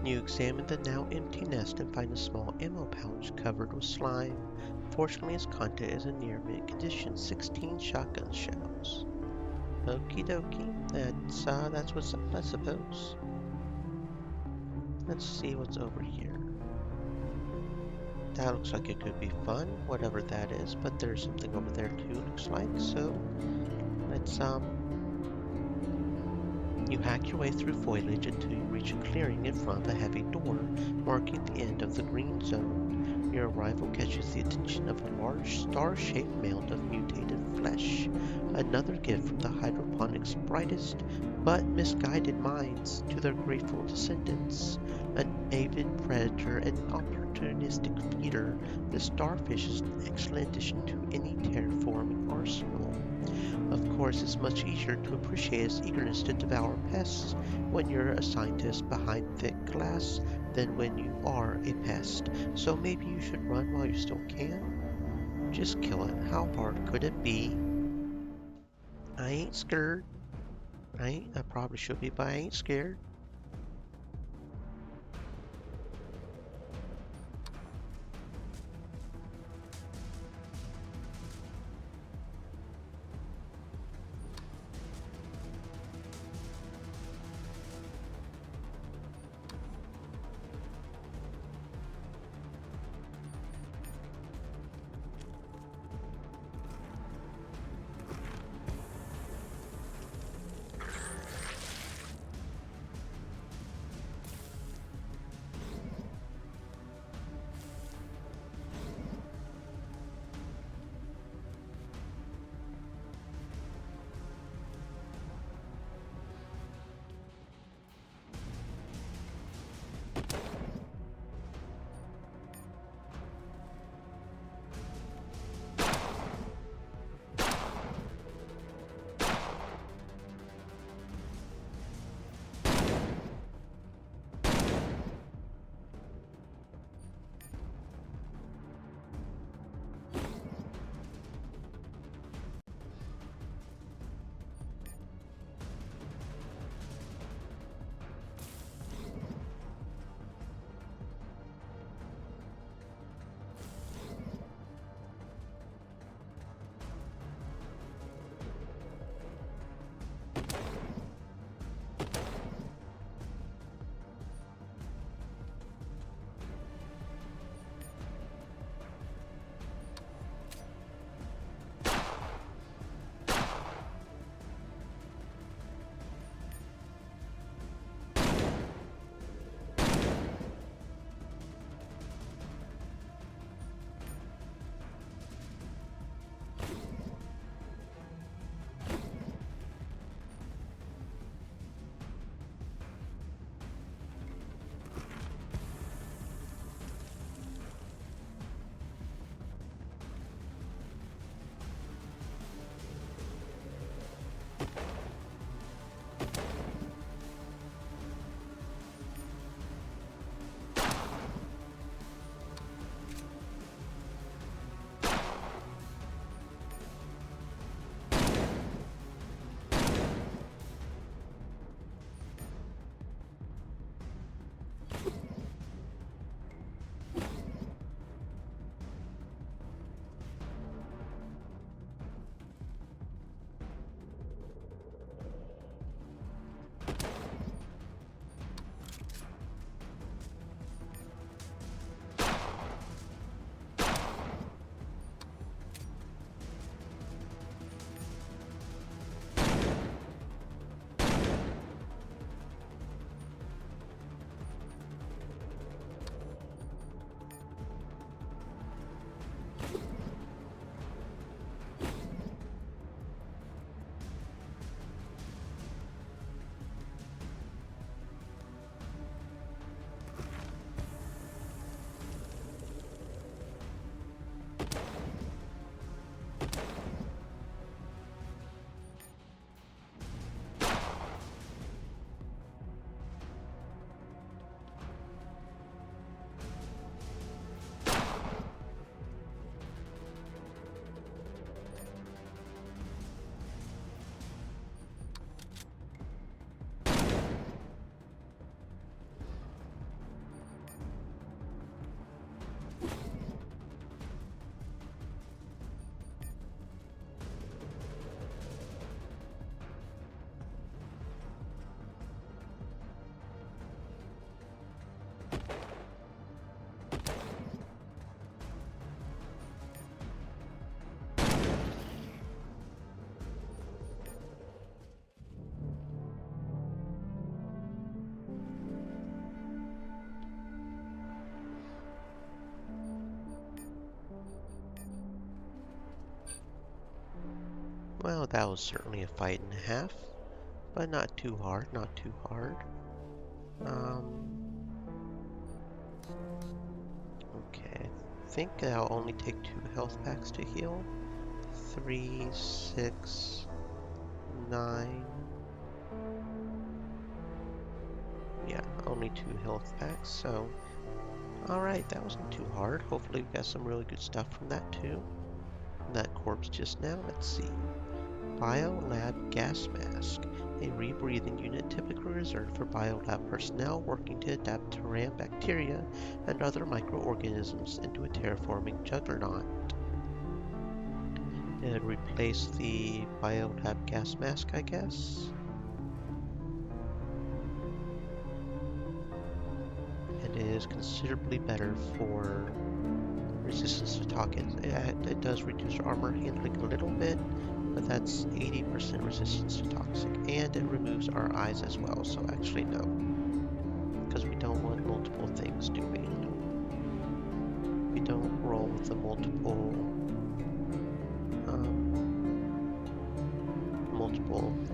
You examine the now empty nest and find a small ammo pouch covered with slime. Fortunately, its content is in near mint condition, 16 shotgun shells. Okie dokie, that's what's up, I suppose. Let's see what's over here. That looks like it could be fun, whatever that is, but there's something over there too, looks like, so let's, You hack your way through foliage until you reach a clearing in front of a heavy door, marking the end of the green zone. Your arrival catches the attention of a large star-shaped mound of mutated flesh, another gift from the hydroponics' brightest but misguided minds to their grateful descendants. An avid predator and an opportunistic feeder, the starfish is an excellent addition to any terraforming arsenal. Of course, it's much easier to appreciate its eagerness to devour pests when you're a scientist behind thick glass than when you are a pest, so maybe you should run while you still can. Just kill it. How hard could it be? I ain't scared. I probably should be, but I ain't scared. Oh, that was certainly a fight and a half, but not too hard, not too hard. Okay, I think I'll only take 2 health packs to heal. 3, 6, 9. Yeah, only 2 health packs, so... Alright, that wasn't too hard. Hopefully we got some really good stuff from that too. From that corpse just now, let's see. Biolab gas mask. A rebreathing unit typically reserved for biolab personnel working to adapt Terran bacteria and other microorganisms into a terraforming juggernaut. It'd replace the biolab gas mask, I guess. And it is considerably better for resistance to toxins. It does reduce armor handling a little bit, but that's 80% resistance to toxic, and it removes our eyes as well, so actually no. Because we don't want multiple things, do we? We don't roll with the multiple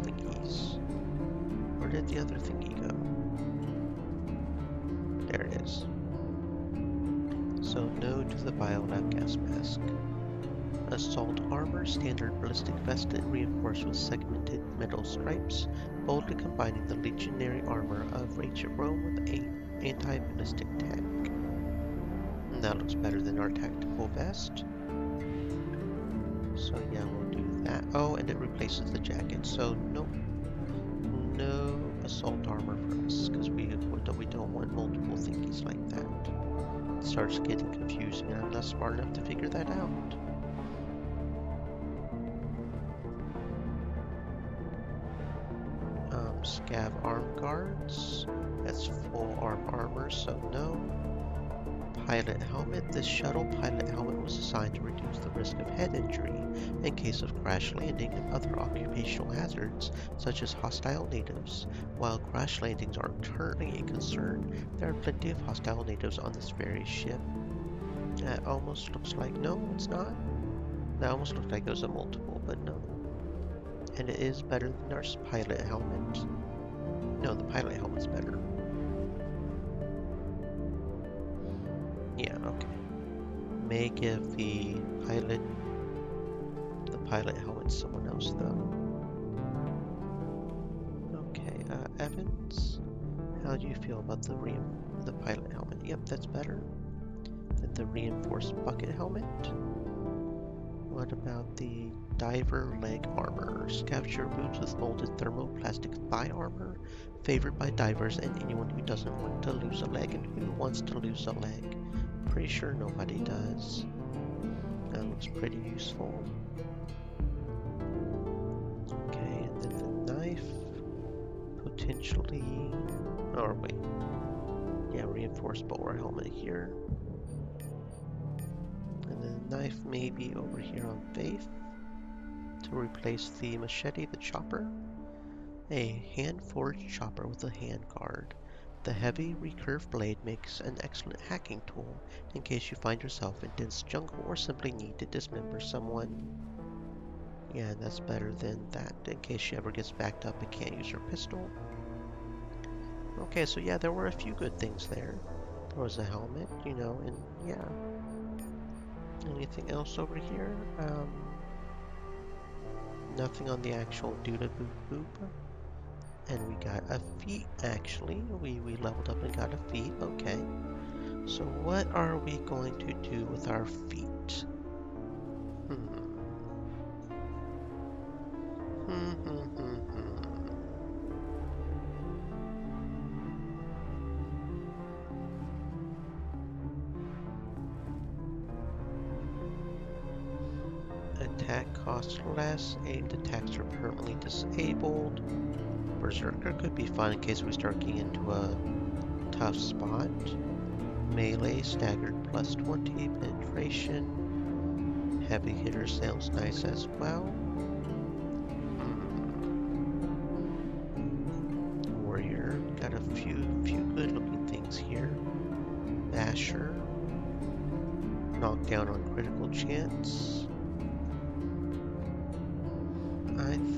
thingies. Where did the other thingy go? There it is. So no to the biolab gas mask. Assault armor, standard ballistic vested, reinforced with segmented metal stripes, boldly combining the legionary armor of Rachel Rome with anti-ballistic tech. And that looks better than our tactical vest. So yeah, we'll do that. Oh, and it replaces the jacket. So no assault armor for us, because we don't want multiple thingies like that. It starts getting confusing, and I'm not smart enough to figure that out. Scav arm guards. That's full arm armor, so no. Pilot helmet. This shuttle pilot helmet was designed to reduce the risk of head injury in case of crash landing and other occupational hazards, such as hostile natives. While crash landings aren't currently a concern, there are plenty of hostile natives on this very ship. That almost looks like... no, it's not. That almost looks like it was a multiple, but no. And it is better than our pilot helmet. No, the pilot helmet's better. Yeah, okay. May give the pilot helmet to someone else though. Okay, Evans, how do you feel about the pilot helmet? Yep, that's better than the reinforced bucket helmet. What about the diver leg armor? Scavenger boots with molded thermoplastic thigh armor, favored by divers and anyone who doesn't want to lose a leg. And who wants to lose a leg? Pretty sure nobody does. That looks pretty useful. Okay, and then the knife, potentially, or wait, yeah, reinforced bowler helmet here. And then the knife maybe over here on Faith to replace the machete, the chopper. A hand-forged chopper with a hand guard. The heavy, recurved blade makes an excellent hacking tool in case you find yourself in dense jungle or simply need to dismember someone. Yeah, that's better than that in case she ever gets backed up and can't use her pistol. Okay, so yeah, there were a few good things there. There was a helmet, you know, and yeah. Anything else over here? Nothing on the actual doodle boop boop. And we got a feat, actually. We leveled up and got a feat. Okay. So what are we going to do with our feat? Attack costs less. Aimed attacks are permanently disabled. Berserker could be fun in case we start getting into a tough spot. Melee staggered plus 20 penetration. Heavy hitter sounds nice as well. Warrior, got a few good looking things here. Basher, knockdown on critical chance.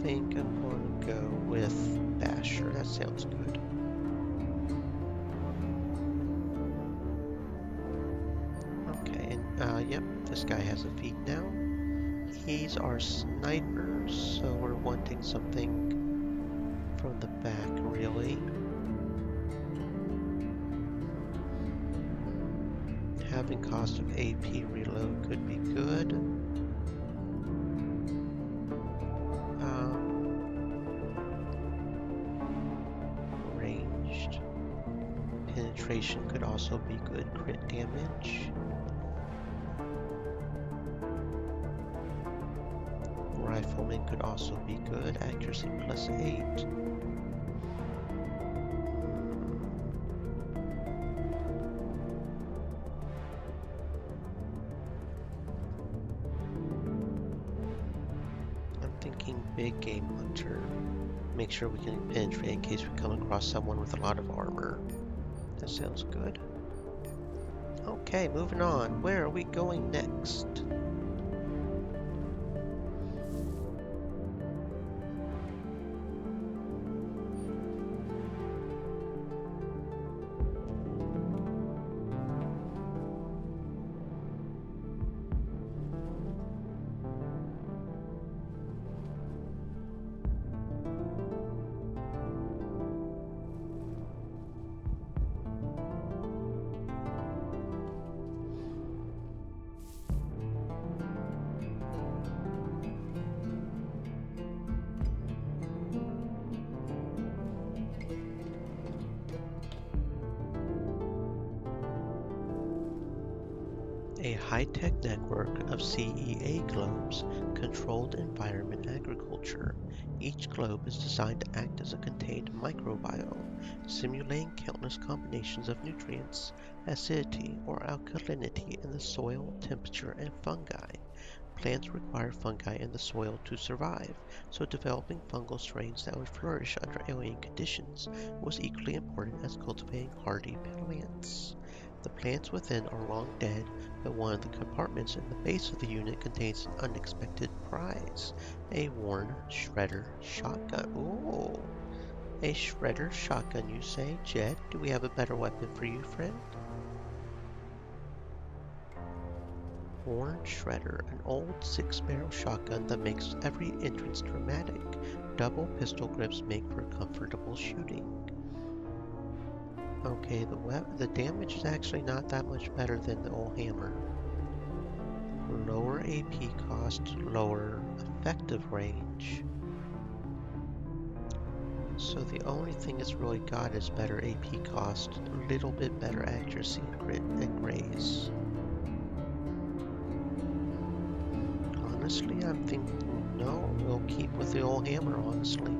think I'm going to go with Basher. That sounds good. Okay, and yep, this guy has a feat now. He's our sniper, so we're wanting something from the back, really. Having cost of AP reload could be good. Ranged penetration could also be good. Crit damage. Rifleman could also be good. Accuracy +8. I'm thinking big game hunter. Make sure we can penetrate in case we come across someone with a lot of armor. That sounds good. Okay, moving on. Where are we going next? A high-tech network of CEA globes controlled environment agriculture. Each globe is designed to act as a contained microbiome, simulating countless combinations of nutrients, acidity or alkalinity in the soil, temperature, and fungi. Plants require fungi in the soil to survive, so developing fungal strains that would flourish under alien conditions was equally important as cultivating hardy plants. The plants within are long dead, but one of the compartments in the base of the unit contains an unexpected prize, a worn shredder shotgun. Ooh, a shredder shotgun, you say? Jed, do we have a better weapon for you, friend? Worn Shredder, an old 6-barrel shotgun that makes every entrance dramatic. Double pistol grips make for comfortable shooting. Okay, the damage is actually not that much better than the old hammer. Lower AP cost, lower effective range. So the only thing it's really got is better AP cost, a little bit better accuracy and crit and graze. Honestly, I'm thinking no, we'll keep with the old hammer, honestly.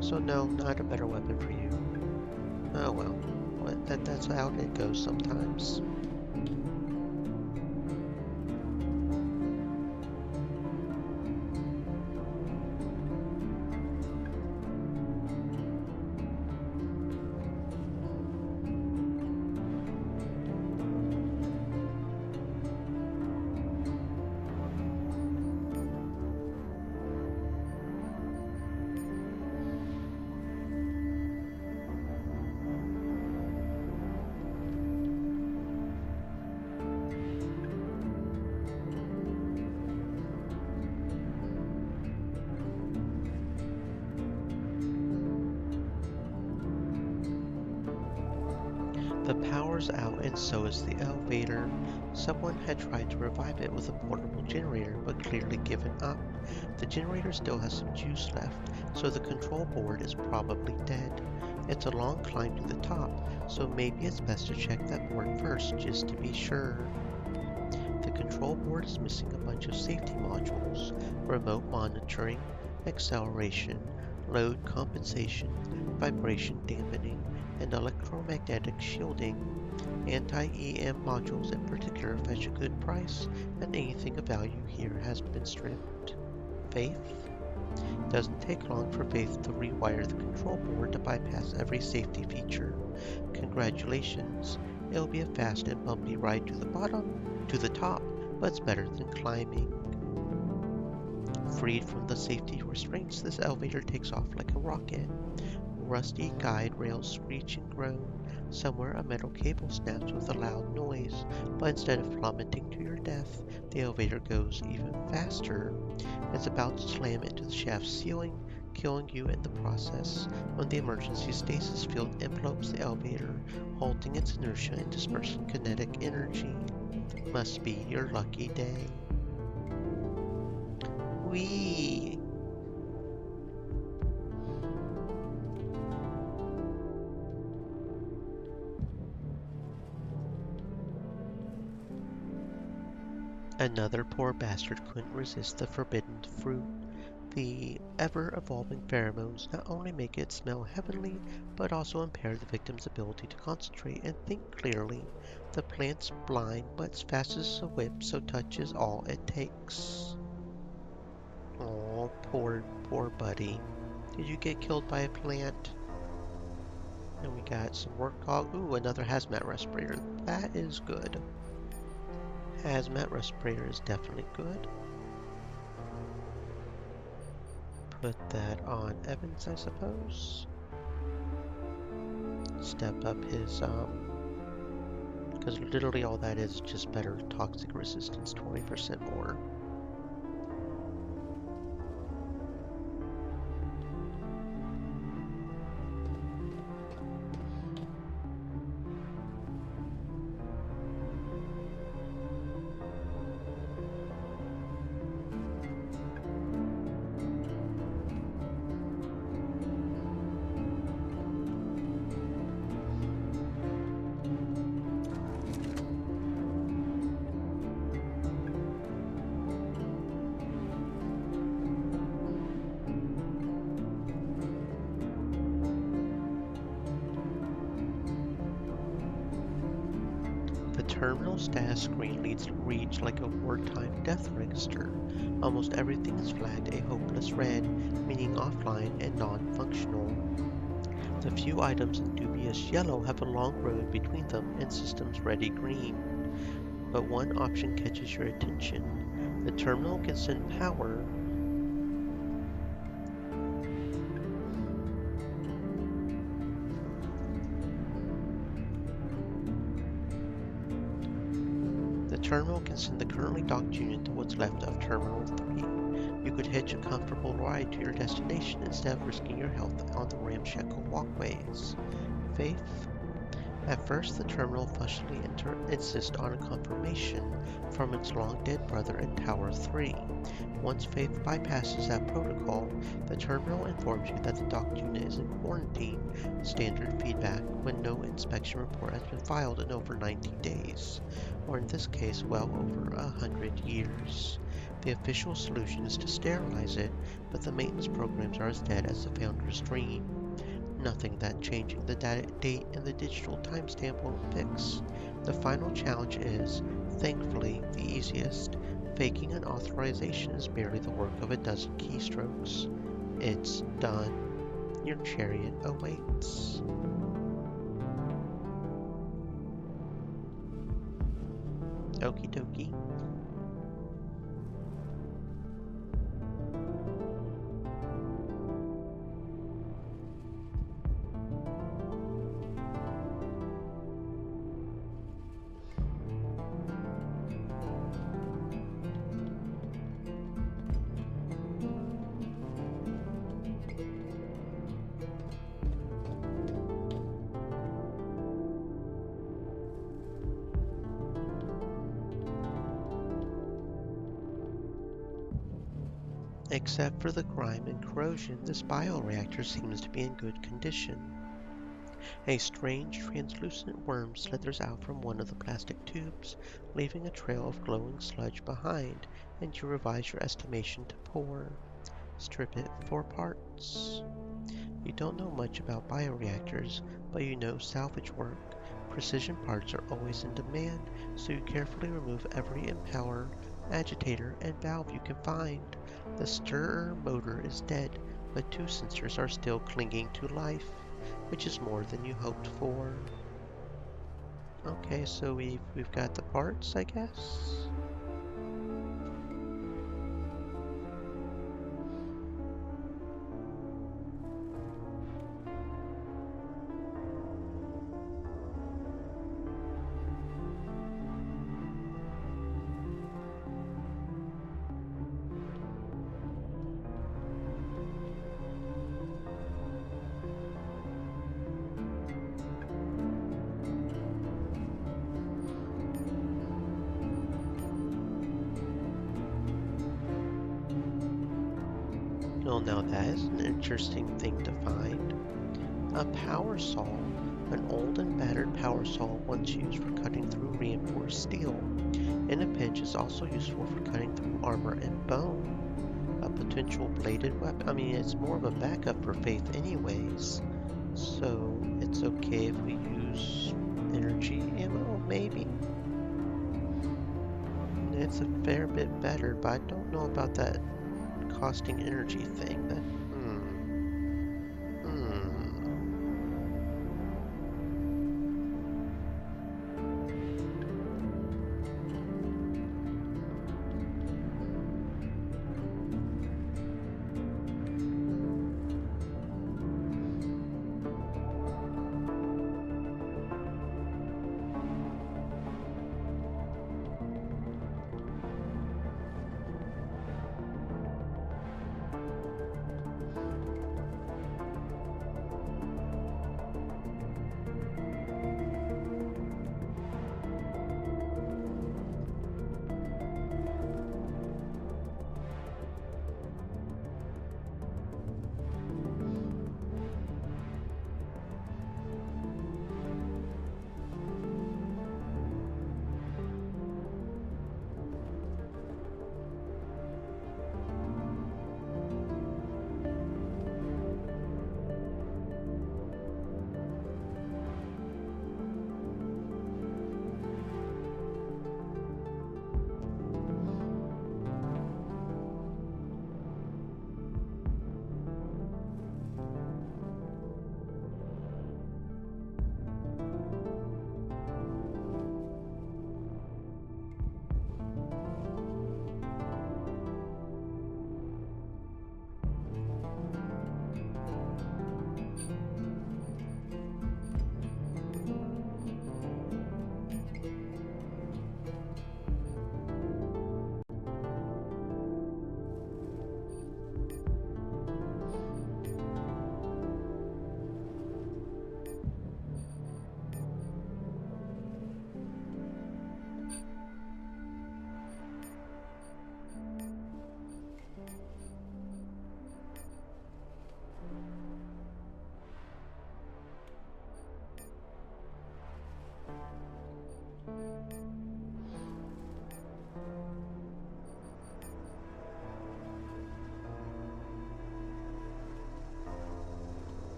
So no, not a better weapon for you. Oh well, that's how it goes sometimes. The power's out and so is the elevator. Someone had tried to revive it with a portable generator, but clearly given up. The generator still has some juice left, so the control board is probably dead. It's a long climb to the top, so maybe it's best to check that board first, just to be sure. The control board is missing a bunch of safety modules: remote monitoring, acceleration, load compensation, vibration dampening, and electromagnetic shielding. Anti-EM modules in particular fetch a good price, and anything of value here has been stripped. Faith? Doesn't take long for Faith to rewire the control board to bypass every safety feature. Congratulations, it'll be a fast and bumpy ride to the top, but it's better than climbing. Freed from the safety restraints, this elevator takes off like a rocket. Rusty guide rails screech and groan. Somewhere a metal cable snaps with a loud noise, but instead of plummeting to your death, the elevator goes even faster. It's about to slam into the shaft's ceiling, killing you in the process, when the emergency stasis field envelopes the elevator, halting its inertia and dispersing kinetic energy. Must be your lucky day. Whee! Another poor bastard couldn't resist the forbidden fruit. The ever-evolving pheromones not only make it smell heavenly, but also impair the victim's ability to concentrate and think clearly. The plant's blind, but as fast as a whip, so touch is all it takes. Oh, poor buddy. Did you get killed by a plant? And we got some work dog. Ooh, another hazmat respirator. That is good. Hazmat respirator is definitely good. Put that on Evans, I suppose. Step up his, because literally all that is just better toxic resistance, 20% more. The terminal status screen reads like a wartime death register. Almost everything is flagged a hopeless red, meaning offline and non-functional. The few items in dubious yellow have a long road between them and systems ready green. But one option catches your attention. The terminal can send power the currently docked unit to what's left of Terminal 3. You could hitch a comfortable ride to your destination instead of risking your health on the ramshackle walkways. Faith? At first, the terminal fussily insists on a confirmation from its long-dead brother in Tower 3. Once Faith bypasses that protocol, the terminal informs you that the docked unit is in quarantine, standard feedback, when no inspection report has been filed in over 90 days, or in this case, well over 100 years. The official solution is to sterilize it, but the maintenance programs are as dead as the founder's dream. Nothing that changing the date and the digital timestamp won't fix. The final challenge is, thankfully, the easiest. Faking an authorization is barely the work of a dozen keystrokes. It's done. Your chariot awaits. Okie dokie. Except for the grime and corrosion, this bioreactor seems to be in good condition. A strange, translucent worm slithers out from one of the plastic tubes, leaving a trail of glowing sludge behind, and you revise your estimation to poor. Strip it for parts. You don't know much about bioreactors, but you know salvage work. Precision parts are always in demand, so you carefully remove every impeller, agitator, and valve you can find. The stirrer motor is dead, but two sensors are still clinging to life, which is more than you hoped for. Okay, so we've got the parts, I guess. Well, now that is an interesting thing to find. A power saw, an old and battered power saw once used for cutting through reinforced steel. In a pinch is also useful for cutting through armor and bone. A potential bladed weapon. I mean, it's more of a backup for Faith anyways. So it's okay if we use energy ammo, maybe? It's a fair bit better, but I don't know about that costing energy thing. Hmm.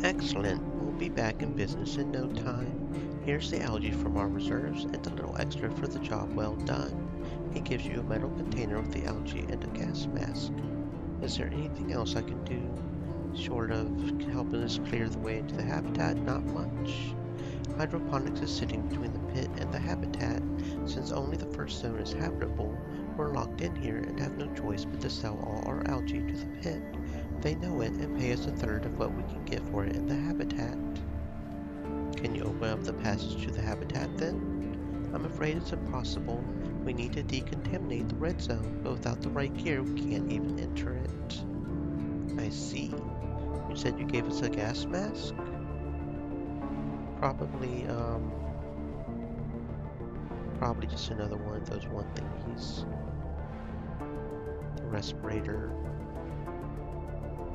Excellent. We'll be back in business in no time. Here's the algae from our reserves and a little extra for the job well done. He gives you a metal container with the algae and a gas mask. Is there anything else I can do? Short of helping us clear the way into the habitat? Not much. Hydroponics is sitting between the pit and the habitat. Since only the first zone is habitable, we're locked in here and have no choice but to sell all our algae to the pit. They know it and pay us a third of what we can get for it in the habitat. Can you open up the passage to the habitat then? I'm afraid it's impossible. We need to decontaminate the red zone, but without the right gear we can't even enter it. I see. You said you gave us a gas mask? Probably, probably just another one of those one thingies. A respirator.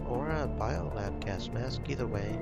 Or a biolab gas mask, either way.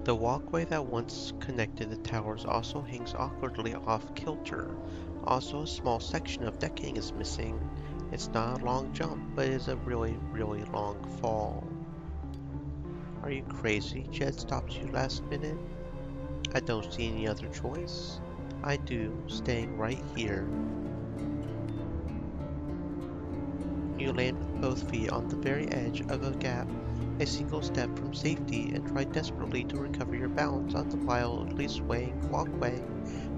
The walkway that once connected the towers also hangs awkwardly off kilter. Also, a small section of decking is missing. It's not a long jump, but it is a really, really long fall. Are you crazy? Jed stops you last minute. I don't see any other choice. I do, staying right here. You land with both feet on the very edge of a gap, a single step from safety, and try desperately to recover your balance on the wildly swaying walkway.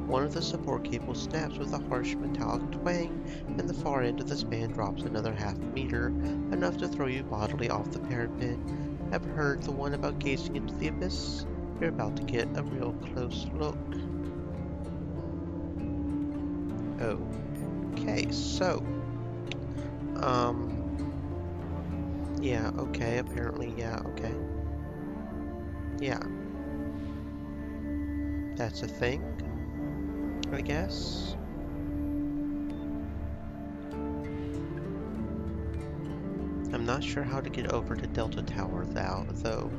One of the support cables snaps with a harsh metallic twang, and the far end of the span drops another half-meter, enough to throw you bodily off the parapet. Ever heard the one about gazing into the abyss? You're about to get a real close look. Okay, so, yeah, okay, apparently, yeah, okay. Yeah. That's a thing, I guess. I'm not sure how to get over to Delta Tower though.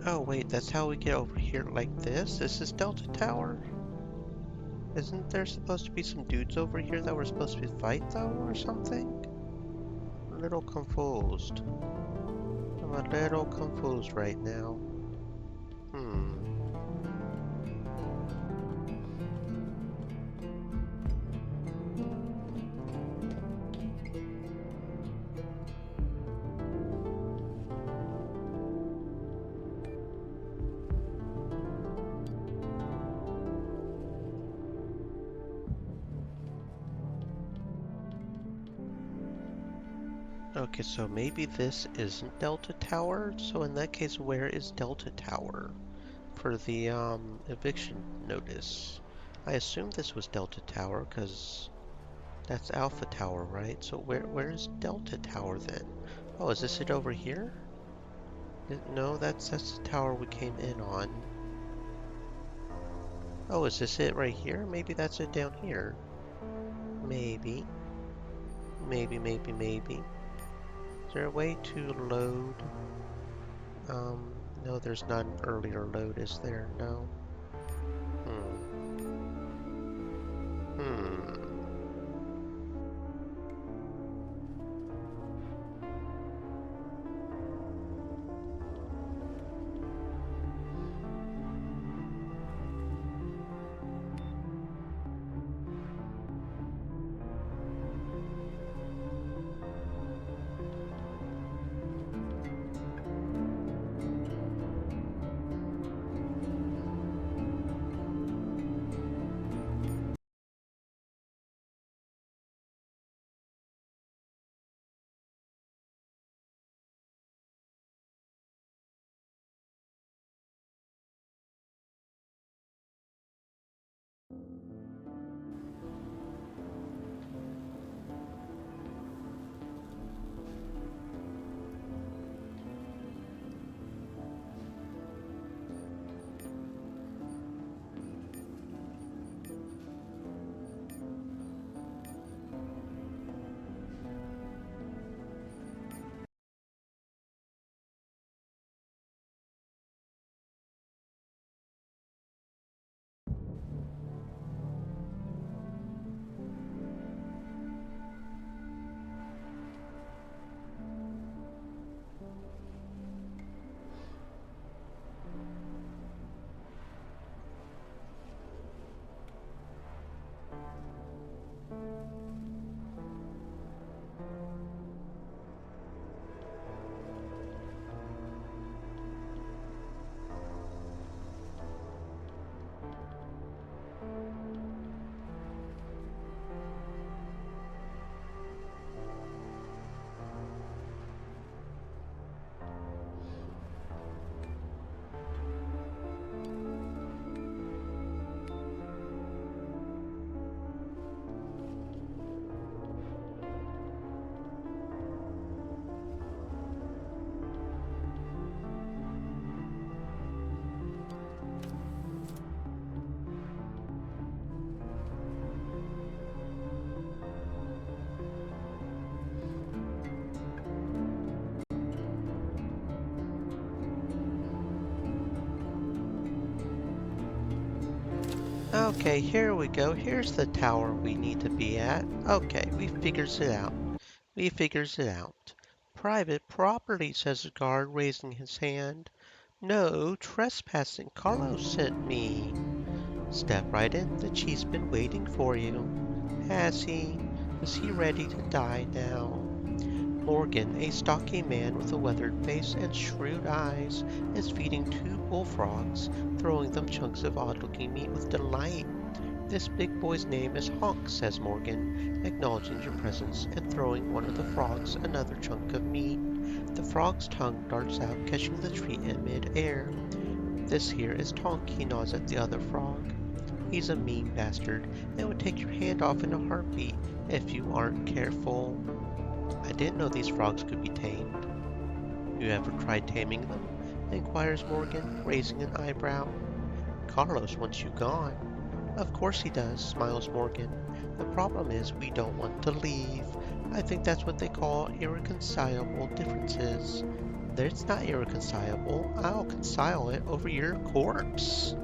Oh wait, that's how we get over here like this? This is Delta Tower? Isn't there supposed to be some dudes over here that we're supposed to fight though, or something? I'm a little confused. I'm a little confused right now. Okay, so maybe this isn't Delta Tower. So in that case, where is Delta Tower for the eviction notice? I assume this was Delta Tower because that's Alpha Tower, right? So where is Delta Tower then? Oh, is this it over here? No, that's the tower we came in on. Oh, is this it right here? Maybe that's it down here. Maybe. Maybe. Is there a way to load? No, there's not an earlier load, is there? No. Okay, here we go. Here's the tower we need to be at. Okay, we figures it out. We figures it out. Private property, says the guard, raising his hand. No trespassing. Carlos sent me. Step right in. The chief's been waiting for you. Has he? Is he ready to die now? Morgan, a stocky man with a weathered face and shrewd eyes, is feeding two bullfrogs, throwing them chunks of odd-looking meat with delight. This big boy's name is Honk, says Morgan, acknowledging your presence and throwing one of the frogs another chunk of meat. The frog's tongue darts out, catching the treat in mid-air. This here is Tonk, he nods at the other frog. He's a mean bastard and would take your hand off in a heartbeat if you aren't careful. I didn't know these frogs could be tamed. You ever tried taming them? Inquires Morgan, raising an eyebrow. Carlos wants you gone. Of course he does, smiles Morgan. The problem is we don't want to leave. I think that's what they call irreconcilable differences. It's not irreconcilable. I'll reconcile it over your corpse.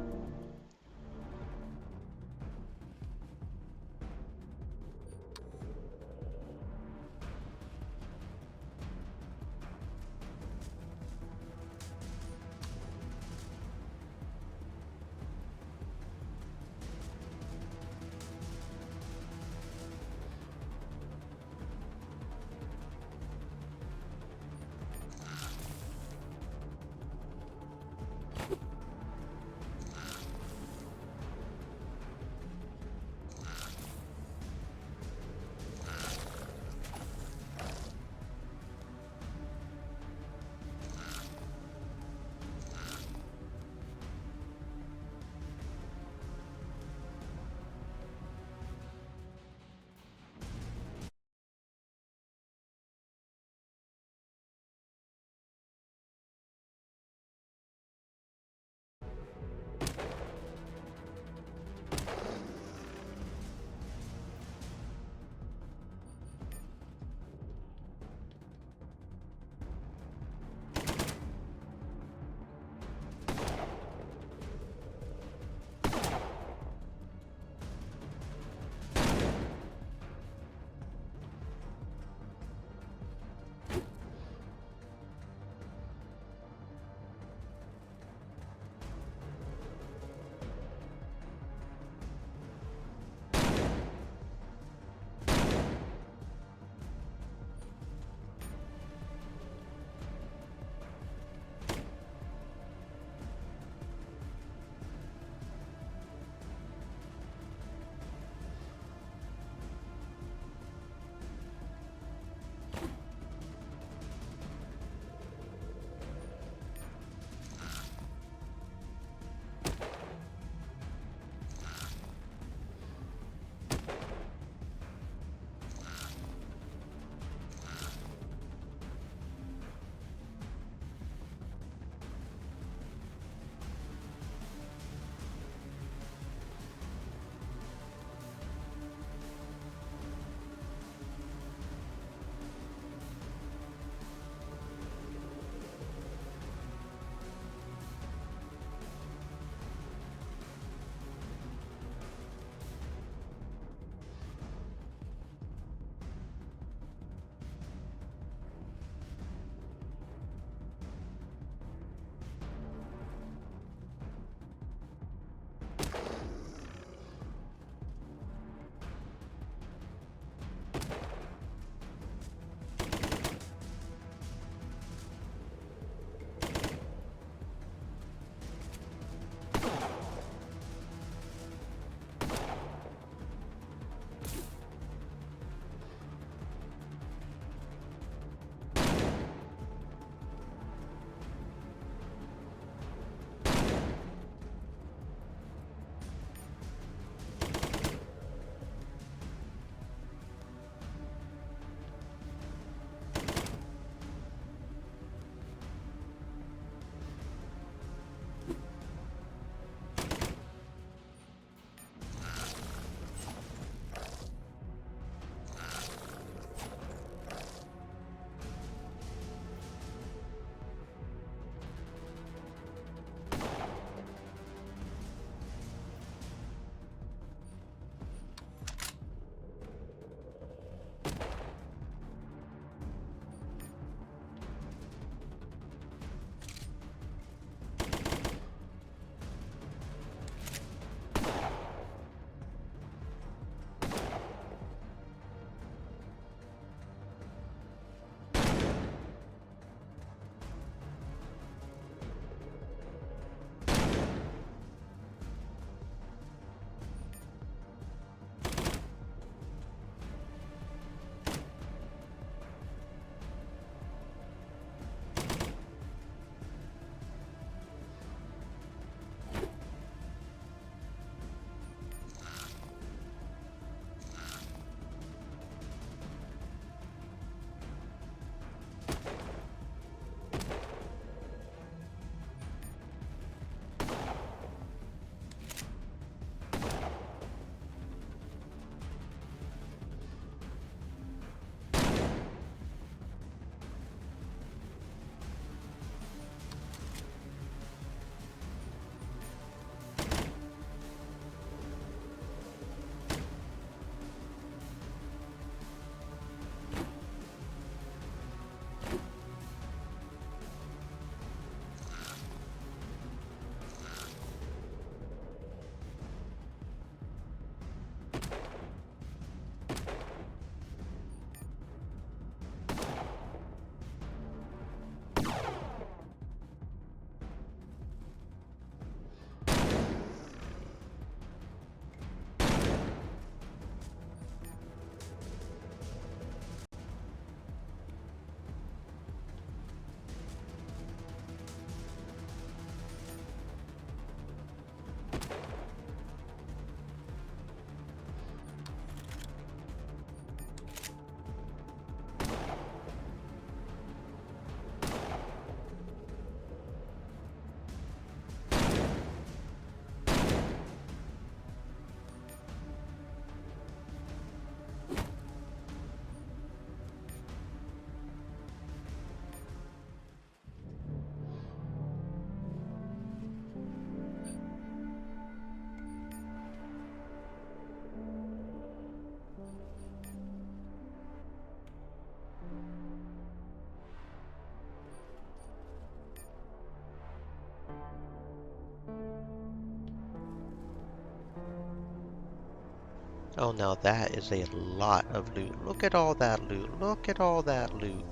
Oh, now that is a lot of loot. Look at all that loot. Look at all that loot.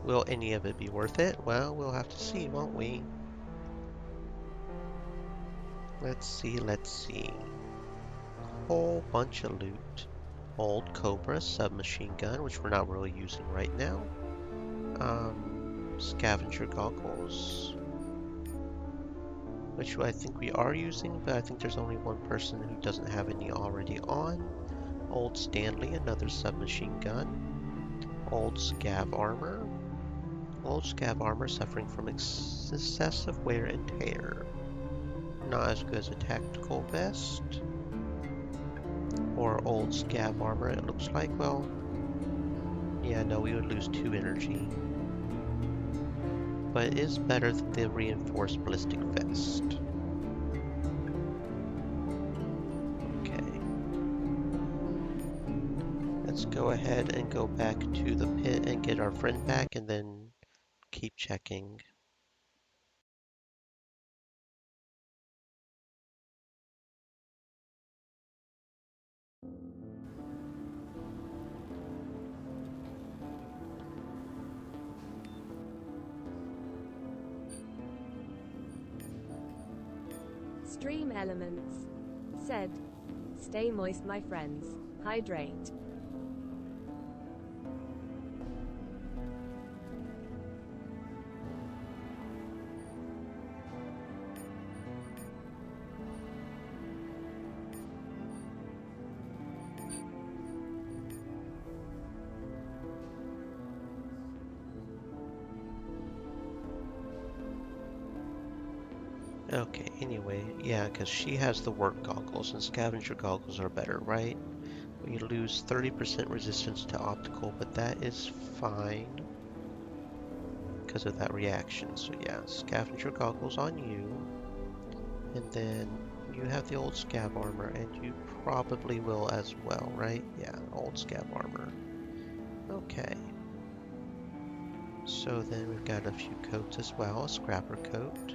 Will any of it be worth it? Well, we'll have to see, won't we? Let's see, let's see. Whole bunch of loot. Old Cobra submachine gun, which we're not really using right now. Scavenger goggles, which I think we are using, but I think there's only one person who doesn't have any already on. Old Stanley, another submachine gun. Old Scav armor. Old Scav armor suffering from excessive wear and tear. Not as good as a tactical vest. Or old Scav armor, it looks like. Well, yeah, no, we would lose 2 energy. But it is better than the reinforced ballistic vest. Okay. Let's go ahead and go back to the pit and get our friend back and then keep checking. Stream Elements said, "Stay moist, my friends. Hydrate." Okay, anyway, yeah, because she has the work goggles and scavenger goggles are better, right? We lose 30% resistance to optical, but that is fine because of that reaction. So yeah, scavenger goggles on you. And then you have the old scav armor, and you probably will as well, right? Yeah, old scav armor. Okay. So then we've got a few coats as well. A scrapper coat,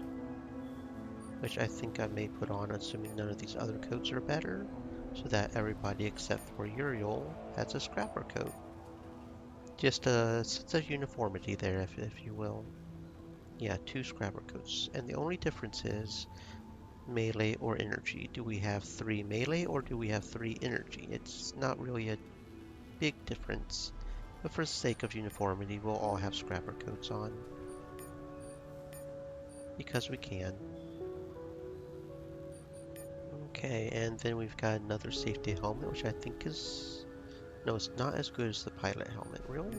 which I think I may put on, assuming none of these other coats are better, so that everybody except for Uriel has a scrapper coat. Just a sense of uniformity there, if you will. Yeah, 2 scrapper coats. And the only difference is melee or energy. Do we have 3 melee or do we have 3 energy? It's not really a big difference, but for the sake of uniformity, we'll all have scrapper coats on. Because we can. Okay, and then we've got another safety helmet, which I think is... No, it's not as good as the pilot helmet. Really?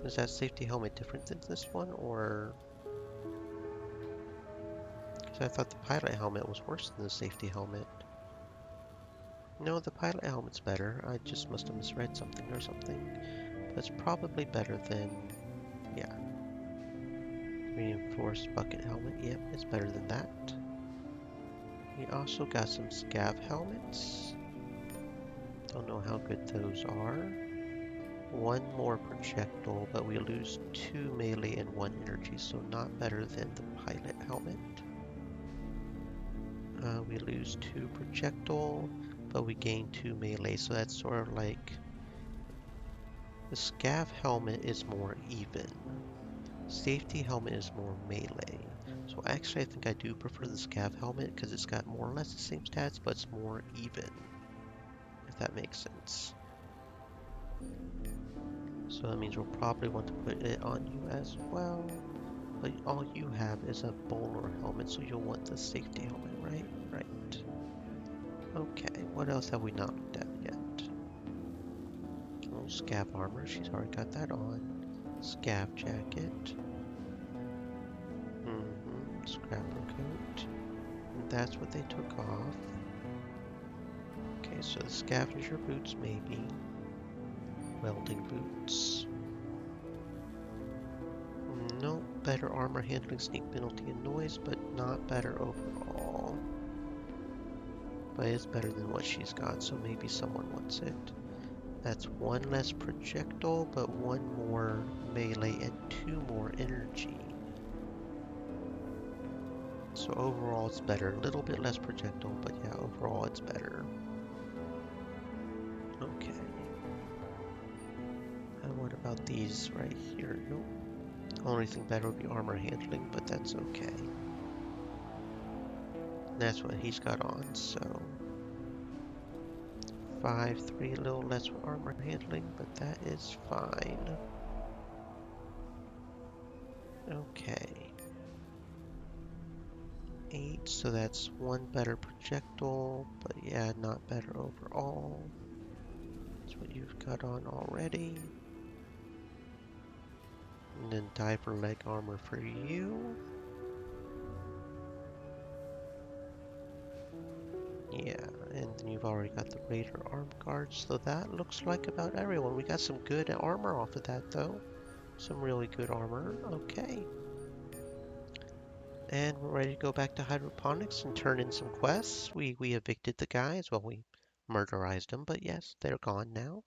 Is that safety helmet different than this one, or... Because I thought the pilot helmet was worse than the safety helmet. No, the pilot helmet's better. I just must have misread something or something. But it's probably better than... Yeah. Reinforced bucket helmet. Yep, it's better than that. We also got some scav helmets. Don't know how good those are. 1 more projectile, but we lose 2 melee and 1 energy, so not better than the pilot helmet. We lose 2 projectile, but we gain 2 melee, so that's sort of like... The scav helmet is more even. Safety helmet is more melee. So actually I think I do prefer the scav helmet because it's got more or less the same stats, but it's more even. If that makes sense. So that means we'll probably want to put it on you as well. But all you have is a bowler helmet, so you'll want the safety helmet, right? Right. Okay, what else have we not looked at yet? Oh, scav armor, she's already got that on. Scav jacket. Scrapper coat. And that's what they took off. Okay, so the scavenger boots maybe. Welding boots. No, better armor handling, sneak penalty, and noise, but not better overall. But it's better than what she's got, so maybe someone wants it. That's 1 less projectile, but 1 more melee and 2 more energy. So overall it's better. A little bit less projectile, but yeah, overall it's better. Okay. And what about these right here? Nope. Only thing better would be armor handling, but that's okay. That's what he's got on, so 5-3, a little less armor handling, but that is fine. Okay. 8, so that's 1 better projectile, but yeah, not better overall. That's what you've got on already. And then diver leg armor for you. Yeah, and then you've already got the Raider arm guards, so that looks like about everyone. We got some good armor off of that, though. Some really good armor. Okay. And we're ready to go back to hydroponics and turn in some quests. We evicted the guys. Well, we murderized them, but yes, they're gone now.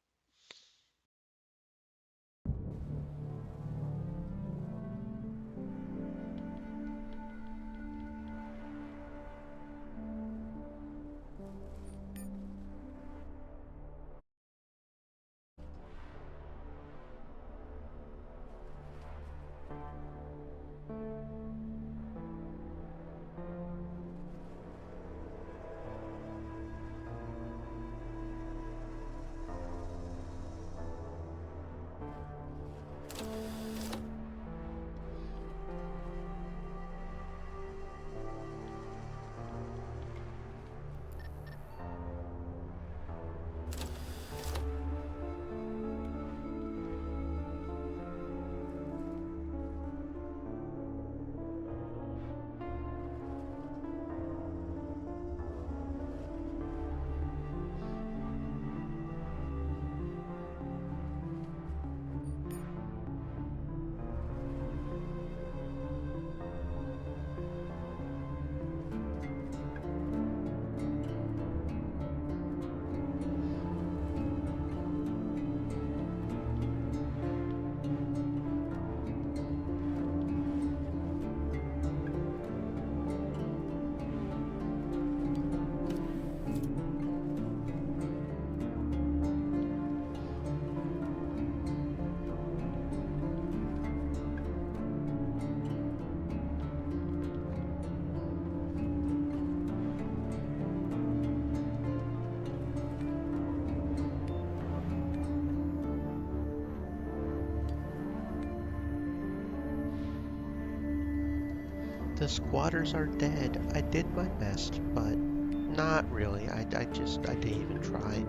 The squatters are dead. I did my best, but not really. I didn't even try.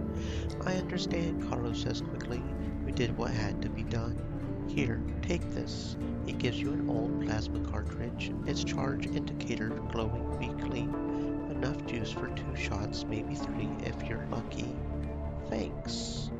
I understand, Carlos says quickly. We did what had to be done. Here, take this. He gives you an old plasma cartridge, its charge indicator glowing weakly. Enough juice for 2 shots, maybe 3 if you're lucky. Thanks.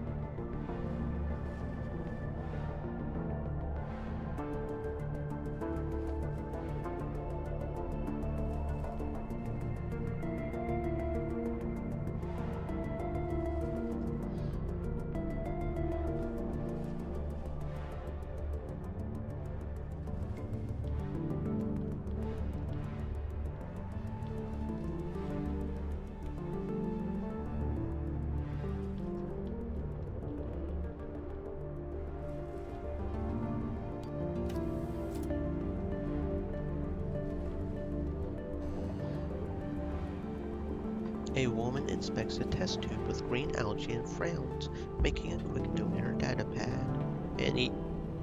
A woman inspects a test tube with green algae and frowns, making a quick note in her data pad. Any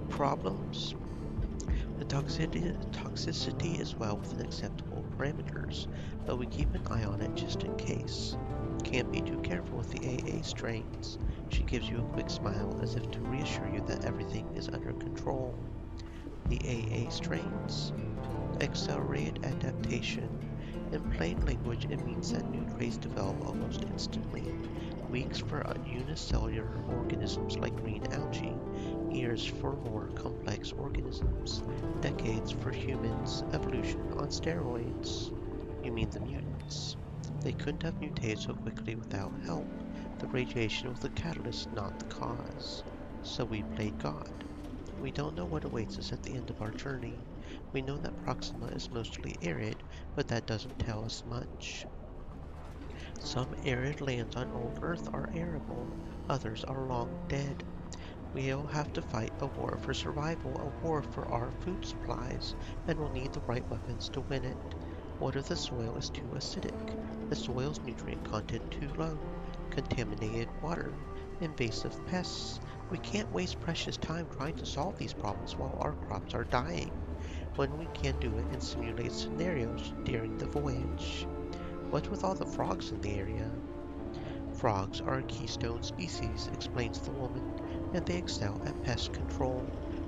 problems? The toxicity is well within acceptable parameters, but we keep an eye on it just in case. Can't be too careful with the AA strains. She gives you a quick smile as if to reassure you that everything is under control. The AA strains? Accelerated adaptation. In plain language, it means that new traits develop almost instantly. Weeks for unicellular organisms like green algae, years for more complex organisms, decades for humans, evolution on steroids. You mean the mutants. They couldn't have mutated so quickly without help. The radiation was the catalyst, not the cause. So we played God. We don't know what awaits us at the end of our journey. We know that Proxima is mostly arid, but that doesn't tell us much. Some arid lands on old Earth are arable, others are long dead. We'll have to fight a war for survival, a war for our food supplies, and we'll need the right weapons to win it. What if the soil is too acidic? The soil's nutrient content too low? Contaminated water? Invasive pests? We can't waste precious time trying to solve these problems while our crops are dying, when we can do it in simulated scenarios during the voyage. What's with all the frogs in the area? Frogs are a keystone species, explains the woman, and they excel at pest control.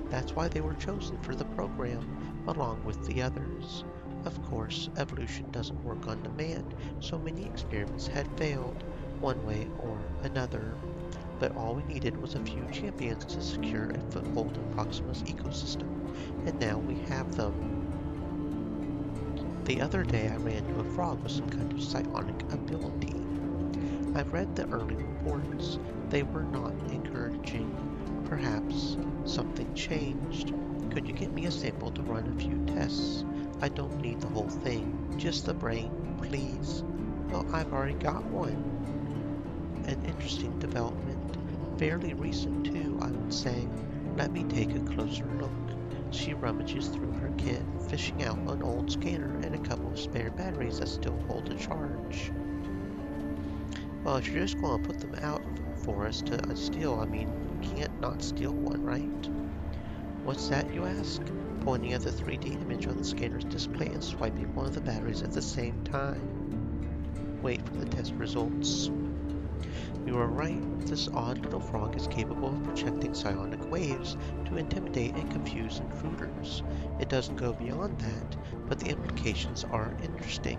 That's why they were chosen for the program, along with the others. Of course, evolution doesn't work on demand, so many experiments had failed, one way or another. But all we needed was a few champions to secure a foothold in Proxima's ecosystem, and now we have them. The other day I ran into a frog with some kind of psionic ability. I've read the early reports. They were not encouraging. Perhaps something changed. Could you get me a sample to run a few tests? I don't need the whole thing, just the brain, please. Well, I've already got one. An interesting development. Fairly recent, too, I would say. Let me take a closer look. She rummages through her kit, fishing out an old scanner and a couple of spare batteries that still hold a charge. Well, if you're just going to put them out for us to steal, I mean, we can't not steal one, right? What's that, you ask? Pointing at the 3D image on the scanner's display and swiping one of the batteries at the same time. Wait for the test results. You are right, this odd little frog is capable of projecting psionic waves to intimidate and confuse intruders. It doesn't go beyond that, but the implications are interesting.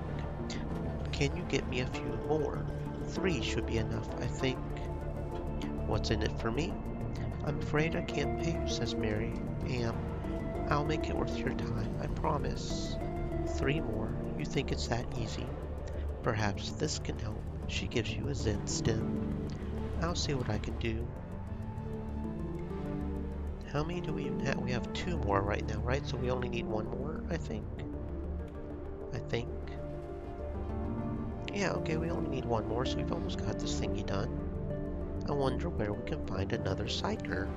Can you get me a few more? 3 should be enough, I think. What's in it for me? I'm afraid I can't pay you, says Mary. I'll make it worth your time, I promise. 3 more? You think it's that easy? Perhaps this can help. She gives you a Zen stem. I'll see what I can do. How many do we even have? We have 2 more right now, right? So we only need 1 more, I think. I think. Yeah, okay, we only need 1 more, so we've almost got this thingy done. I wonder where we can find another psyker.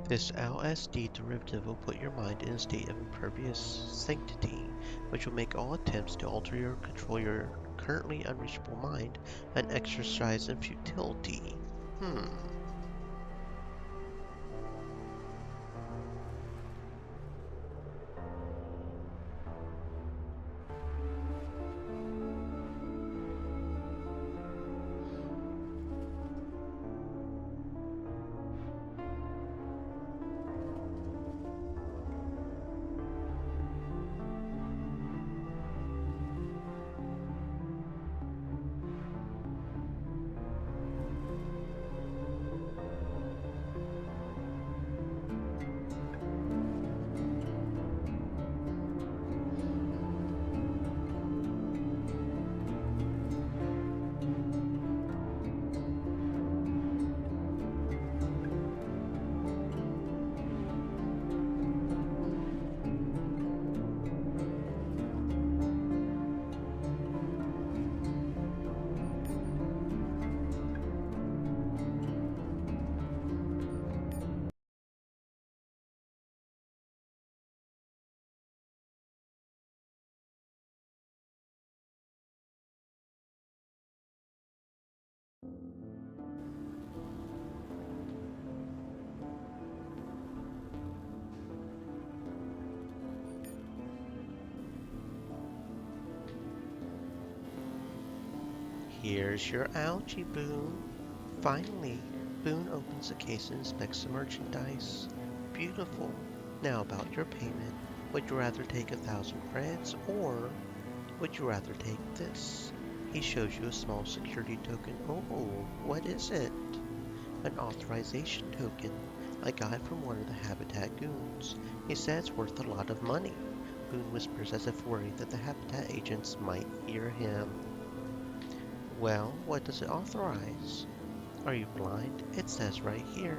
This LSD derivative will put your mind in a state of impervious sanctity, which will make all attempts to alter or control your currently unreachable mind an exercise in futility. Here's your algae, Boone. Finally, Boone opens the case and inspects the merchandise. Beautiful. Now about your payment. Would you rather take 1,000 credits, or would you rather take this? He shows you a small security token. Oh, what is it? An authorization token. I got it from one of the Habitat goons. He said it's worth a lot of money. Boone whispers as if worried that the Habitat agents might hear him. Well, what does it authorize? Are you blind? It says right here.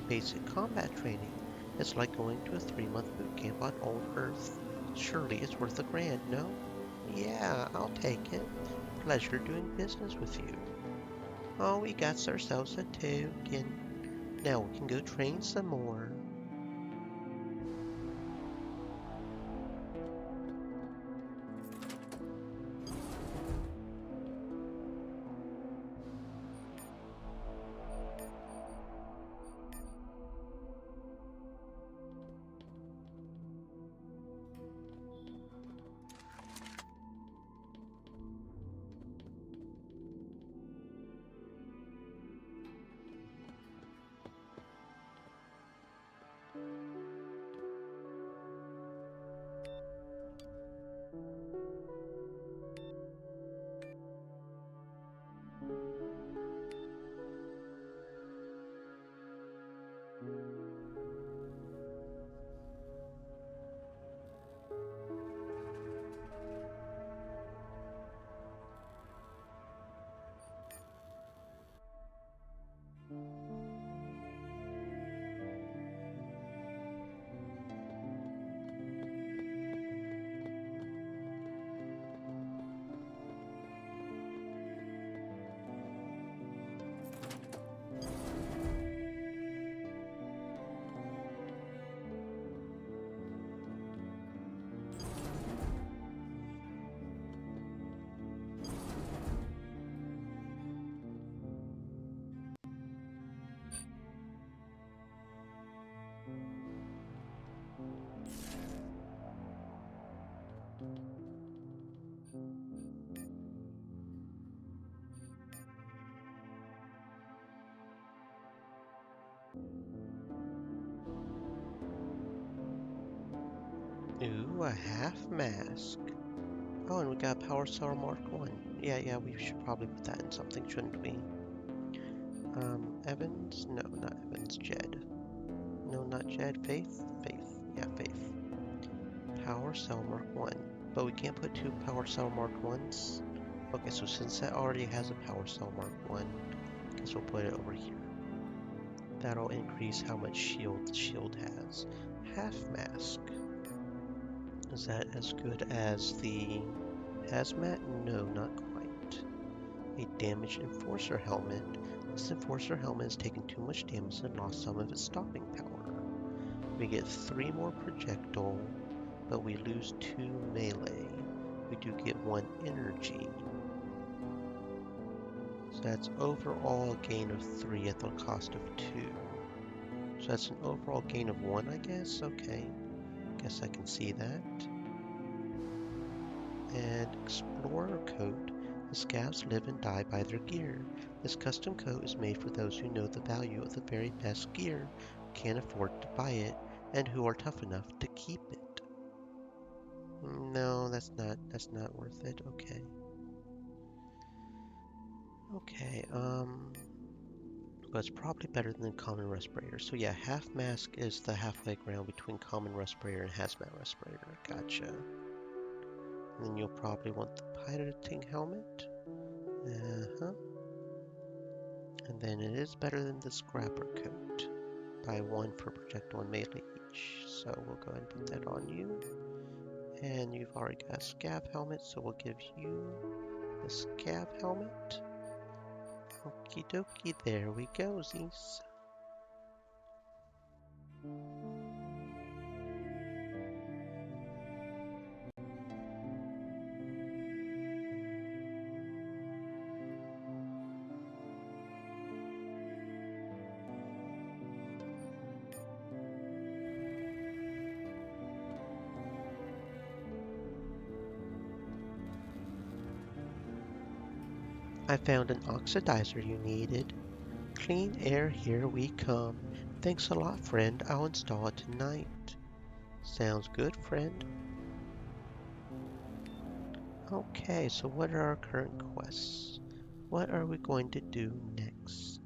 Basic combat training. It's like going to a 3-month boot camp on old Earth. Surely it's worth $1,000, no? Yeah, I'll take it. Pleasure doing business with you. Oh, we got ourselves a token. Now we can go train some more. Ooh, a half mask. Oh, and we got Power Cell Mark 1. Yeah, we should probably put that in something, shouldn't we? Evans? No, not Evans. Jed. No, not Jed. Faith? Faith. Yeah, Faith. Power Cell Mark 1. But we can't put 2 Power Cell Mark 1s. Okay, so since that already has a Power Cell Mark 1, I guess we'll put it over here. That'll increase how much shield the shield has. Half mask. Is that as good as the hazmat? No, not quite. A damaged Enforcer helmet. This Enforcer helmet has taken too much damage and lost some of its stopping power. We get 3 more projectile, but we lose 2 melee. We do get 1 energy. So that's overall a gain of 3 at the cost of 2. So that's an overall gain of 1, I guess? Okay. Guess I can see that. And Explorer Coat. The scavs live and die by their gear. This custom coat is made for those who know the value of the very best gear, can't afford to buy it, and who are tough enough to keep it. No, that's not worth it. Okay. Okay, but it's probably better than common respirator. So yeah, half mask is the halfway ground between common respirator and hazmat respirator. Gotcha. And then you'll probably want the piloting helmet. Uh-huh. And then it is better than the scrapper coat by 1 for projectile and melee each. So we'll go ahead and put that on you. And you've already got a scav helmet, so we'll give you the scav helmet. Okie dokie, there we go, Zeus. I found an oxidizer you needed. Clean air, here we come. Thanks a lot, friend. I'll install it tonight. Sounds good, friend. Okay, so what are our current quests? What are we going to do next?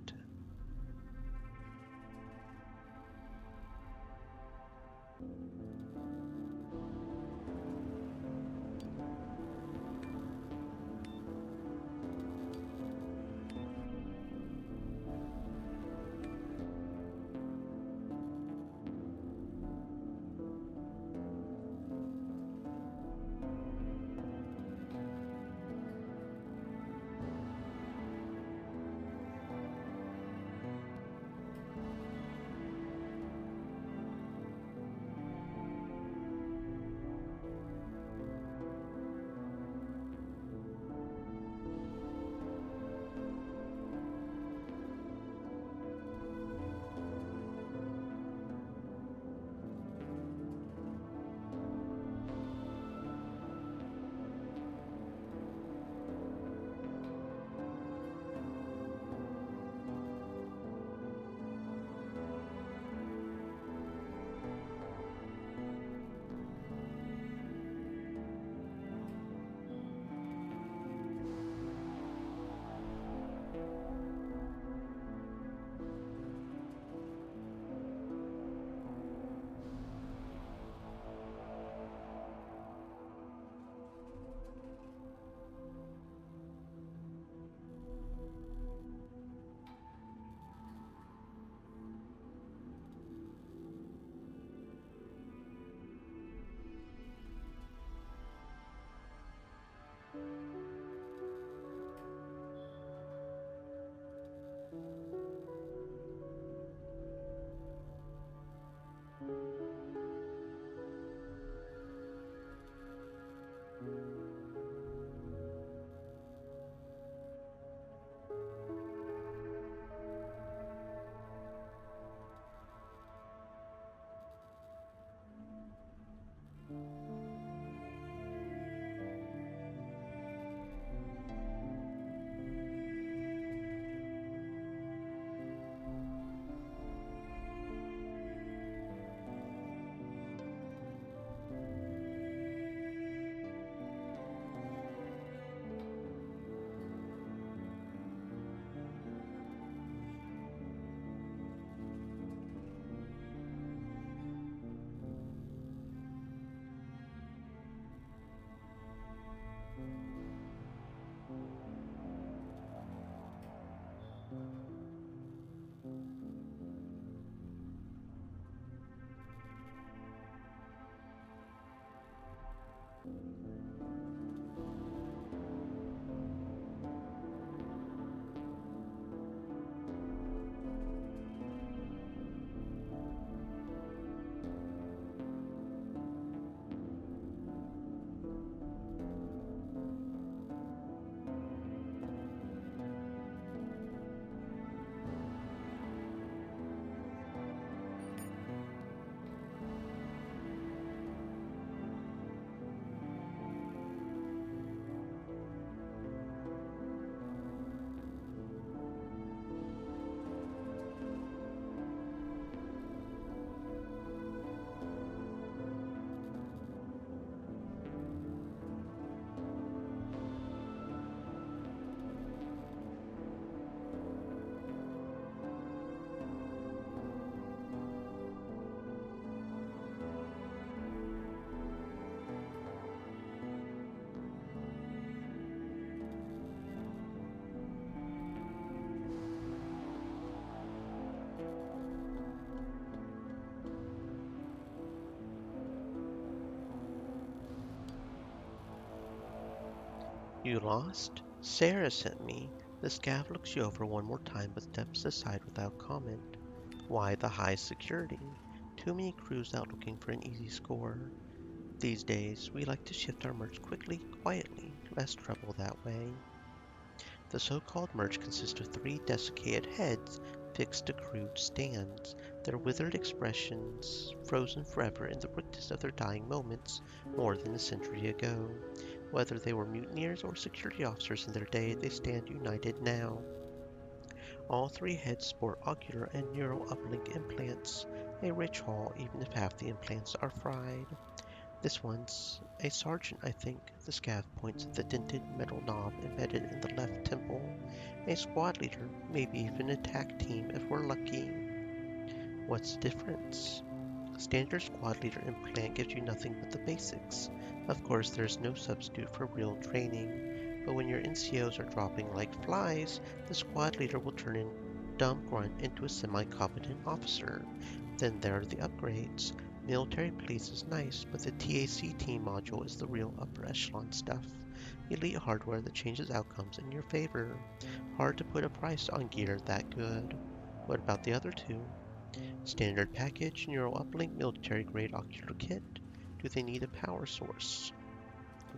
You lost? Sarah sent me. The scav looks you over one more time but steps aside without comment. Why the high security? Too many crews out looking for an easy score. These days, we like to shift our merch quickly, quietly. Less trouble that way. The so-called merch consists of three desiccated heads fixed to crude stands, their withered expressions frozen forever in the witness of their dying moments more than a century ago. Whether they were mutineers or security officers in their day, they stand united now. All three heads sport ocular and neural uplink implants, a rich haul even if half the implants are fried. This one's a sergeant, I think. The scav points at the dented metal knob embedded in the left temple. A squad leader, maybe even a attack team if we're lucky. What's the difference? Standard squad leader implant gives you nothing but the basics. Of course, there's no substitute for real training, but when your NCOs are dropping like flies, the squad leader will turn a dumb grunt into a semi-competent officer. Then there are the upgrades. Military police is nice, but the TACT module is the real upper echelon stuff. Elite hardware that changes outcomes in your favor. Hard to put a price on gear that good. What about the other two? Standard package, neural uplink, military grade ocular kit. Do they need a power source?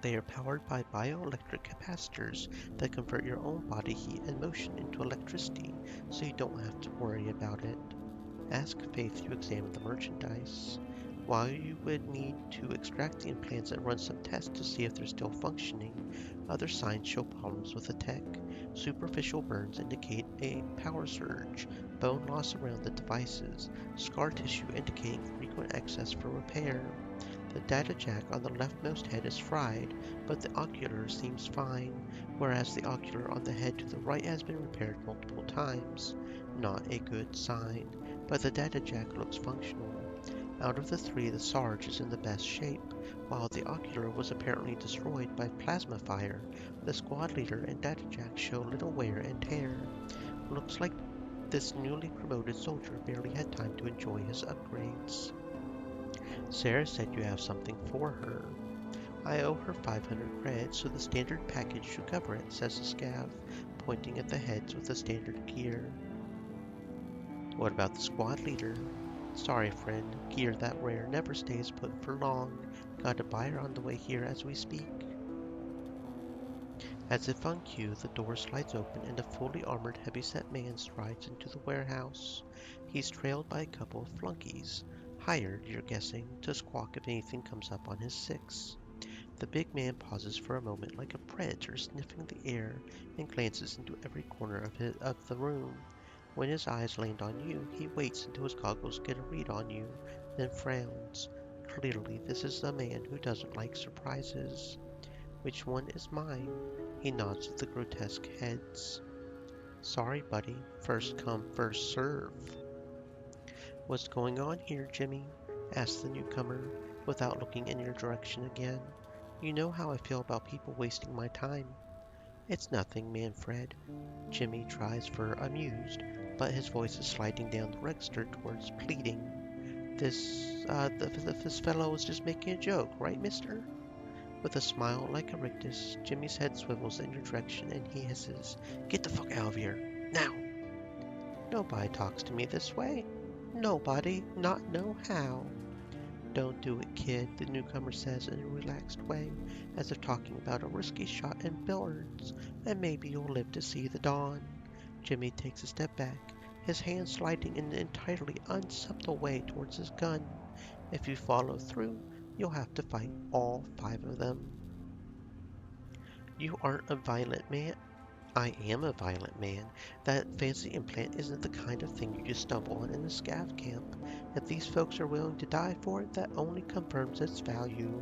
They are powered by bioelectric capacitors that convert your own body heat and motion into electricity, so you don't have to worry about it. Ask Faith you examine the merchandise. While you would need to extract the implants and run some tests to see if they're still functioning, other signs show problems with the tech. Superficial burns indicate a power surge, bone loss around the devices, scar tissue indicating frequent access for repair. The data jack on the leftmost head is fried, but the ocular seems fine, whereas the ocular on the head to the right has been repaired multiple times. Not a good sign, but the data jack looks functional. Out of the three, the Sarge is in the best shape, while the ocular was apparently destroyed by plasma fire. The squad leader and data jack show little wear and tear. Looks like this newly promoted soldier barely had time to enjoy his upgrades. Sarah said you have something for her. I owe her 500 credits, so the standard package should cover it, says the scav, pointing at the heads with the standard gear. What about the squad leader? Sorry, friend, gear that rare never stays put for long. Got a buyer on the way here as we speak. As if on cue, the door slides open and a fully armored heavyset man strides into the warehouse. He's trailed by a couple of flunkies, hired, you're guessing, to squawk if anything comes up on his six. The big man pauses for a moment like a predator sniffing the air and glances into every corner of the room. When his eyes land on you, he waits until his goggles get a read on you, then frowns. Clearly, this is the man who doesn't like surprises. Which one is mine? He nods at the grotesque heads. Sorry, buddy. First come, first serve. What's going on here, Jimmy? Asked the newcomer, without looking in your direction again. You know how I feel about people wasting my time. It's nothing, Manfred. Jimmy tries for amused, but his voice is sliding down the register towards pleading. This fellow was just making a joke, right, mister? With a smile like a rictus, Jimmy's head swivels in your direction and he hisses, Get the fuck out of here, now! Nobody talks to me this way. Nobody, not know how. Don't do it, kid, the newcomer says in a relaxed way, as if talking about a risky shot in billiards, and maybe you'll live to see the dawn. Jimmy takes a step back, his hand sliding in an entirely unsubtle way towards his gun. If you follow through, you'll have to fight all 5 of them. You aren't a violent man. I am a violent man. That fancy implant isn't the kind of thing you just stumble on in a scav camp. If these folks are willing to die for it, that only confirms its value.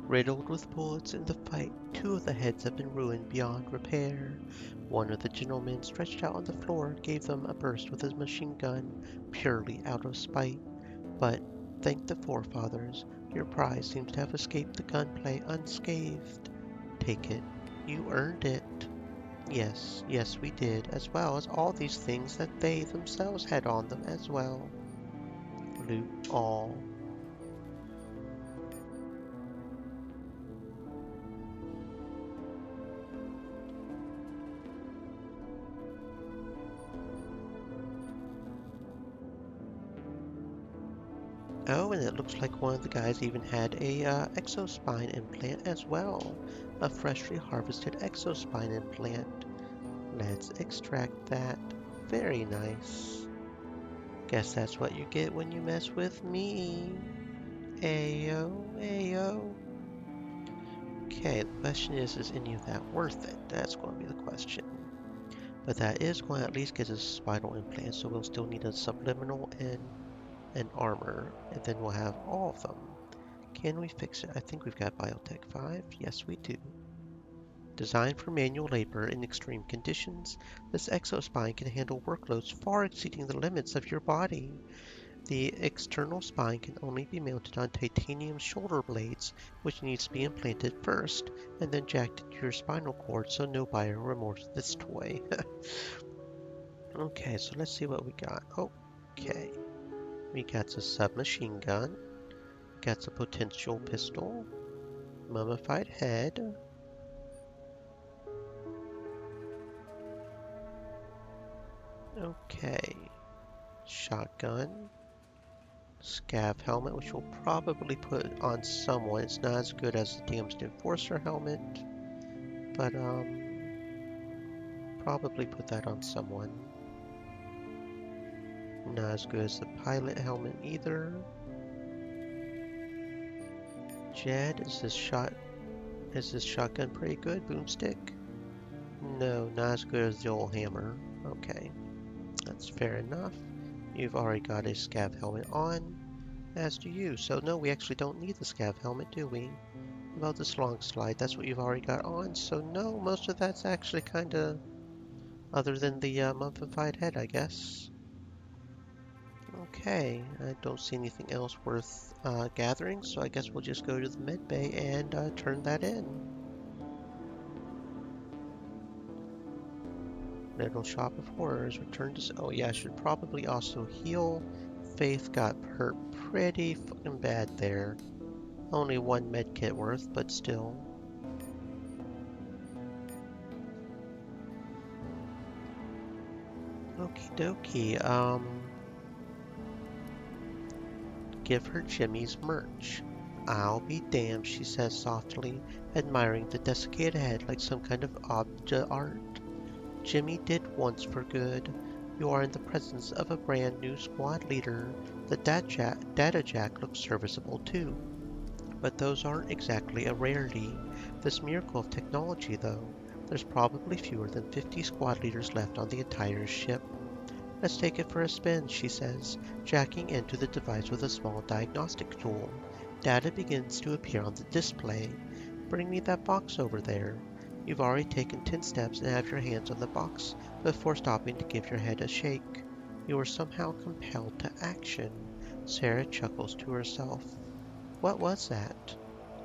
Riddled with bullets in the fight, two of the heads have been ruined beyond repair. One of the gentlemen stretched out on the floor gave them a burst with his machine gun, purely out of spite. But, thank the forefathers, your prize seems to have escaped the gunplay unscathed. Take it. You earned it. Yes, yes, we did, as well as all these things that they themselves had on them as well. Loot all. Oh, and it looks like one of the guys even had a exospine implant as well. A freshly harvested exospine implant. Let's extract that. Very nice. Guess that's what you get when you mess with me. Ayo, ayo. Okay, the question is any of that worth it? That's going to be the question. But that is going to at least get us a spinal implant, so we'll still need a subliminal and an armor, and then we'll have all of them. Can we fix it? I think we've got Biotech 5. Yes, we do. Designed for manual labor in extreme conditions, this exospine can handle workloads far exceeding the limits of your body. The external spine can only be mounted on titanium shoulder blades, which needs to be implanted first, and then jacked into your spinal cord so no buyer remorse this toy. Okay, so let's see what we got. Okay, we got a submachine gun, we got a potential pistol, mummified head, okay, shotgun, scav helmet, which we'll probably put on someone. It's not as good as the damaged enforcer helmet, but probably put that on someone. Not as good as the pilot helmet either. Jed, is this shotgun pretty good? Boomstick? No, not as good as the old hammer. Okay, that's fair enough. You've already got a scav helmet on, as do you. So no, we actually don't need the scav helmet, do we? About this long slide, that's what you've already got on. So no, most of that's actually kind of other than the mummified head, I guess. Okay, I don't see anything else worth gathering, so I guess we'll just go to the med bay and turn that in. Little Shop of Horrors, return to... Oh yeah, I should probably also heal. Faith got hurt pretty fucking bad there. Only one med kit worth, but still. Okie dokie, give her Jimmy's merch. I'll be damned, she says softly, admiring the desiccated head like some kind of object art. Jimmy did once for good. You are in the presence of a brand new squad leader. The Data Jack looks serviceable too. But those aren't exactly a rarity. This miracle of technology, though. There's probably fewer than 50 squad leaders left on the entire ship. Let's take it for a spin, she says, jacking into the device with a small diagnostic tool. Data begins to appear on the display. Bring me that box over there. You've already taken 10 steps and have your hands on the box before stopping to give your head a shake. You are somehow compelled to action. Sarah chuckles to herself. What was that?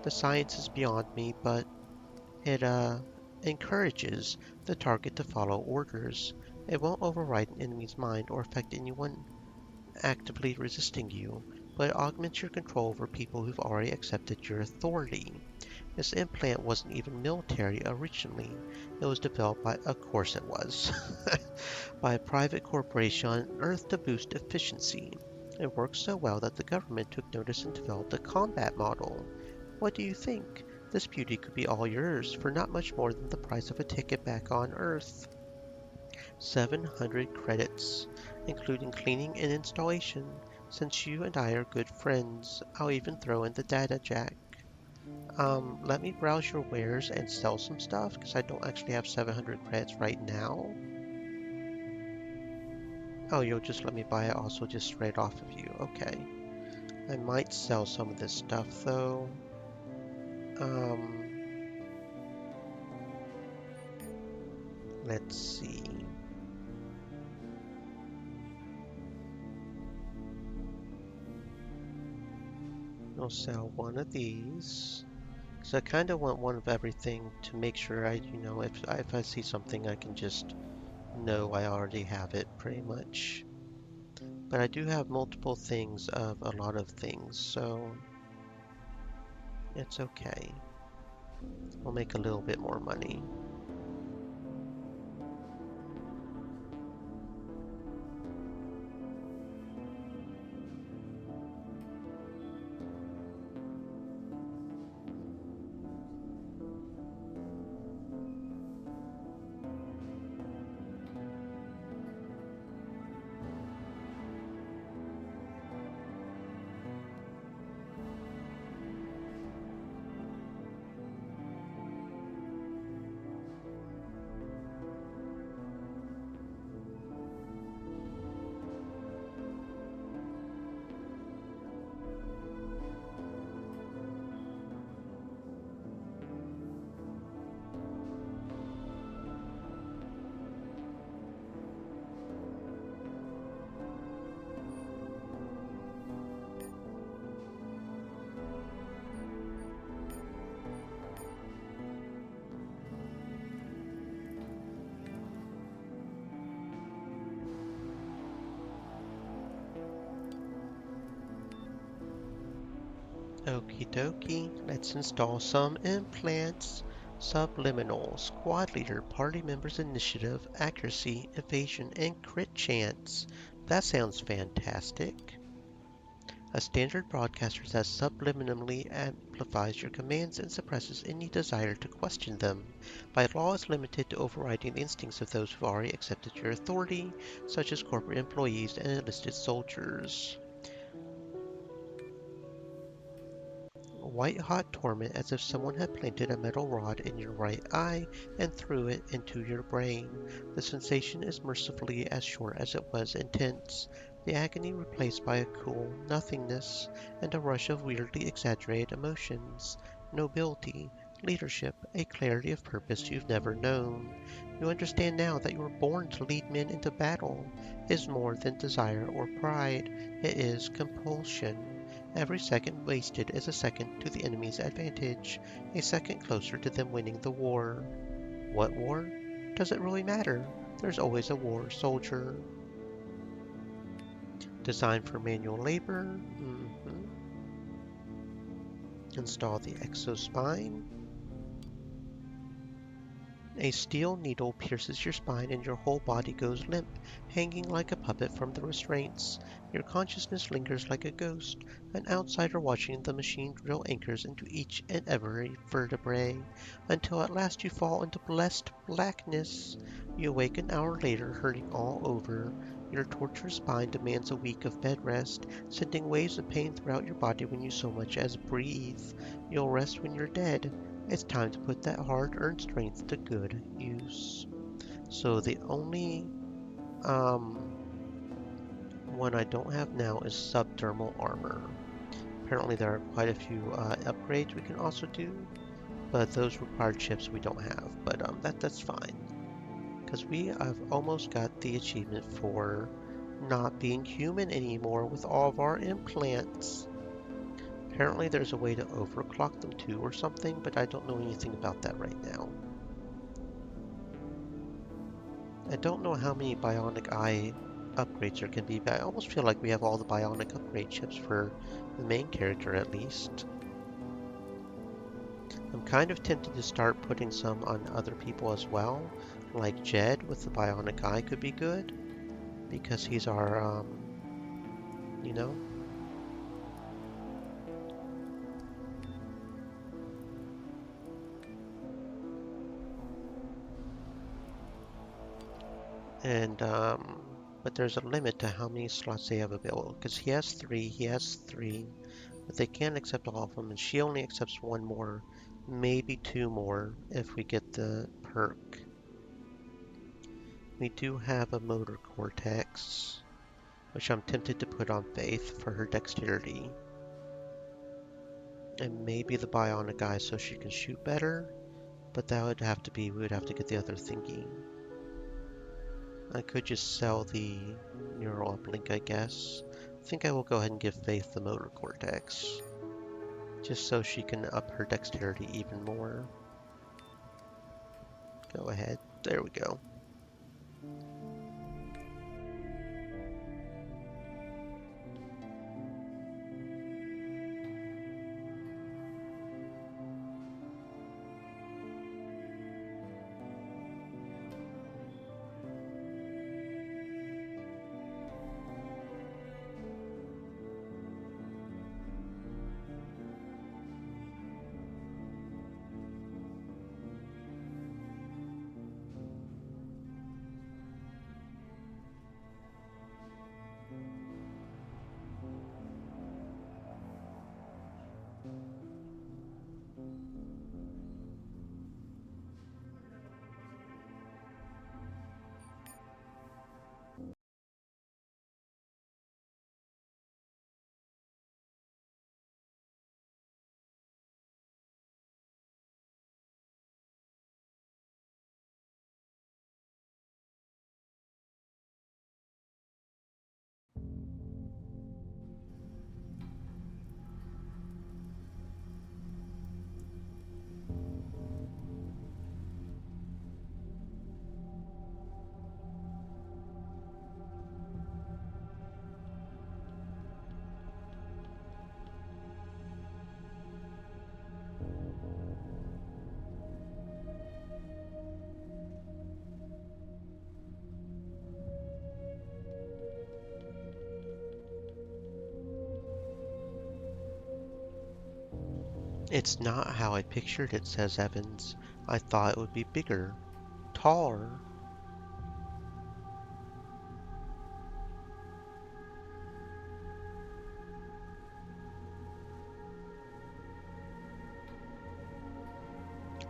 The science is beyond me, but it, encourages the target to follow orders. It won't override an enemy's mind or affect anyone actively resisting you, but it augments your control over people who've already accepted your authority. This implant wasn't even military originally. It was developed by, of course it was, by a private corporation on Earth to boost efficiency. It worked so well that the government took notice and developed a combat model. What do you think? This beauty could be all yours for not much more than the price of a ticket back on Earth. 700 credits, including cleaning and installation. Since you and I are good friends, I'll even throw in the data jack. Let me browse your wares and sell some stuff, because I don't actually have 700 credits right now. Oh, you'll just let me buy it also just straight off of you. Okay. I might sell some of this stuff, though. Let's see. I'll sell one of these. So I kind of want one of everything to make sure if I see something, I can just know I already have it pretty much. But I do have multiple things of a lot of things, so it's okay. We'll make a little bit more money. Okie dokie, let's install some implants. Subliminal, squad leader, party members initiative, accuracy, evasion, and crit chance. That sounds fantastic. A standard broadcaster that subliminally amplifies your commands and suppresses any desire to question them. By law, is limited to overriding the instincts of those who've already accepted your authority, such as corporate employees and enlisted soldiers. White-hot torment, as if someone had planted a metal rod in your right eye and threw it into your brain. The sensation is mercifully as short as it was intense, the agony replaced by a cool nothingness and a rush of weirdly exaggerated emotions, nobility, leadership, a clarity of purpose you've never known. You understand now that you were born to lead men into battle. It is more than desire or pride, it is compulsion. Every second wasted is a second to the enemy's advantage, a second closer to them winning the war. What war? Does it really matter? There's always a war soldier. Designed for manual labor. Install the exospine. A steel needle pierces your spine and your whole body goes limp, hanging like a puppet from the restraints. Your consciousness lingers like a ghost, an outsider watching the machine drill anchors into each and every vertebrae, until at last you fall into blessed blackness. You awake an hour later, hurting all over. Your tortured spine demands a week of bed rest, sending waves of pain throughout your body when you so much as breathe. You'll rest when you're dead. It's time to put that hard-earned strength to good use. So the only one I don't have now is subdermal armor. Apparently there are quite a few upgrades we can also do, but those required chips we don't have. But that's fine, because we have almost got the achievement for not being human anymore with all of our implants. Apparently there's a way to overclock them too or something, but I don't know anything about that right now. I don't know how many bionic eye upgrades there can be, but I almost feel like we have all the bionic upgrade chips for the main character at least. I'm kind of tempted to start putting some on other people as well, like Jed with the bionic eye could be good, because he's our, you know. And, but there's a limit to how many slots they have available, because he has three, but they can't accept all of them, and she only accepts one more, maybe two more if we get the perk. We do have a motor cortex, which I'm tempted to put on Faith for her dexterity. And maybe the bionic eye so she can shoot better, but that would have to be, we would have to get the other thingy. I could just sell the neural uplink, I guess. I think I will go ahead and give Faith the motor cortex, just so she can up her dexterity even more. Go ahead. There we go. It's not how I pictured it, says Evans. I thought it would be bigger, taller.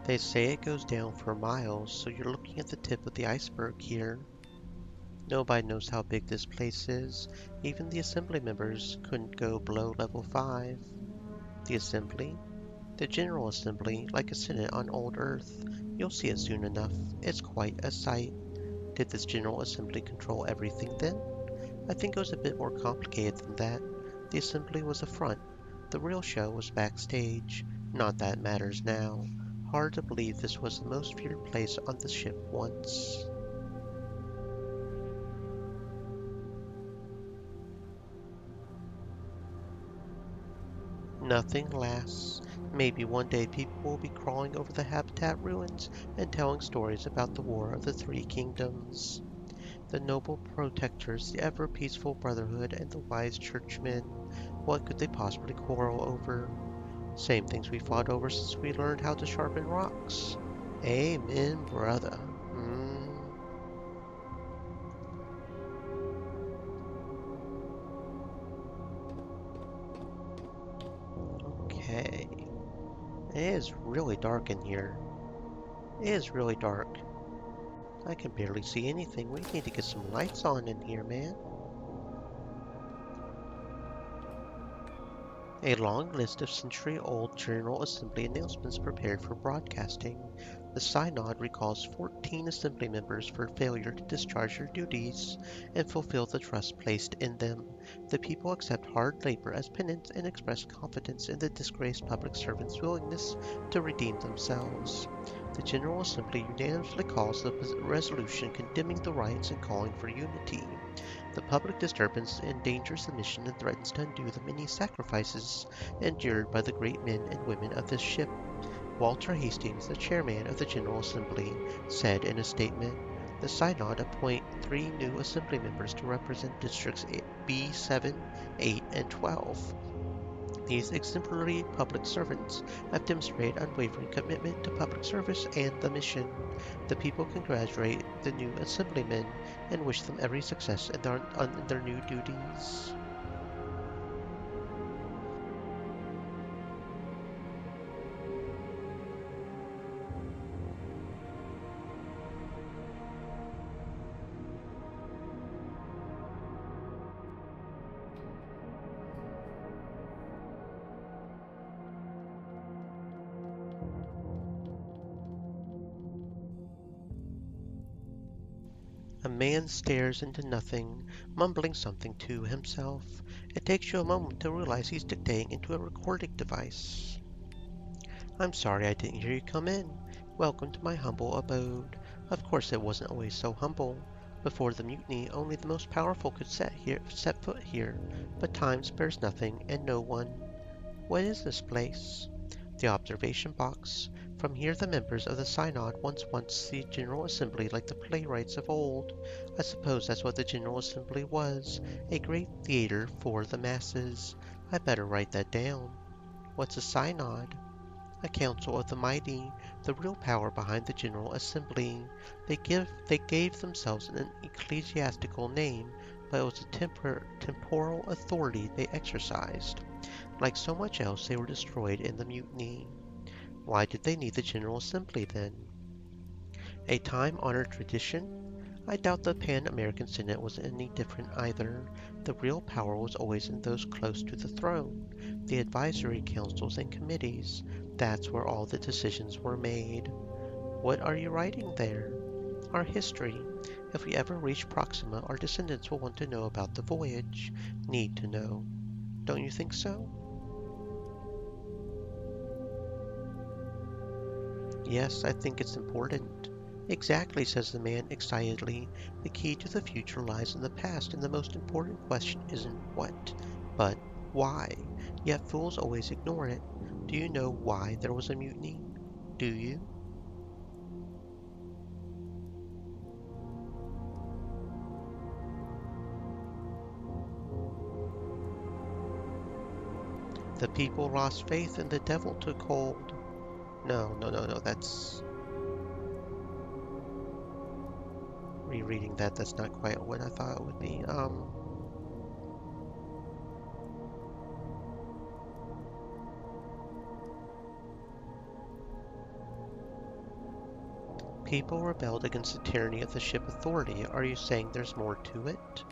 They say it goes down for miles, so you're looking at the tip of the iceberg here. Nobody knows how big this place is. Even the assembly members couldn't go below level 5. The assembly? The General Assembly, like a senate on old Earth. You'll see it soon enough. It's quite a sight. Did this General Assembly control everything then? I think it was a bit more complicated than that. The assembly was a front. The real show was backstage. Not that it matters now. Hard to believe this was the most feared place on the ship once. Nothing lasts. Maybe one day people will be crawling over the habitat ruins and telling stories about the War of the Three Kingdoms. The noble protectors, the ever peaceful brotherhood, and the wise churchmen. What could they possibly quarrel over? Same things we fought over since we learned how to sharpen rocks. Amen, brother. Okay. It is really dark in here. It is really dark. I can barely see anything. We need to get some lights on in here, man. A long list of century-old General Assembly announcements prepared for broadcasting. The Synod recalls 14 Assembly members for failure to discharge their duties and fulfill the trust placed in them. The people accept hard labor as penance and express confidence in the disgraced public servants' willingness to redeem themselves. The General Assembly unanimously calls the resolution condemning the riots and calling for unity. The public disturbance endangers the mission and threatens to undo the many sacrifices endured by the great men and women of this ship. Walter Hastings, the chairman of the General Assembly, said in a statement, the Synod appoint 3 new Assembly members to represent districts B7, 8, and 12. These exemplary public servants have demonstrated unwavering commitment to public service and the mission. The people congratulate the new assemblymen and wish them every success in their new duties. A man stares into nothing, mumbling something to himself. It takes you a moment to realize he's dictating into a recording device. I'm sorry I didn't hear you come in. Welcome to my humble abode. Of course it wasn't always so humble. Before the mutiny, only the most powerful could set foot here, but time spares nothing and no one. What is this place? The observation box. From here the members of the Synod once the General Assembly like the playwrights of old. I suppose that's what the General Assembly was, a great theatre for the masses. I better write that down. What's a Synod? A council of the mighty, the real power behind the General Assembly. They gave themselves an ecclesiastical name, but it was a temporal authority they exercised. Like so much else, they were destroyed in the mutiny. Why did they need the General Assembly then? A time-honored tradition? I doubt the Pan-American Senate was any different either. The real power was always in those close to the throne, the advisory councils and committees. That's where all the decisions were made. What are you writing there? Our history. If we ever reach Proxima, our descendants will want to know about the voyage. Need to know. Don't you think so? Yes, I think it's important. Exactly, says the man excitedly. The key to the future lies in the past, and the most important question isn't what, but why. Yet fools always ignore it. Do you know why there was a mutiny? Do you? The people lost faith and the devil took hold. No, that's rereading that. That's not quite what I thought it would be. People rebelled against the tyranny of the ship authority. Are you saying there's more to it?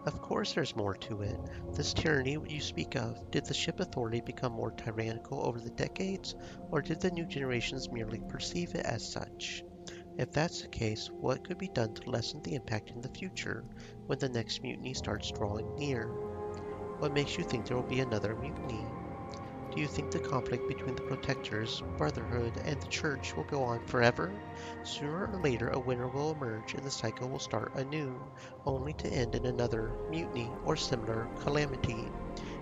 Of course there's more to it. This tyranny you speak of, did the ship authority become more tyrannical over the decades, or did the new generations merely perceive it as such? If that's the case, what could be done to lessen the impact in the future when the next mutiny starts drawing near? What makes you think there will be another mutiny? Do you think the conflict between the Protectors, Brotherhood, and the Church will go on forever? Sooner or later a winner will emerge and the cycle will start anew, only to end in another mutiny or similar calamity.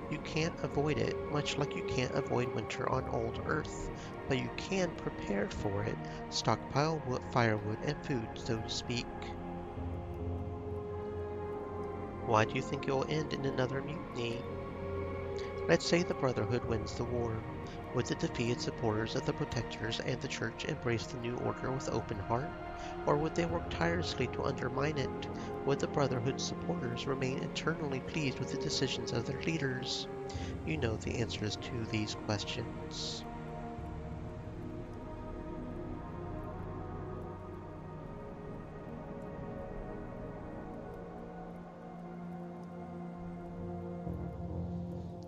You can't avoid it, much like you can't avoid winter on old Earth, but you can prepare for it, stockpile firewood and food, so to speak. Why do you think it will end in another mutiny? Let's say the Brotherhood wins the war. Would the defeated supporters of the Protectors and the Church embrace the new order with open heart? Or would they work tirelessly to undermine it? Would the Brotherhood's supporters remain internally pleased with the decisions of their leaders? You know the answers to these questions.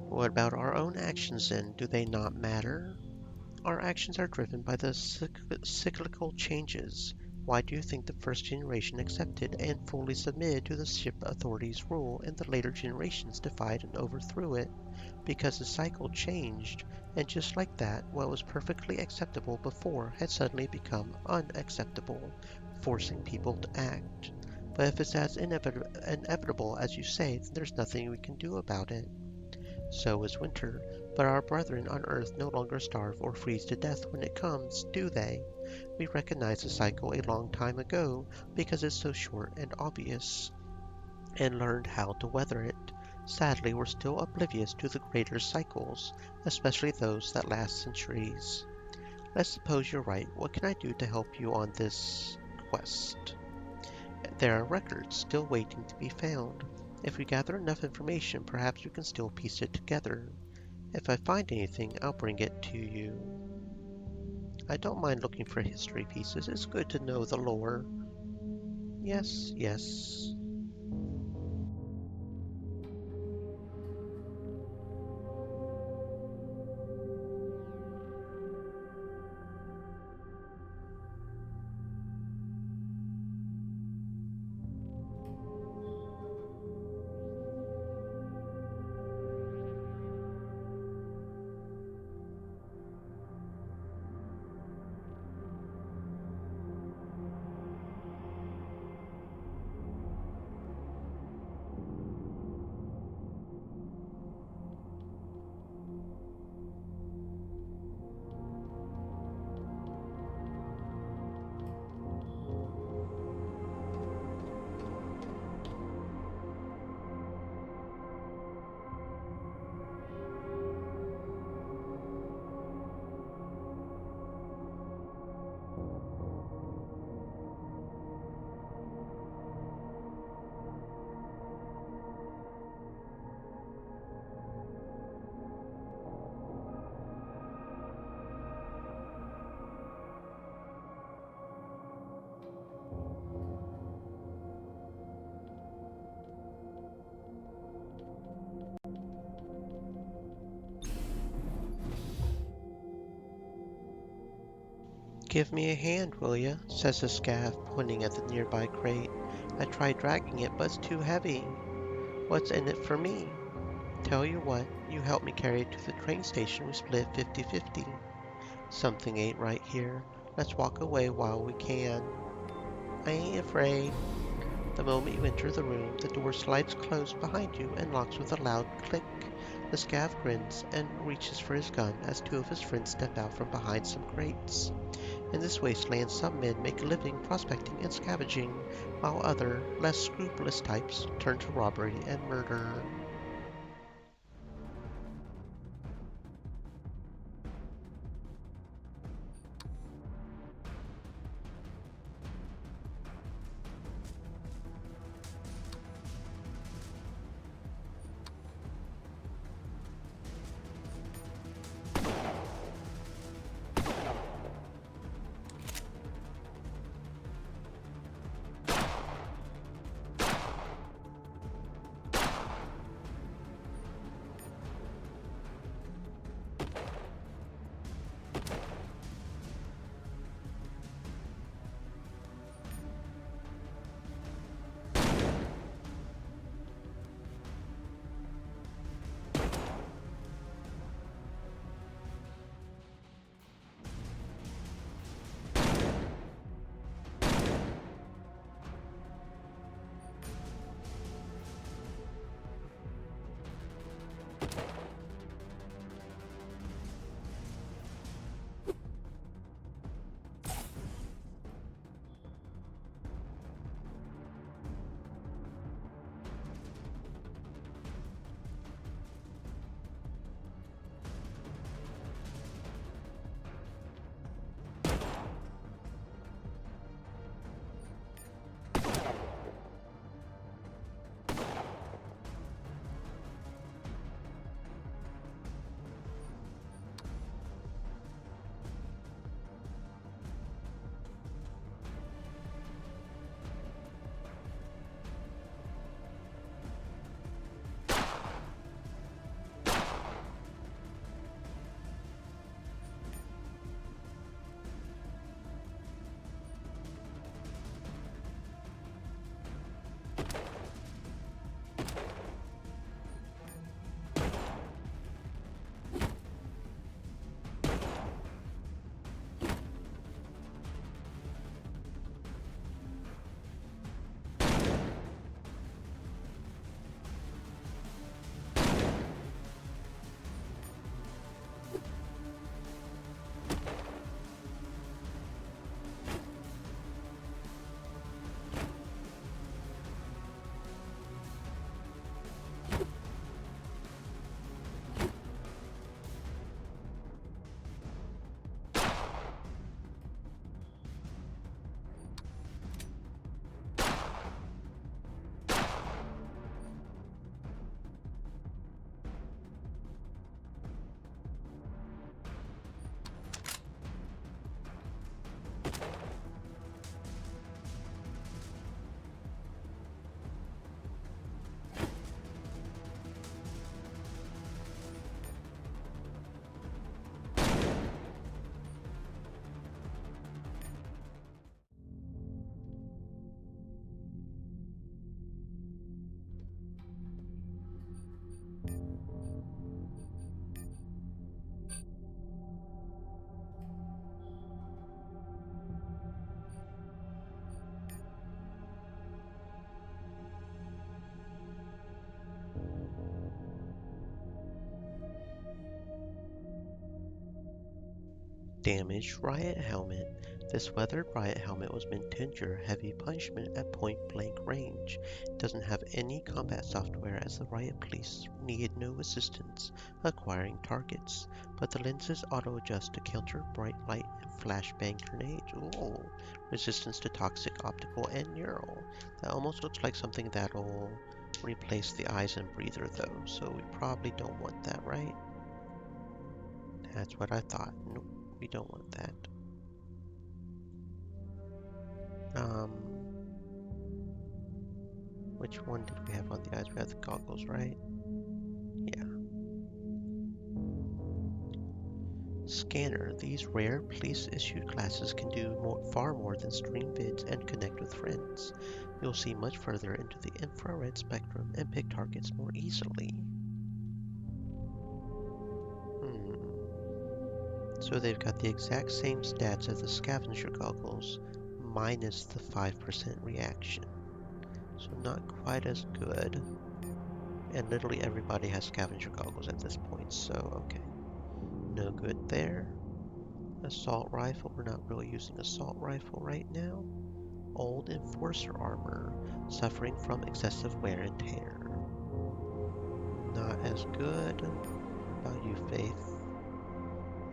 What about our own actions then? Do they not matter? Our actions are driven by the cyclical changes. Why do you think the first generation accepted and fully submitted to the ship authority's rule and the later generations defied and overthrew it? Because the cycle changed, and just like that, what was perfectly acceptable before had suddenly become unacceptable, forcing people to act. But if it's as inevitable as you say, then there's nothing we can do about it. So is winter, but our brethren on earth no longer starve or freeze to death when it comes, do they? We recognized the cycle a long time ago because it's so short and obvious, and learned how to weather it. Sadly, we're still oblivious to the greater cycles, especially those that last centuries. Let's suppose you're right. What can I do to help you on this quest? There are records still waiting to be found. If we gather enough information, perhaps we can still piece it together. If I find anything, I'll bring it to you. I don't mind looking for history pieces. It's good to know the lore. Yes, yes. Give me a hand, will ya? Says the scav, pointing at the nearby crate. I tried dragging it, but it's too heavy. What's in it for me? Tell you what, you help me carry it to the train station, we split 50-50. Something ain't right here. Let's walk away while we can. I ain't afraid. The moment you enter the room, the door slides closed behind you and locks with a loud click. The scav grins and reaches for his gun as two of his friends step out from behind some crates. In this wasteland, some men make a living prospecting and scavenging, while other, less scrupulous types turn to robbery and murder. Damaged riot helmet. This weathered riot helmet was meant to endure heavy punishment at point blank range. It doesn't have any combat software as the riot police needed no assistance acquiring targets, but the lenses auto adjust to counter bright light and flashbang grenades. Ooh, resistance to toxic optical and neural. That almost looks like something that'll replace the eyes and breather though, so we probably don't want that, right? That's what I thought. Nope, we don't want that. Which one did we have on the eyes? We have the goggles, right? Yeah. Scanner. These rare police-issued glasses can do far more than stream vids and connect with friends. You'll see much further into the infrared spectrum and pick targets more easily. So they've got the exact same stats as the scavenger goggles, minus the 5% reaction. So not quite as good. And literally everybody has scavenger goggles at this point, so okay. No good there. Assault rifle, we're not really using assault rifle right now. Old enforcer armor, suffering from excessive wear and tear. Not as good. What about you, Faith?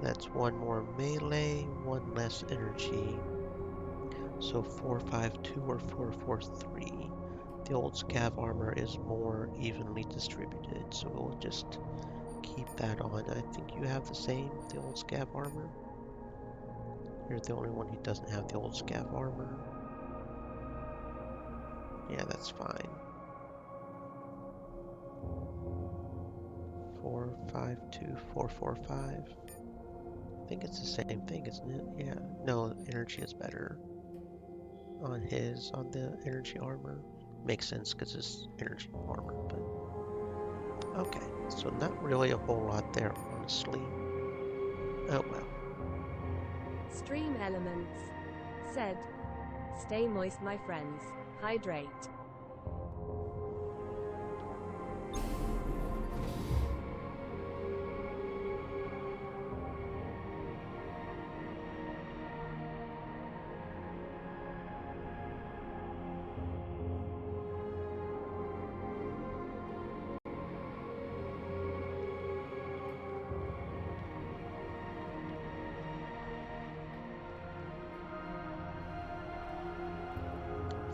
That's one more melee, one less energy. So 452 or 443. The old scav armor is more evenly distributed, so we'll just keep that on. I think you have the same, the old scav armor. You're the only one who doesn't have the old scav armor. Yeah, that's fine. 452, 445. I think it's the same thing, isn't it? Yeah. No, energy is better on the energy armor. Makes sense because it's energy armor, but okay. So not really a whole lot there, honestly. Oh well. Stream Elements said, "Stay moist, my friends. Hydrate."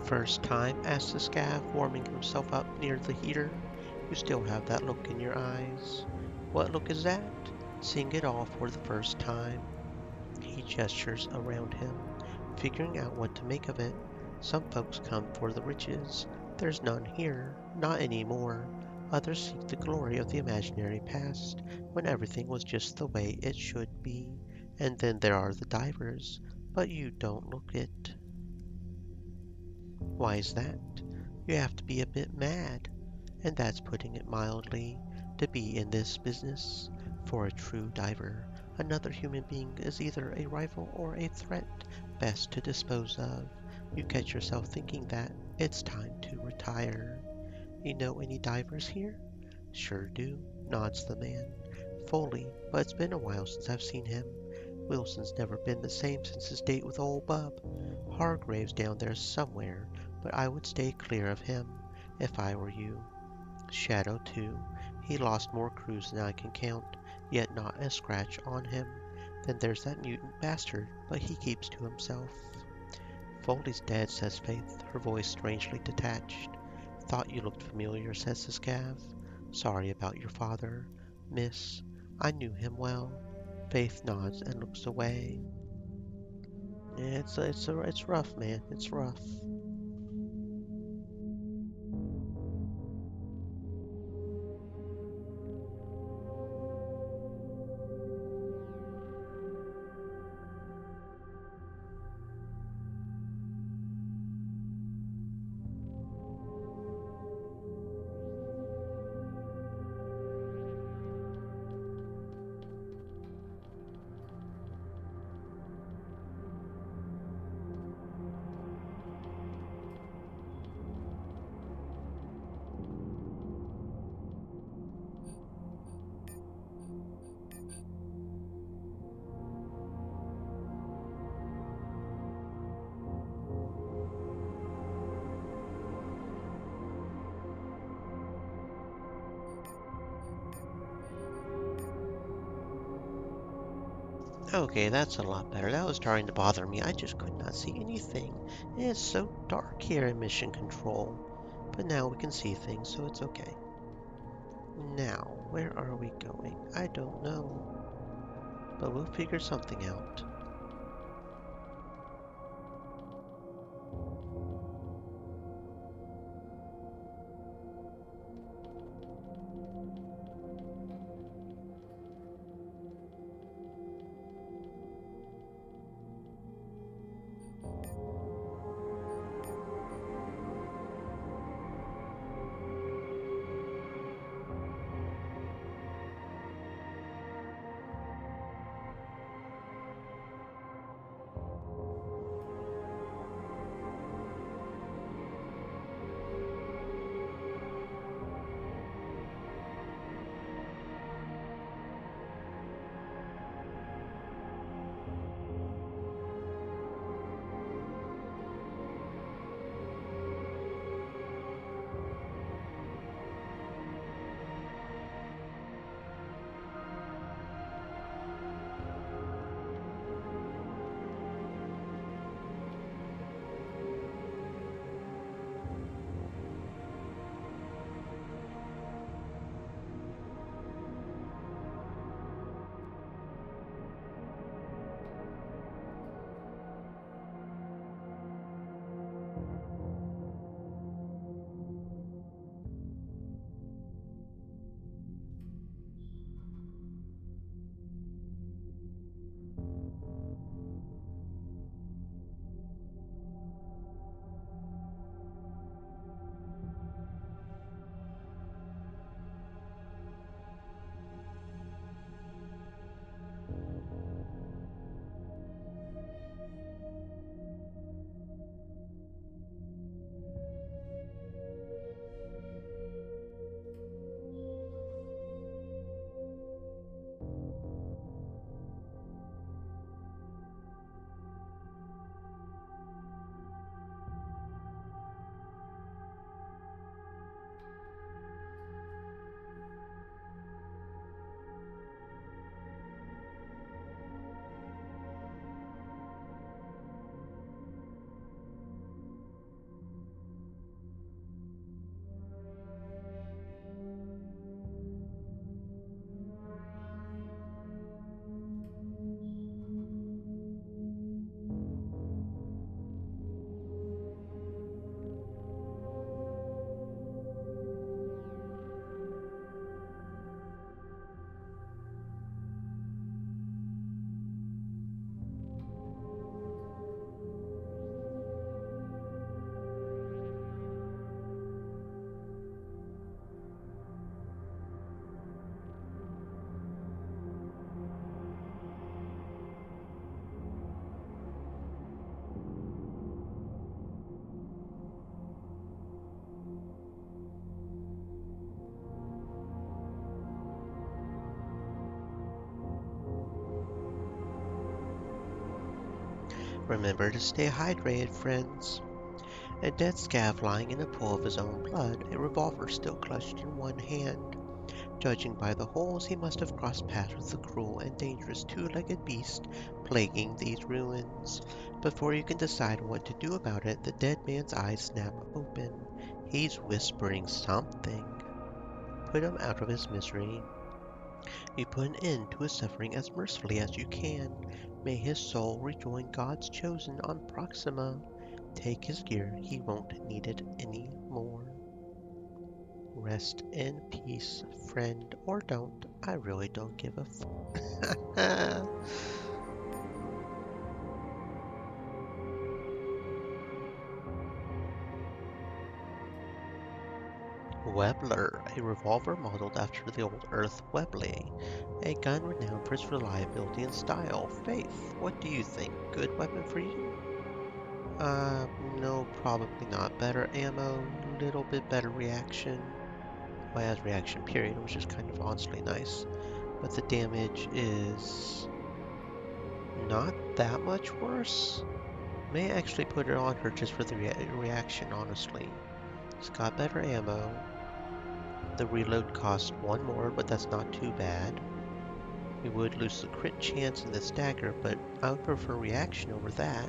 First time? Asked the scav, warming himself up near the heater. You still have that look in your eyes. What look is that? Seeing it all for the first time. He gestures around him, figuring out what to make of it. Some folks come for the riches. There's none here, not anymore. Others seek the glory of the imaginary past, when everything was just the way it should be. And then there are the divers, but you don't look it. Why is that? You have to be a bit mad, and that's putting it mildly, to be in this business. For a true diver, another human being is either a rival or a threat best to dispose of. You catch yourself thinking that it's time to retire. You know any divers here? Sure do, nods the man. Fully, but it's been a while since I've seen him. Wilson's never been the same since his date with old Bub. Hargrave's down there somewhere, but I would stay clear of him if I were you. Shadow, too. He lost more crews than I can count, yet not a scratch on him. Then there's that mutant bastard, but he keeps to himself. Foley's dead, says Faith, her voice strangely detached. Thought you looked familiar, says the scav. Sorry about your father, miss. I knew him well. Faith nods and looks away. Yeah, it's rough, man. It's rough. Okay, that's a lot better. That was starting to bother me. I just could not see anything. It's so dark here in Mission Control. But now we can see things, so it's okay. Now, where are we going? I don't know. But we'll figure something out. Remember to stay hydrated, friends. A dead scav lying in a pool of his own blood, a revolver still clutched in one hand. Judging by the holes, he must have crossed paths with the cruel and dangerous two-legged beast plaguing these ruins. Before you can decide what to do about it, the dead man's eyes snap open. He's whispering something. Put him out of his misery. You put an end to his suffering as mercifully as you can. May his soul rejoin God's chosen on Proxima. Take his gear, he won't need it anymore. Rest in peace, friend, or don't. I really don't give a fuck. Webley, a revolver modeled after the old Earth Webley, a gun renowned for its reliability and style. Faith, what do you think? Good weapon for you? No, probably not. Better ammo, little bit better reaction. Well, it has reaction period, which is kind of honestly nice. But the damage is not that much worse. May actually put it on her just for the reaction, honestly. It's got better ammo. The reload costs one more, but that's not too bad. We would lose the crit chance and the stagger, but I would prefer reaction over that.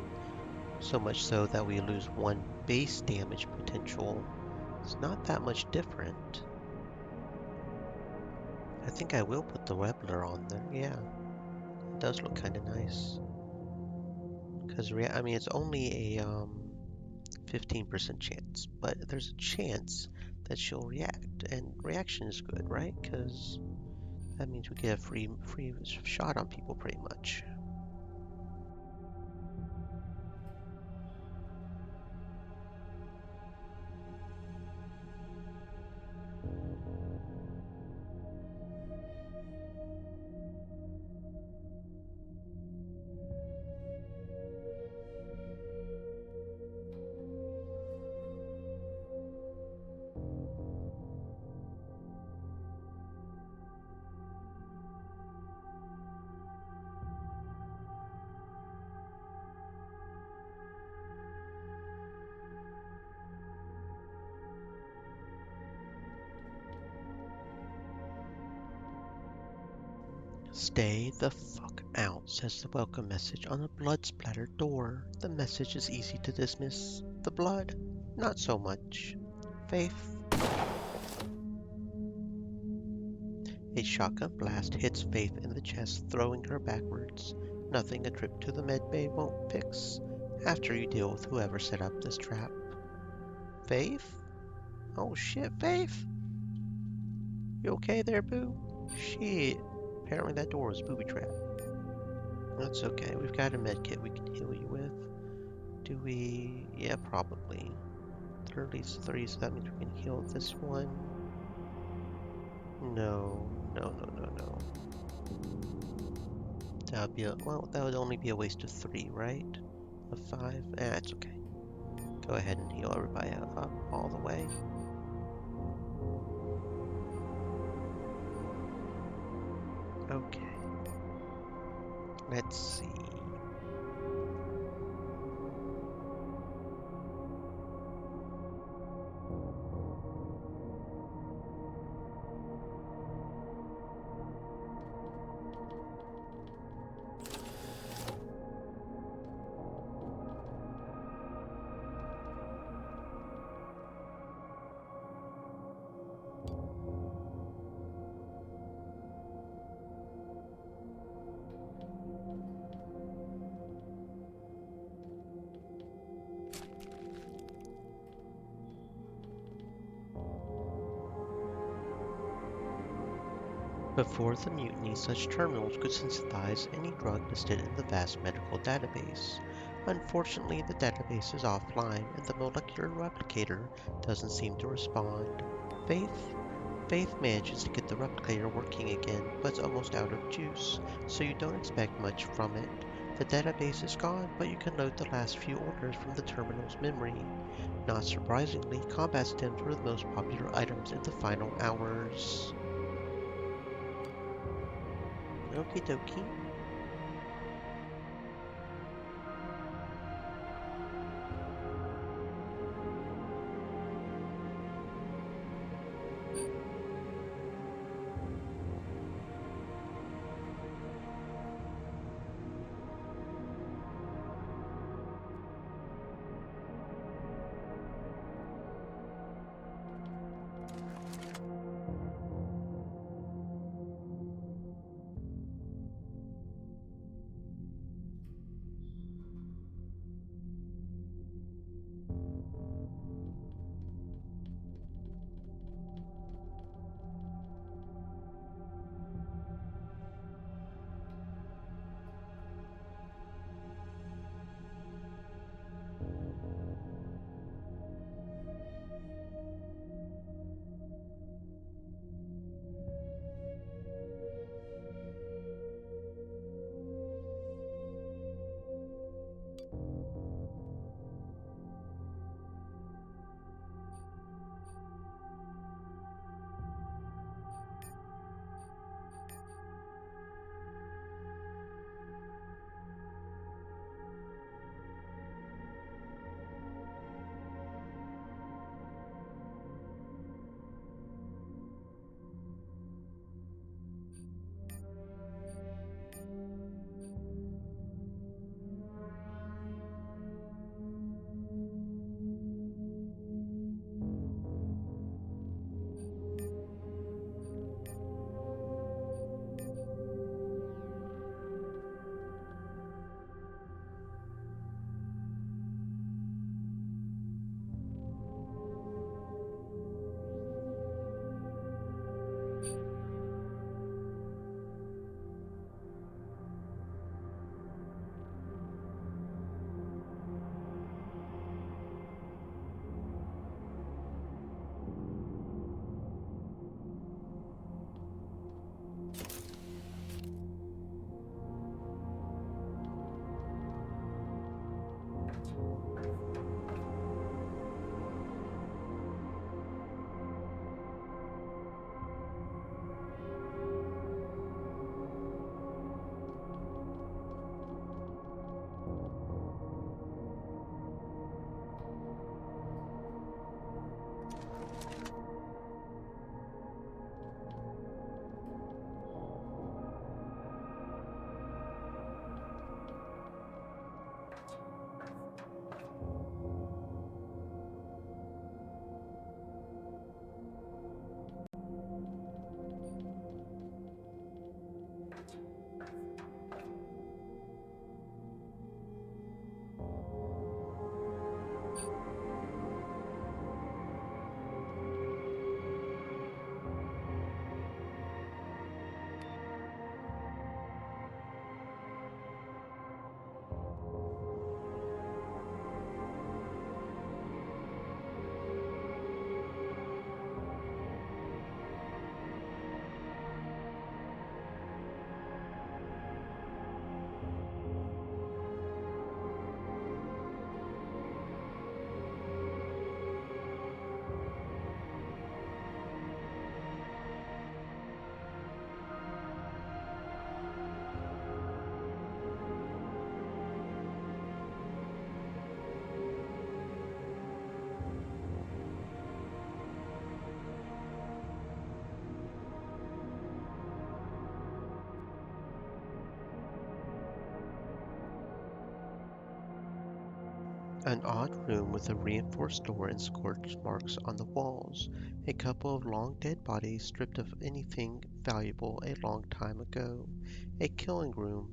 So much so that we lose one base damage potential. It's not that much different. I think I will put the Webley on there, yeah. It does look kind of nice. Because, I mean, it's only a 15% chance, but there's a chance that she'll react, and reaction is good, right? Because that means we get a free shot on people pretty much. Stay the fuck out, says the welcome message on a blood-splattered door. The message is easy to dismiss. The blood, not so much. Faith. A shotgun blast hits Faith in the chest, throwing her backwards. Nothing a trip to the medbay won't fix, after you deal with whoever set up this trap. Faith? Oh shit, Faith? You okay there, boo? Shit. Apparently that door was booby-trapped. That's okay. We've got a med kit we can heal you with. Do we? Yeah, probably. 33, so that means we can heal this one. No. That would be well, that would only be a waste of 3, right? Of 5? It's okay. Go ahead and heal everybody up all the way. Okay. Let's see. Before the mutiny, such terminals could synthesize any drug listed in the vast medical database. Unfortunately, the database is offline, and the molecular replicator doesn't seem to respond. Faith? Faith manages to get the replicator working again, but it's almost out of juice, so you don't expect much from it. The database is gone, but you can load the last few orders from the terminal's memory. Not surprisingly, combat stems were the most popular items in the final hours. Okie dokie. An odd room with a reinforced door and scorch marks on the walls. A couple of long dead bodies stripped of anything valuable a long time ago. A killing room.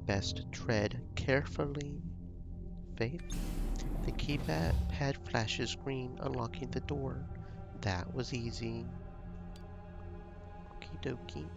Best tread carefully. Faith? The keypad flashes green, unlocking the door. That was easy. Okie dokie.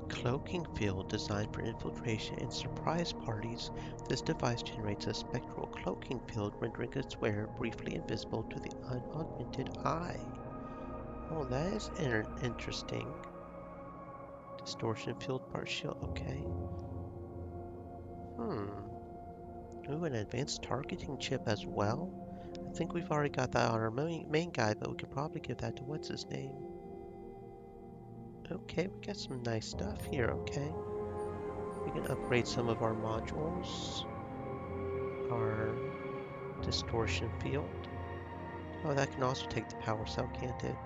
Cloaking field designed for infiltration and surprise parties. This device generates a spectral cloaking field, rendering its wearer briefly invisible to the unaugmented eye. Oh, that is interesting. Distortion field partial, okay. Ooh, an advanced targeting chip as well. I think we've already got that on our main guy, but we could probably give that to what's his name. Okay, we got some nice stuff here, okay. We can upgrade some of our modules. Our distortion field. Oh, that can also take the power cell, can't it?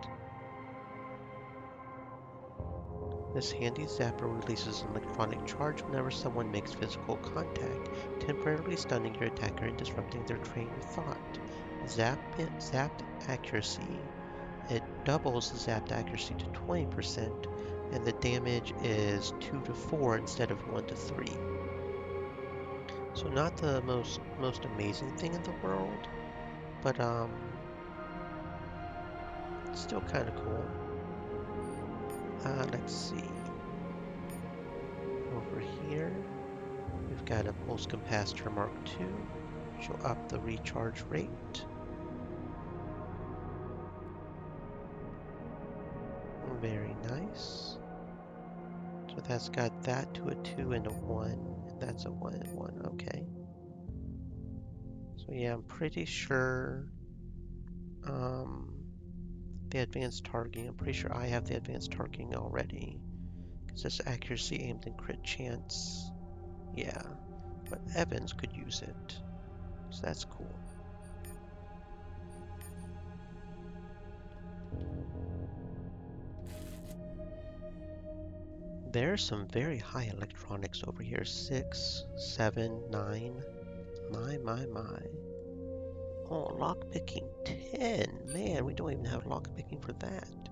This handy zapper releases an electronic charge whenever someone makes physical contact, temporarily stunning your attacker and disrupting their train of thought. Zapped accuracy. It doubles the zapped accuracy to 20%, and the damage is 2 to 4 instead of 1 to 3. So not the most amazing thing in the world, but still kind of cool. Let's see. Over here, we've got a pulse capacitor Mark II, which will up the recharge rate. Very nice. So that's got that to a 2 and a 1, and that's a 1 and 1, okay. So yeah, I'm pretty sure the advanced targeting, I'm pretty sure I have the advanced targeting already. Because this accuracy aimed and crit chance, yeah. But Evans could use it, so that's cool. There's some very high electronics over here. 6, 7, 9. My. Oh, lockpicking 10. Man, we don't even have lockpicking for that.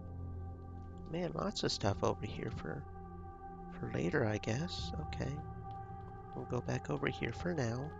Man, lots of stuff over here for later, I guess. Okay. We'll go back over here for now.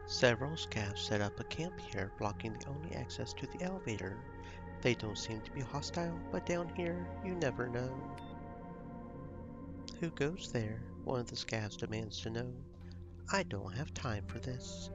Several scavs set up a camp here, blocking the only access to the elevator. They don't seem to be hostile, but down here, you never know. Who goes there? One of the scavs demands to know. I don't have time for this.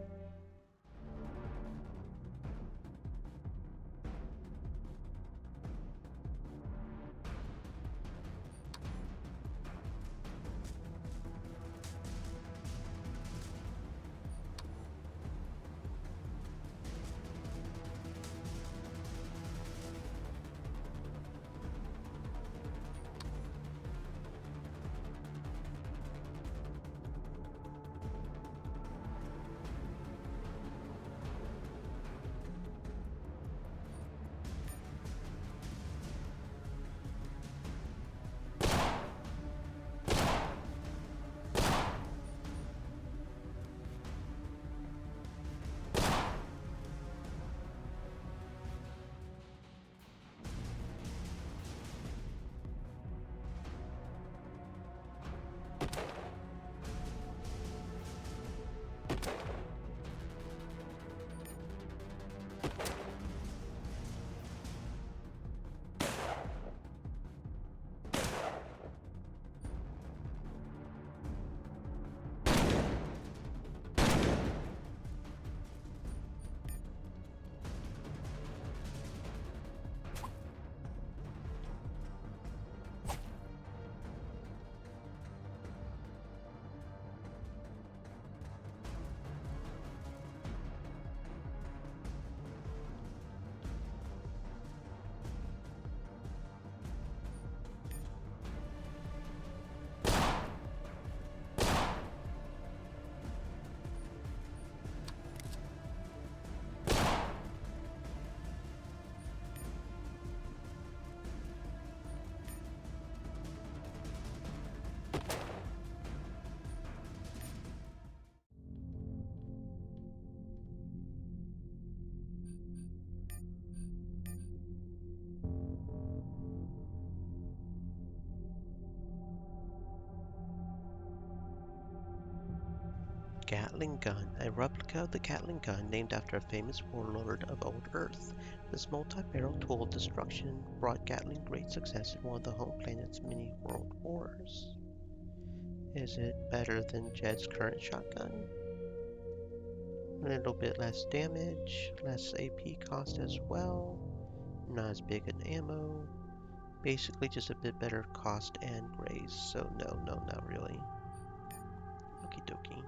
Gatling gun, a replica of the Gatling gun named after a famous warlord of Old Earth. This multi-barrel tool of destruction brought Gatling great success in one of the home planet's many world wars. Is it better than Jed's current shotgun? A little bit less damage, less AP cost as well, not as big an ammo, basically just a bit better cost and graze, so no, not really. Okie dokie.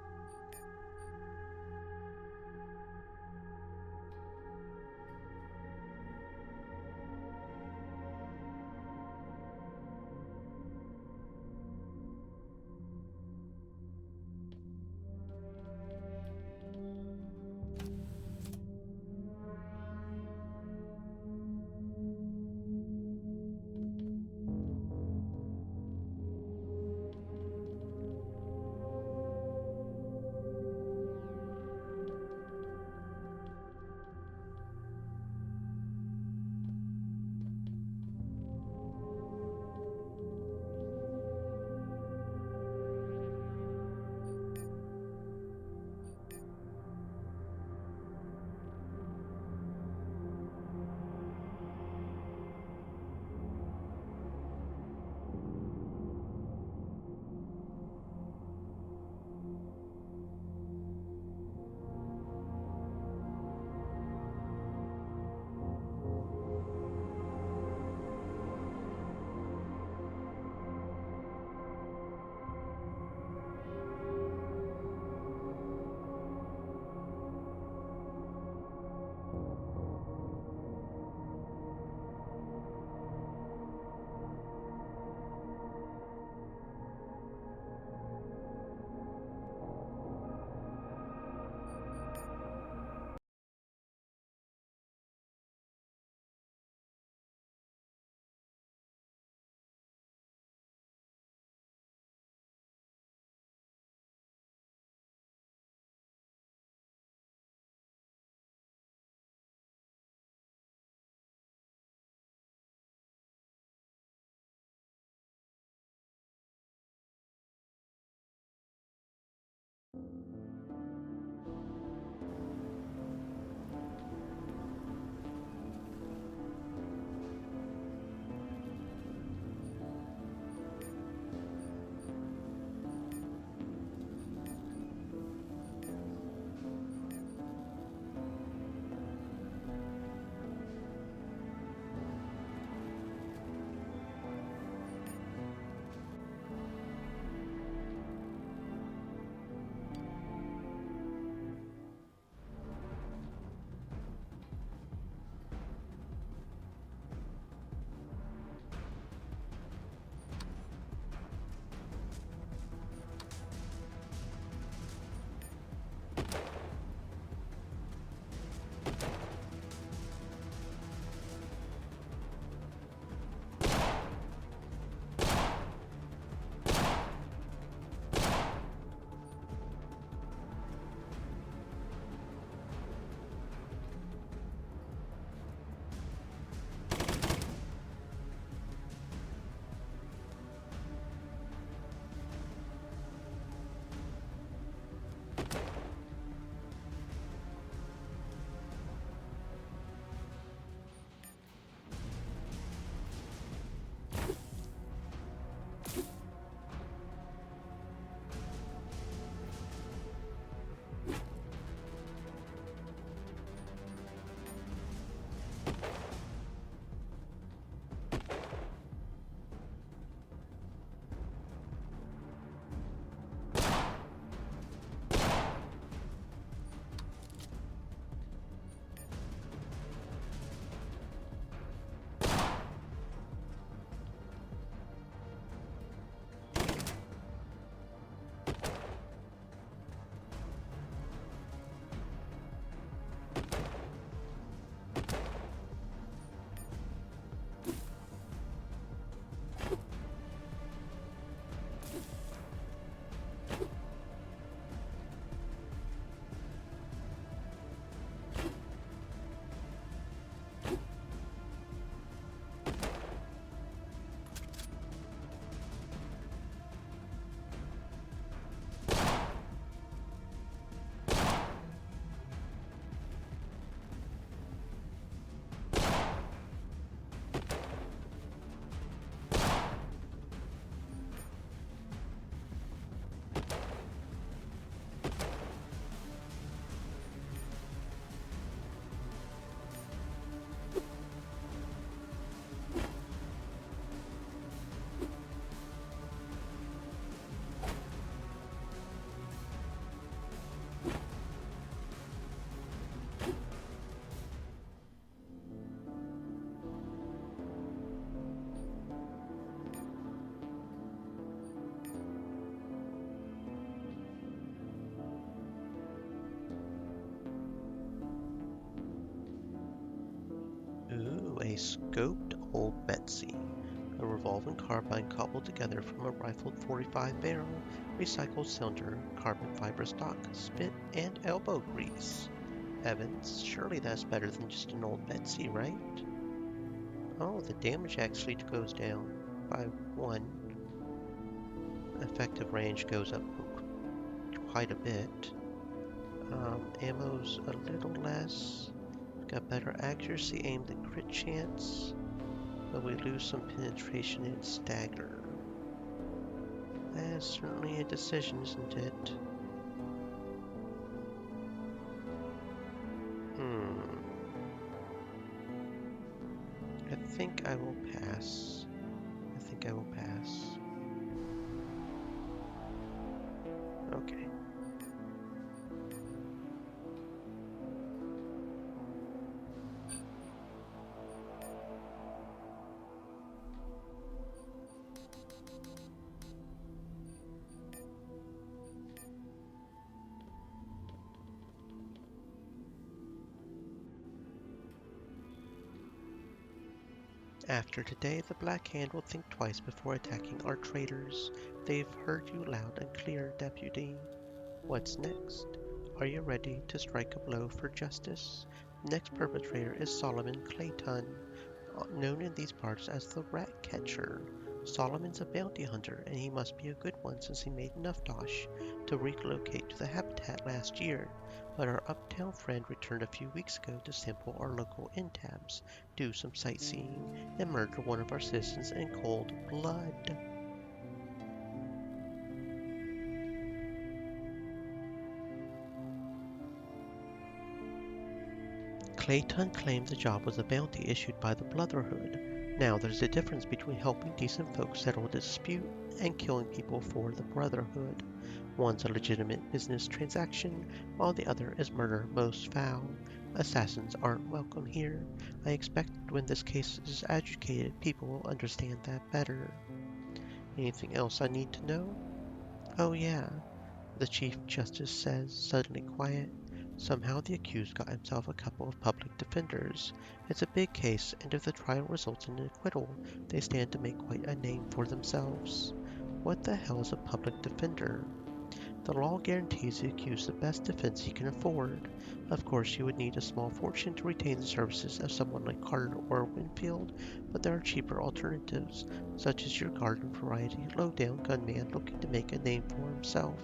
Ooh, a scoped old Betsy. A revolving carbine cobbled together from a rifled 45 barrel, recycled cylinder, carbon fiber stock, spit, and elbow grease. Evans, surely that's better than just an old Betsy, right? Oh, the damage actually goes down by 1. Effective range goes up quite a bit. Ammo's a little less. Got better accuracy, aimed and crit chance. But we lose some penetration and stagger. That's certainly a decision, isn't it? Hmm. I think I will pass. I think I will pass. Okay. After today, the Black Hand will think twice before attacking our traitors. They've heard you loud and clear, Deputy. What's next? Are you ready to strike a blow for justice? The next perpetrator is Solomon Clayton, known in these parts as the Rat Catcher. Solomon's a bounty hunter, and he must be a good one since he made enough dosh to relocate to the habitat last year. But our uptown friend returned a few weeks ago to sample our local inn tabs, do some sightseeing, and murder one of our citizens in cold blood. Clayton claimed the job was a bounty issued by the Brotherhood. Now there's a difference between helping decent folks settle a dispute and killing people for the Brotherhood. One's a legitimate business transaction, while the other is murder most foul. Assassins aren't welcome here. I expect when this case is adjudicated, people will understand that better. Anything else I need to know? Oh yeah, the Chief Justice says, suddenly quiet. Somehow the accused got himself a couple of public defenders. It's a big case, and if the trial results in an acquittal, they stand to make quite a name for themselves. What the hell is a public defender? The law guarantees the accused the best defense he can afford. Of course, you would need a small fortune to retain the services of someone like Carter or Winfield, but there are cheaper alternatives, such as your garden variety low-down gunman looking to make a name for himself.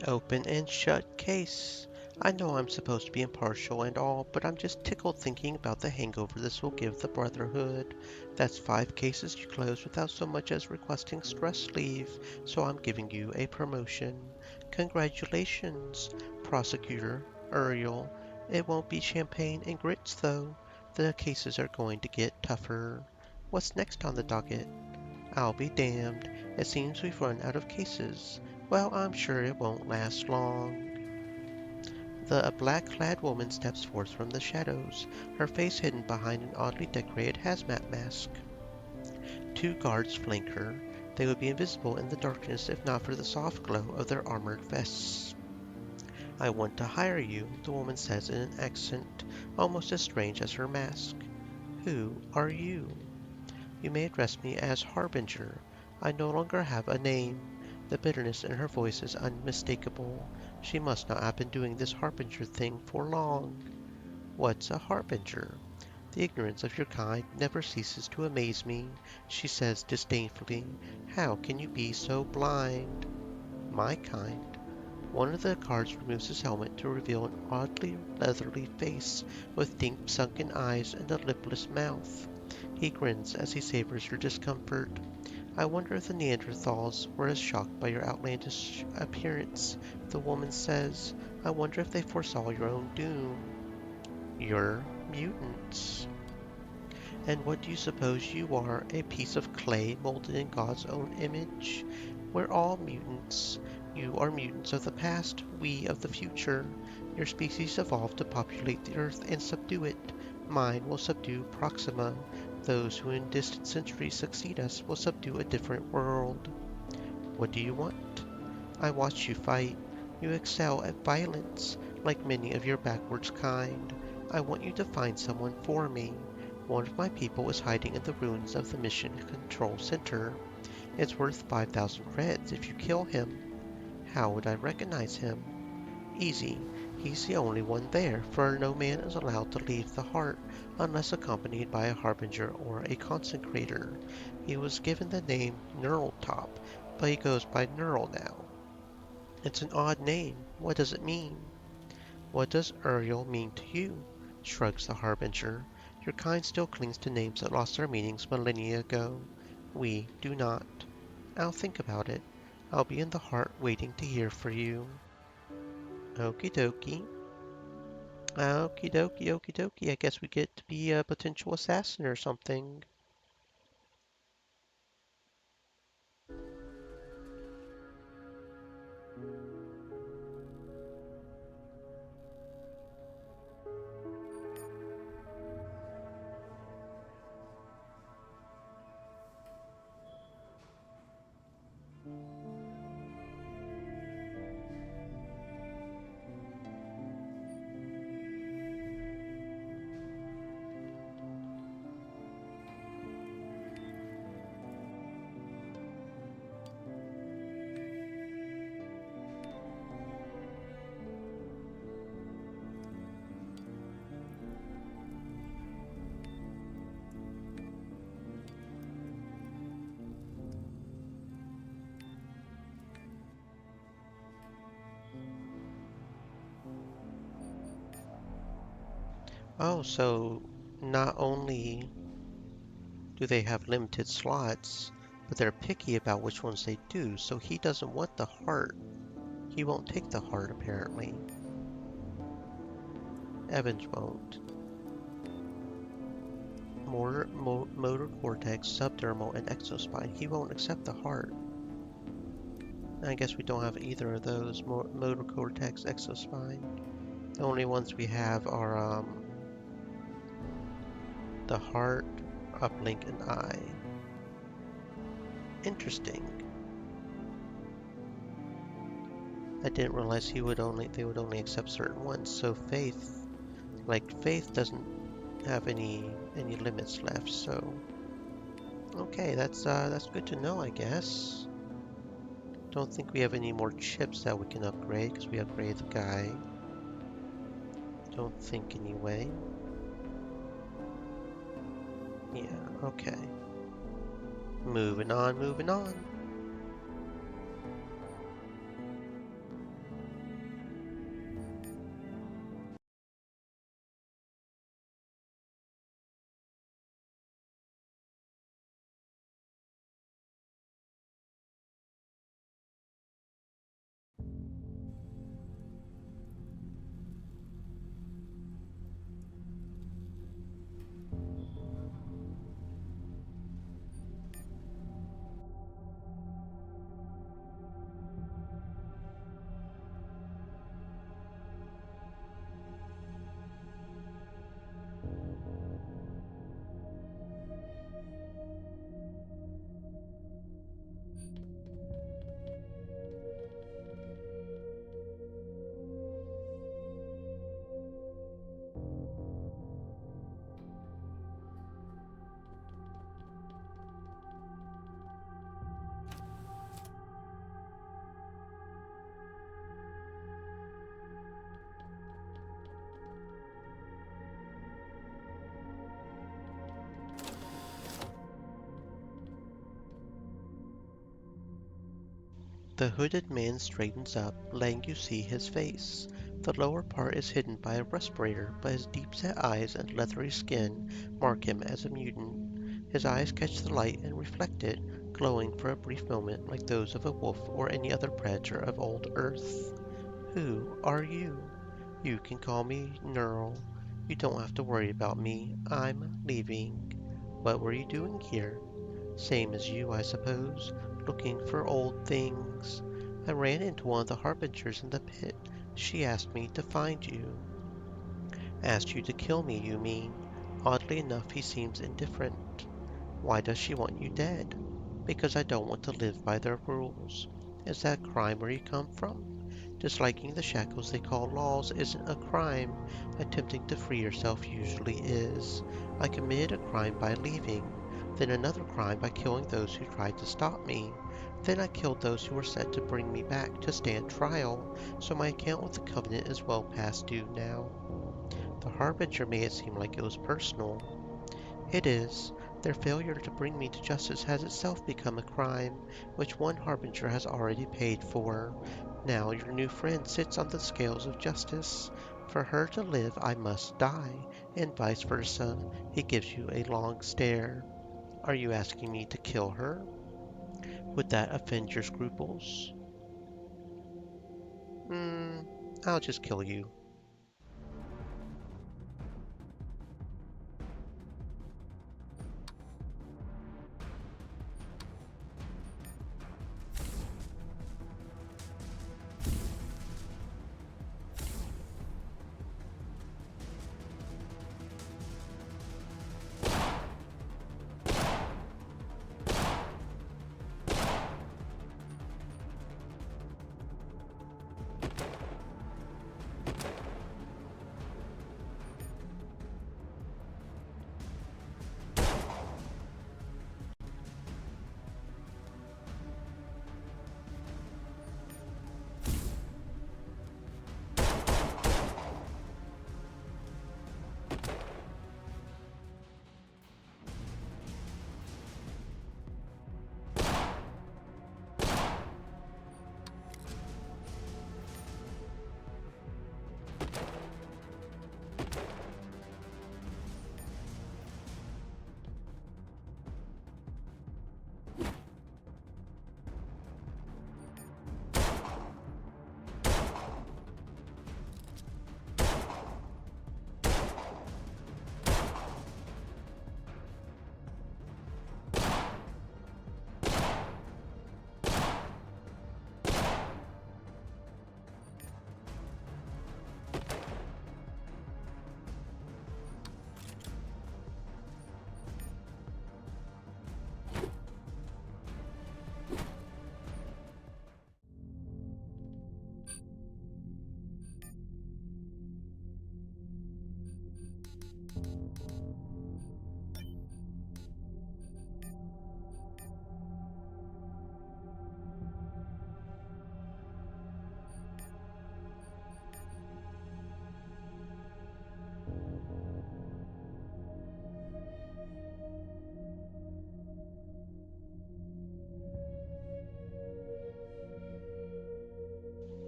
Open and shut case. I know I'm supposed to be impartial and all, but I'm just tickled thinking about the hangover this will give the Brotherhood. That's 5 cases you closed without so much as requesting stress leave, so I'm giving you a promotion. Congratulations, Prosecutor Uriel. It won't be champagne and grits, though. The cases are going to get tougher. What's next on the docket? I'll be damned. It seems we've run out of cases. Well, I'm sure it won't last long. A black-clad woman steps forth from the shadows, her face hidden behind an oddly decorated hazmat mask. 2 guards flank her. They would be invisible in the darkness if not for the soft glow of their armored vests. I want to hire you, the woman says in an accent almost as strange as her mask. Who are you? You may address me as Harbinger. I no longer have a name. The bitterness in her voice is unmistakable. She must not have been doing this Harbinger thing for long. What's a Harbinger? The ignorance of your kind never ceases to amaze me, she says disdainfully. How can you be so blind? My kind. One of the guards removes his helmet to reveal an oddly leathery face with deep sunken eyes and a lipless mouth. He grins as he savors your discomfort. I wonder if the Neanderthals were as shocked by your outlandish appearance, the woman says. I wonder if they foresaw your own doom. You're mutants. And what do you suppose you are, a piece of clay molded in God's own image? We're all mutants. You are mutants of the past, we of the future. Your species evolved to populate the earth and subdue it. Mine will subdue Proxima. Those who in distant centuries succeed us will subdue a different world. What do you want? I watch you fight. You excel at violence, like many of your backwards kind. I want you to find someone for me. One of my people is hiding in the ruins of the Mission Control Center. It's worth 5,000 creds if you kill him. How would I recognize him? Easy. He's the only one there, for no man is allowed to leave the heart unless accompanied by a harbinger or a consecrator. He was given the name Neural Top, but he goes by Neural now. It's an odd name. What does it mean? What does Uriel mean to you? Shrugs the harbinger. Your kind still clings to names that lost their meanings millennia ago. We do not. I'll think about it. I'll be in the heart waiting to hear for you. Okie dokie. Okie dokie, okie dokie. I guess we get to be a potential assassin or something. Oh, so not only do they have limited slots, but they're picky about which ones they do. So he doesn't want the heart. He won't take the heart, apparently. Evans won't. Motor cortex, subdermal, and exospine. He won't accept the heart. I guess we don't have either of those. Motor cortex, exospine. The only ones we have are the heart, uplink, and eye. Interesting. I didn't realize they would only accept certain ones. So faith doesn't have any limits left. So okay, that's good to know, I guess. Don't think we have any more chips that we can upgrade because we upgraded the guy. Don't think anyway. Yeah, okay. Moving on, moving on. The hooded man straightens up, letting you see his face. The lower part is hidden by a respirator, but his deep-set eyes and leathery skin mark him as a mutant. His eyes catch the light and reflect it, glowing for a brief moment like those of a wolf or any other predator of old Earth. Who are you? You can call me Neural. You don't have to worry about me. I'm leaving. What were you doing here? Same as you, I suppose, looking for old things. I ran into one of the harbingers in the pit. She asked me to find you. Asked you to kill me, you mean? Oddly enough, he seems indifferent. Why does she want you dead? Because I don't want to live by their rules. Is that crime where you come from? Disliking the shackles they call laws isn't a crime. Attempting to free yourself usually is. I committed a crime by leaving, then another crime by killing those who tried to stop me. Then I killed those who were set to bring me back to stand trial, so my account with the Covenant is well past due now. The Harbinger made it seem like it was personal. It is. Their failure to bring me to justice has itself become a crime, which one Harbinger has already paid for. Now your new friend sits on the scales of justice. For her to live, I must die, and vice versa. He gives you a long stare. Are you asking me to kill her? Would that offend your scruples? Hmm, I'll just kill you.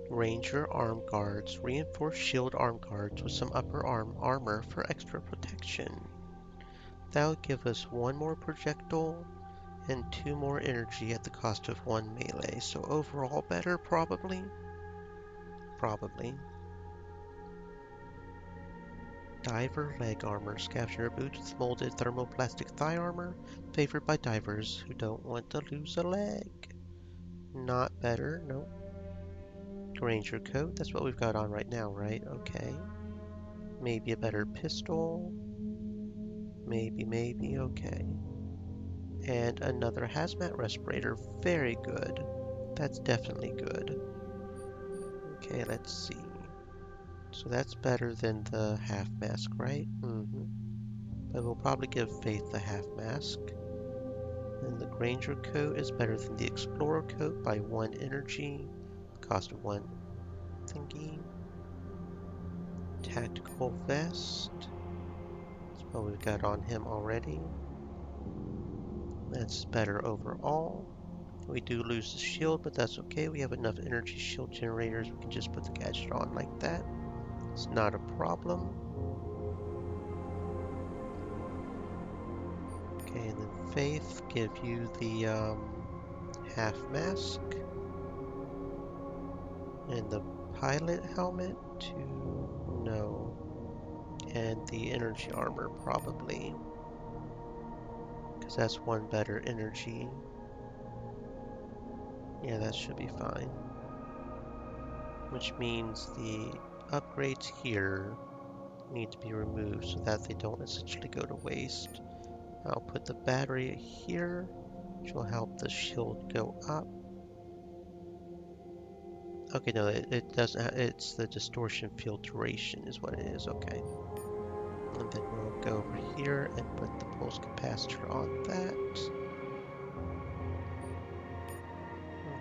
Ranger arm guards, reinforced shield arm guards with some upper arm armor for extra protection. That would give us one more projectile and two more energy at the cost of one melee. So overall better, probably? Probably. Diver leg armor, scavenger boots with molded thermoplastic thigh armor, favored by divers who don't want to lose a leg. Not better, no. Ranger coat, that's what we've got on right now, right? Okay. Maybe a better pistol. Maybe, okay. And another hazmat respirator, very good. That's definitely good. Okay, let's see. So that's better than the half mask, right? But we'll probably give Faith the half mask. And the Granger coat is better than the Explorer coat by 1 energy. Cost of 1 thingy. Tactical vest. That's what we've got on him already. That's better overall. We do lose the shield, but that's okay. We have enough energy shield generators. We can just put the gadget on like that. It's not a problem. Okay, and then Faith, give you the half mask. And the pilot helmet to no. And the energy armor probably. Because that's one better energy. Yeah, that should be fine. Which means the upgrades here need to be removed so that they don't essentially go to waste. I'll put the battery here, which will help the shield go up. Okay, no, it doesn't. It's the distortion filtration is what it is. Okay. And then we'll go over here and put the pulse capacitor on that.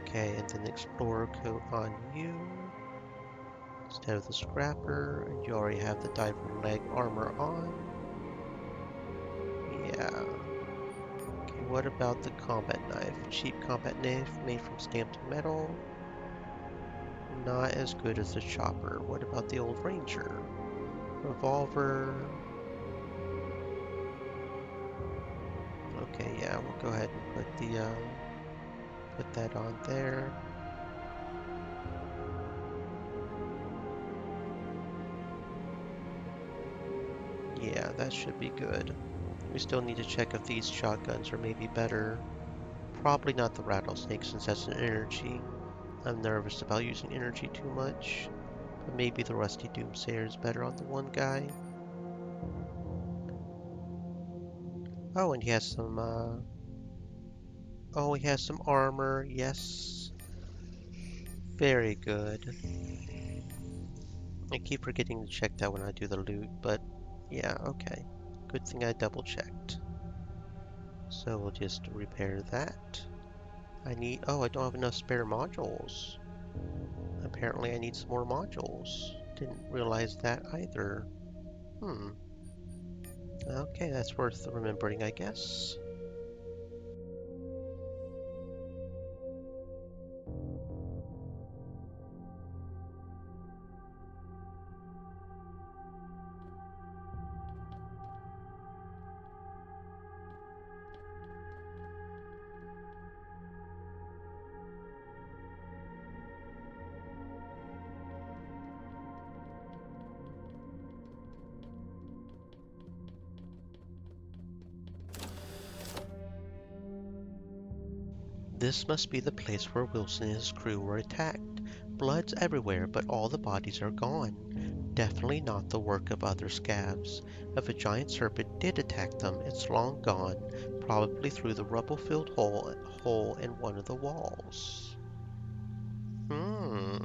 Okay, and then explorer coat on you instead of the scrapper. And you already have the diver leg armor on. Yeah. Okay, what about the combat knife? Cheap combat knife made from stamped metal. Not as good as the chopper. What about the old ranger? Revolver. Okay, yeah, we'll go ahead and put that on there. Yeah, that should be good. We still need to check if these shotguns are maybe better. Probably not the rattlesnake since that's an energy. I'm nervous about using energy too much. But maybe the rusty doomsayer is better on the one guy. Oh, and he has some oh, he has some armor. Yes. Very good. I keep forgetting to check that when I do the loot, but yeah, okay. Good thing I double checked. So we'll just repair that. Oh, I don't have enough spare modules. Apparently I need some more modules. Didn't realize that either. Okay, that's worth remembering, I guess. This must be the place where Wilson and his crew were attacked. Blood's everywhere, but all the bodies are gone. Definitely not the work of other scavs. If a giant serpent did attack them, it's long gone, probably through the rubble-filled hole in one of the walls. Hmm.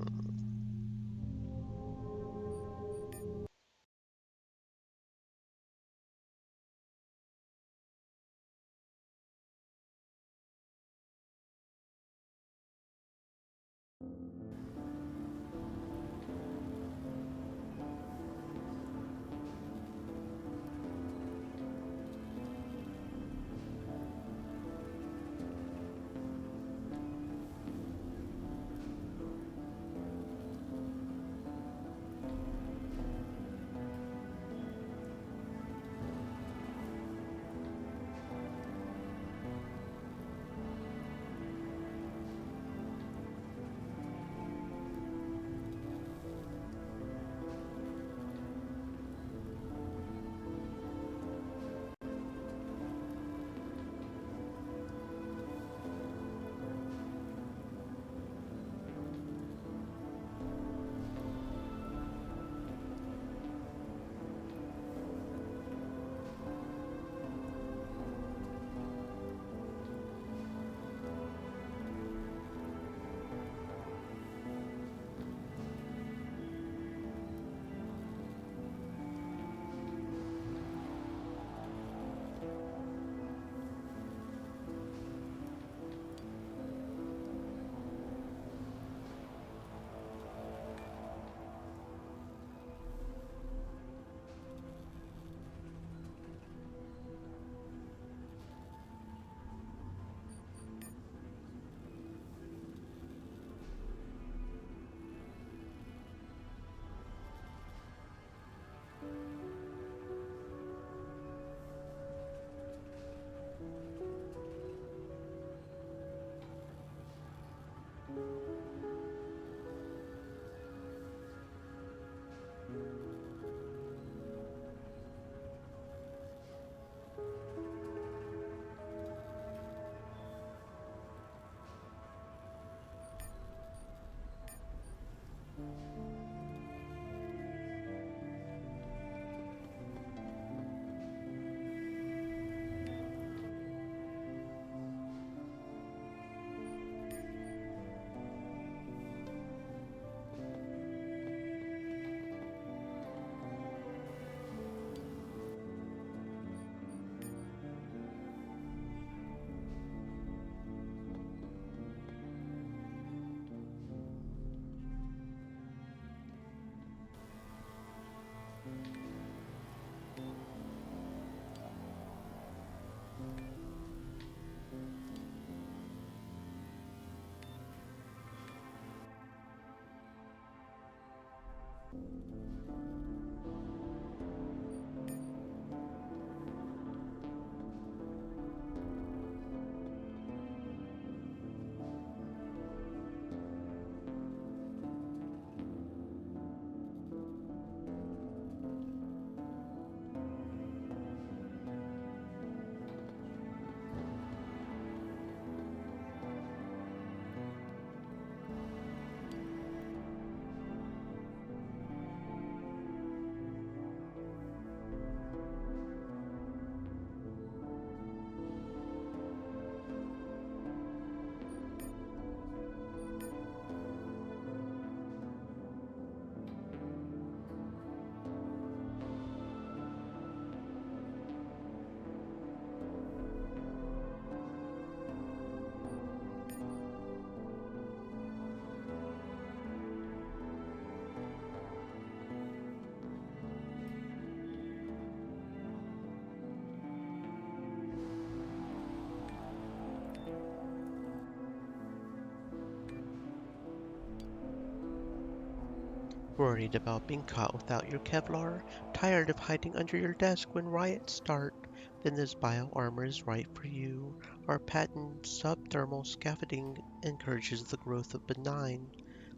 Worried about being caught without your Kevlar? Tired of hiding under your desk when riots start? Then this bio armor is right for you. Our patent subthermal scaffolding encourages the growth of benign,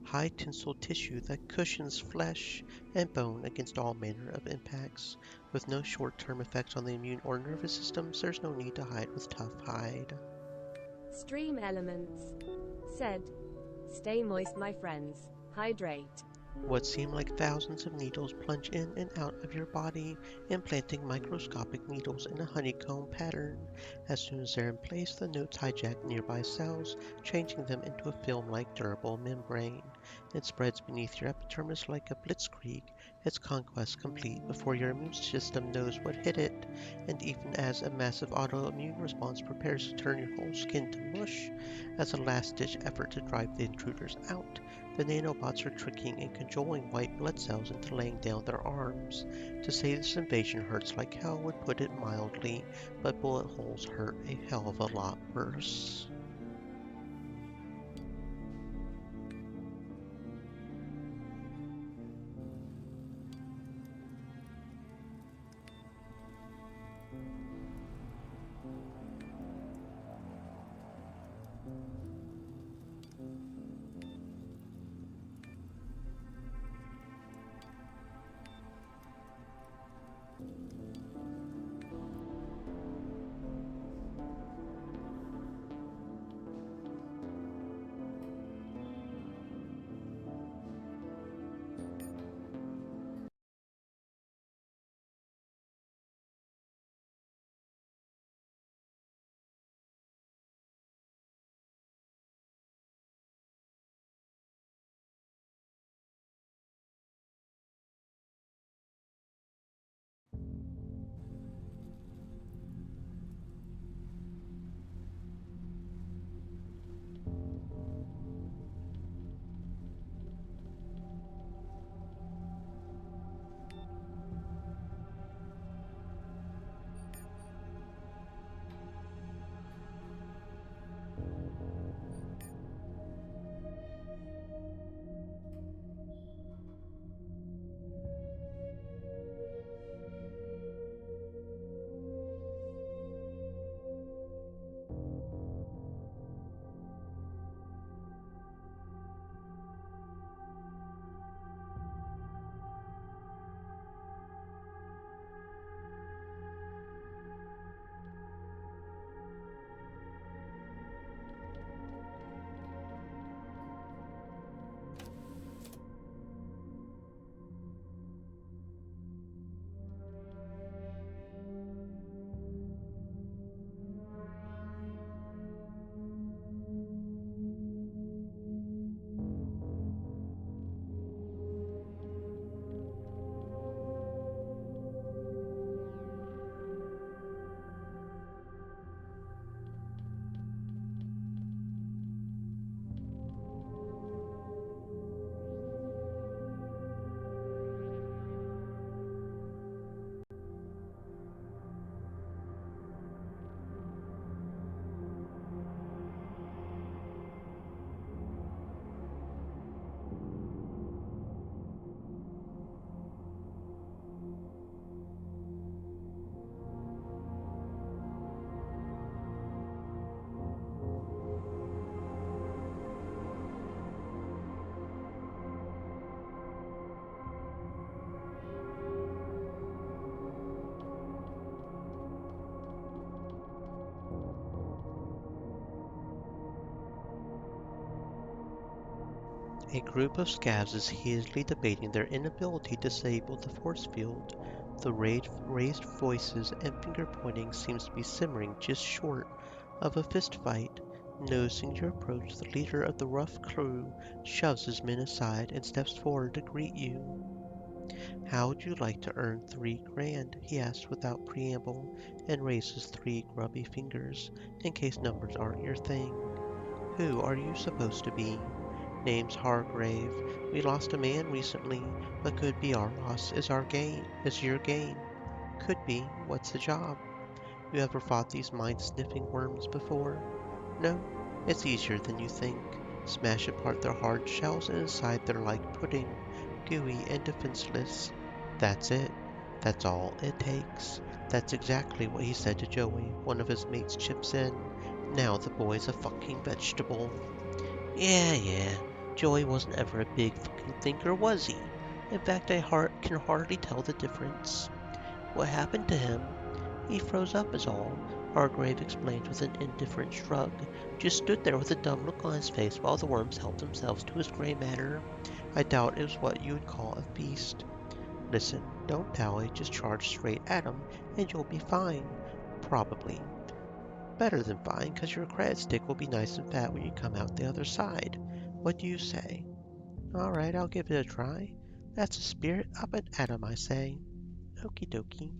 high tensile tissue that cushions flesh and bone against all manner of impacts. With no short-term effects on the immune or nervous systems, there's no need to hide with tough hide. Stream Elements said, "Stay moist, my friends. Hydrate." What seem like thousands of needles plunge in and out of your body, implanting microscopic needles in a honeycomb pattern. As soon as they're in place, the notes hijack nearby cells, changing them into a film-like durable membrane. It spreads beneath your epidermis like a blitzkrieg, its conquest complete before your immune system knows what hit it. And even as a massive autoimmune response prepares to turn your whole skin to mush, as a last-ditch effort to drive the intruders out, the nanobots are tricking and cajoling white blood cells into laying down their arms. To say this invasion hurts like hell would put it mildly, but bullet holes hurt a hell of a lot worse. A group of scavs is heatedly debating their inability to disable the force field. The raised voices and finger pointing seems to be simmering just short of a fistfight. Noticing your approach, the leader of the rough crew shoves his men aside and steps forward to greet you. How would you like to earn 3 grand? He asks without preamble and raises 3 grubby fingers in case numbers aren't your thing. Who are you supposed to be? Name's Hargrave. We lost a man recently, but could be our loss is our gain, is your gain. Could be. What's the job? You ever fought these mind-sniffing worms before? No? It's easier than you think. Smash apart their hard shells and inside they're like pudding, gooey and defenseless. That's it. That's all it takes. That's exactly what he said to Joey. One of his mates chips in. Now the boy's a fucking vegetable. Yeah. Joey wasn't ever a big fucking thinker, was he? In fact, can hardly tell the difference. What happened to him? He froze up is all, Hargrave explained with an indifferent shrug. Just stood there with a dumb look on his face while the worms helped themselves to his gray matter. I doubt it was what you would call a feast. Listen, don't dally, just charge straight at him, and you'll be fine. Probably. Better than fine, 'cause your credit stick will be nice and fat when you come out the other side. What do you say? All right, I'll give it a try. That's the spirit. Up and at 'em, I say. Okie dokie.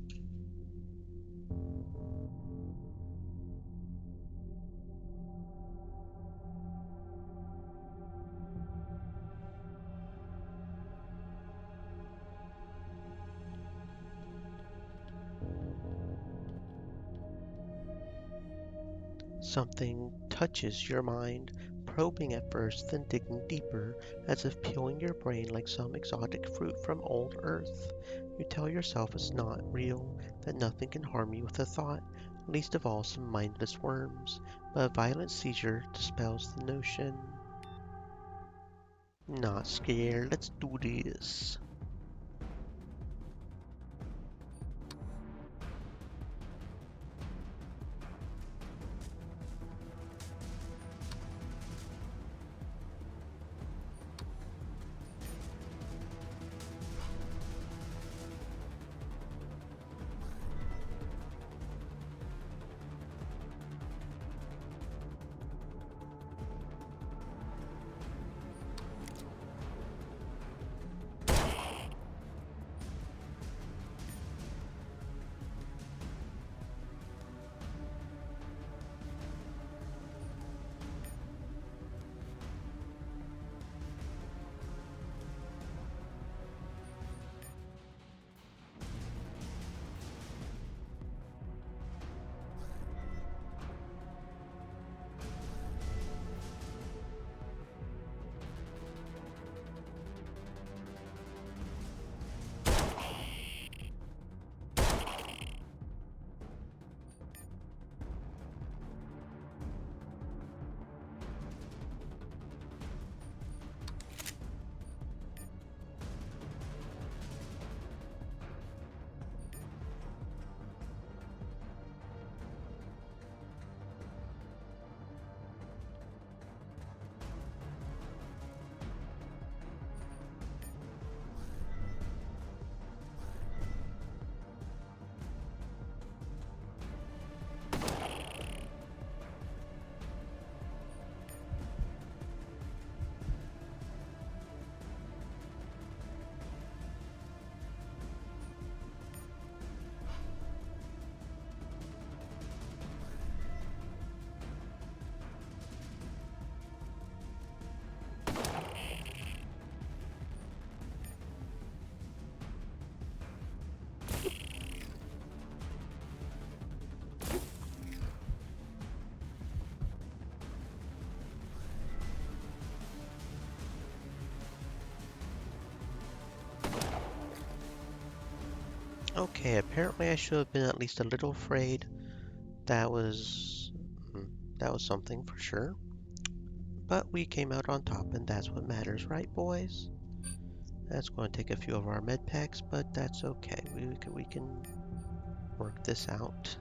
Something touches your mind, probing at first, then digging deeper, as if peeling your brain like some exotic fruit from old Earth. You tell yourself it's not real, that nothing can harm you with a thought, least of all some mindless worms, but a violent seizure dispels the notion. Not scared, let's do this. Okay, apparently I should have been at least a little afraid. That was hmm, that was something for sure. But we came out on top, and that's what matters, right, boys? That's going to take a few of our med packs, but that's okay. We can work this out.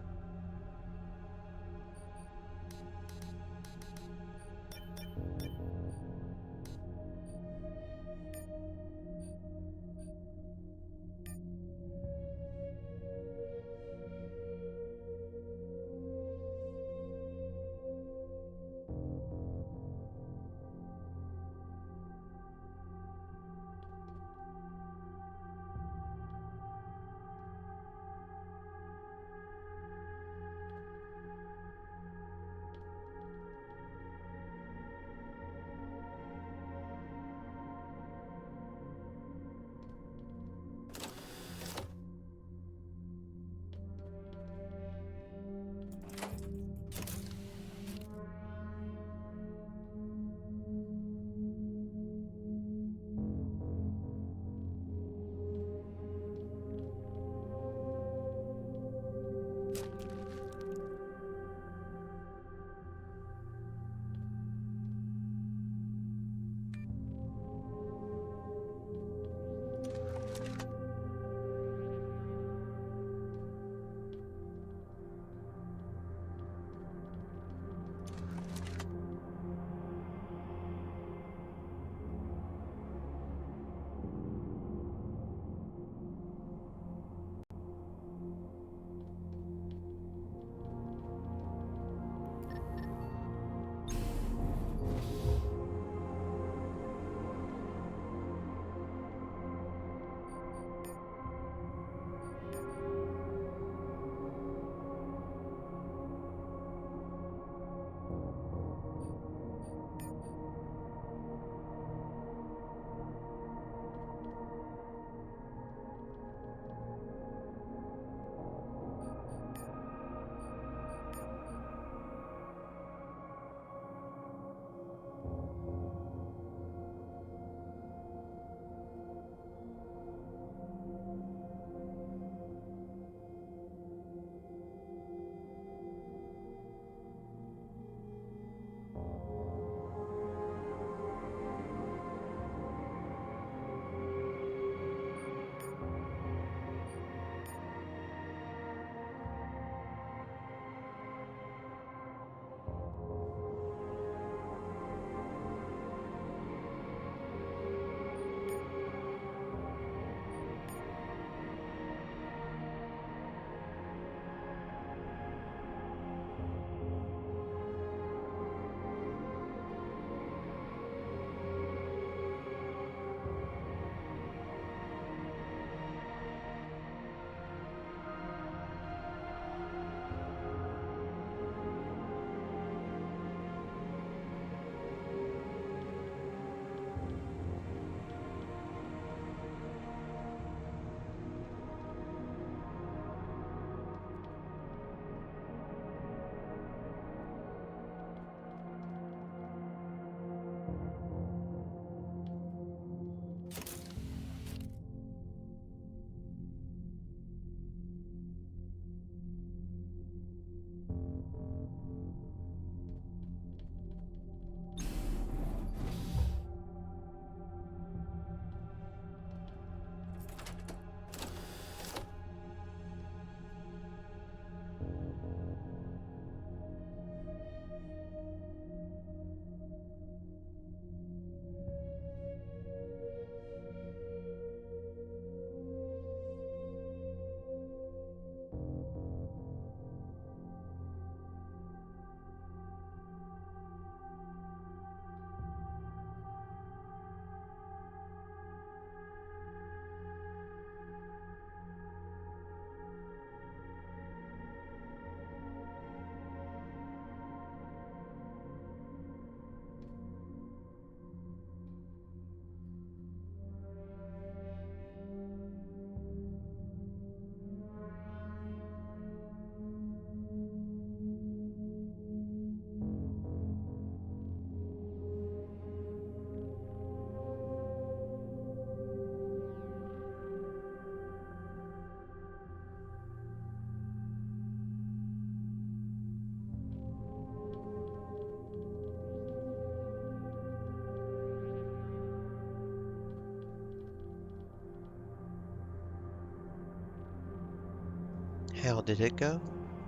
How did it go?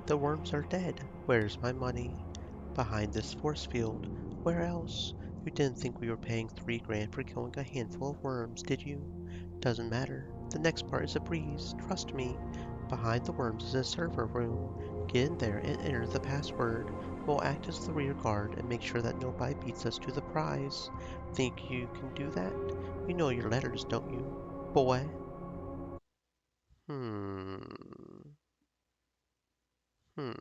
The worms are dead. Where's my money? Behind this force field. Where else? You didn't think we were paying 3 grand for killing a handful of worms, did you? Doesn't matter. The next part is a breeze. Trust me. Behind the worms is a server room. Get in there and enter the password. We'll act as the rear guard and make sure that nobody beats us to the prize. Think you can do that? You know your letters, don't you, boy? Hmm. Hmm.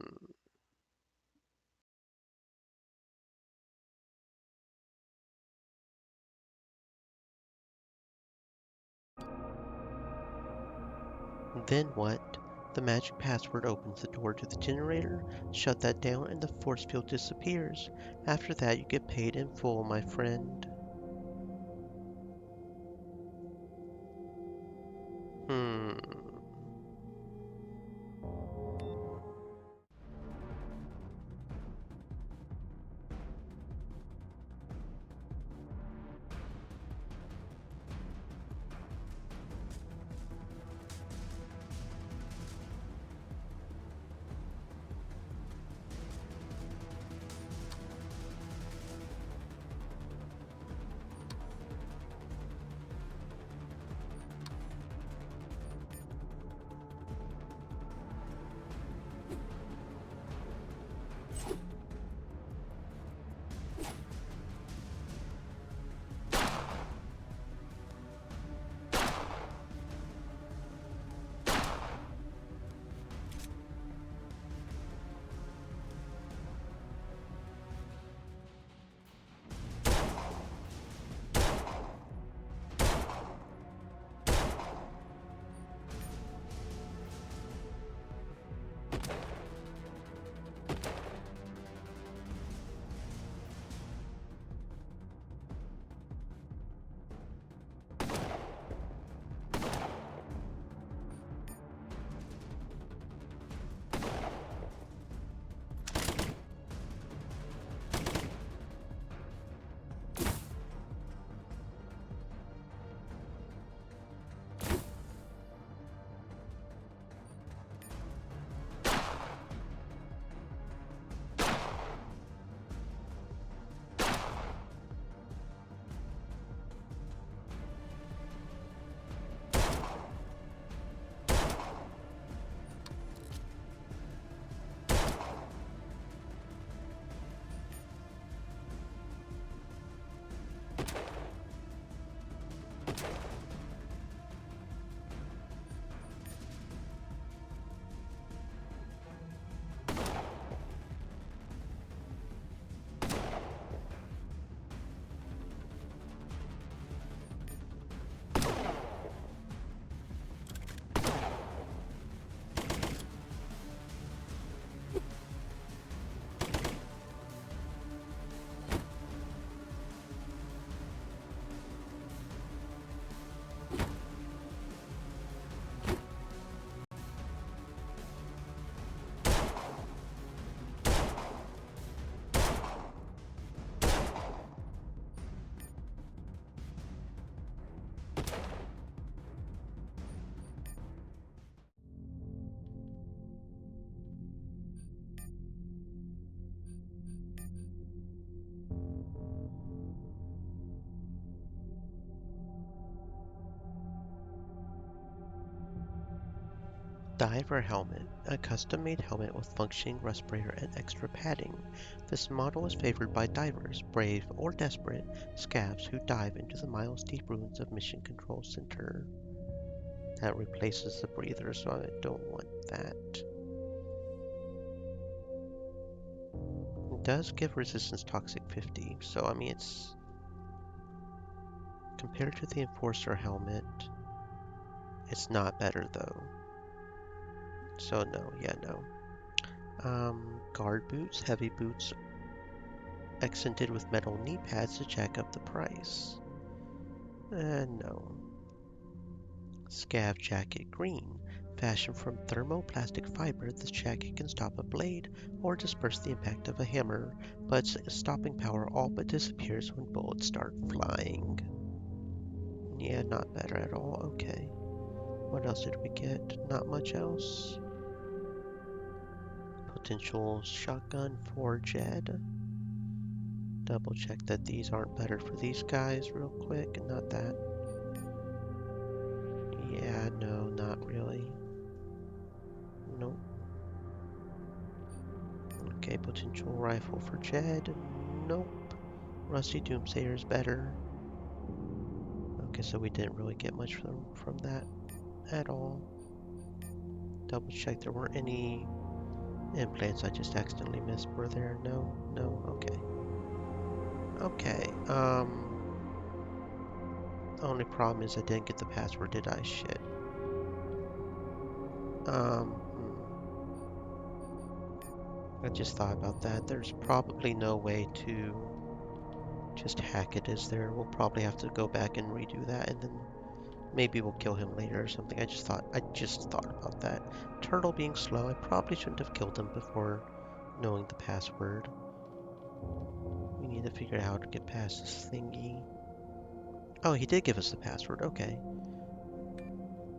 Then what? The magic password opens the door to the generator, shut that down, and the force field disappears. After that, you get paid in full, my friend. Hmm. Diver helmet, a custom-made helmet with functioning respirator and extra padding. This model is favored by divers, brave or desperate, scavs who dive into the miles-deep ruins of Mission Control Center. That replaces the breather, so I don't want that. It does give resistance toxic 50, so I mean it's compared to the Enforcer helmet, it's not better though. So no, yeah, no. Guard boots, heavy boots, accented with metal knee pads to jack up the price. No. Scav jacket green. Fashioned from thermoplastic fiber, this jacket can stop a blade or disperse the impact of a hammer, but its stopping power all but disappears when bullets start flying. Yeah, not better at all. Okay. What else did we get? Not much else. potential shotgun for Jed. Double check that these aren't better for these guys real quick. Not that. Yeah, no, not really. Nope. Okay, potential rifle for Jed. Nope. Rusty Doomsayer is better. Okay, so we didn't really get much from that at all. Double check there weren't any implants I just accidentally missed. Were there? No? No? Okay. Okay, only problem is I didn't get the password, did I? Shit. I just thought about that. There's probably no way to just hack it, is there? We'll probably have to go back and redo that, and then maybe we'll kill him later or something. I just thought about that. Turtle being slow, I probably shouldn't have killed him before knowing the password. We need to figure out how to get past this thingy. Oh, he did give us the password, okay.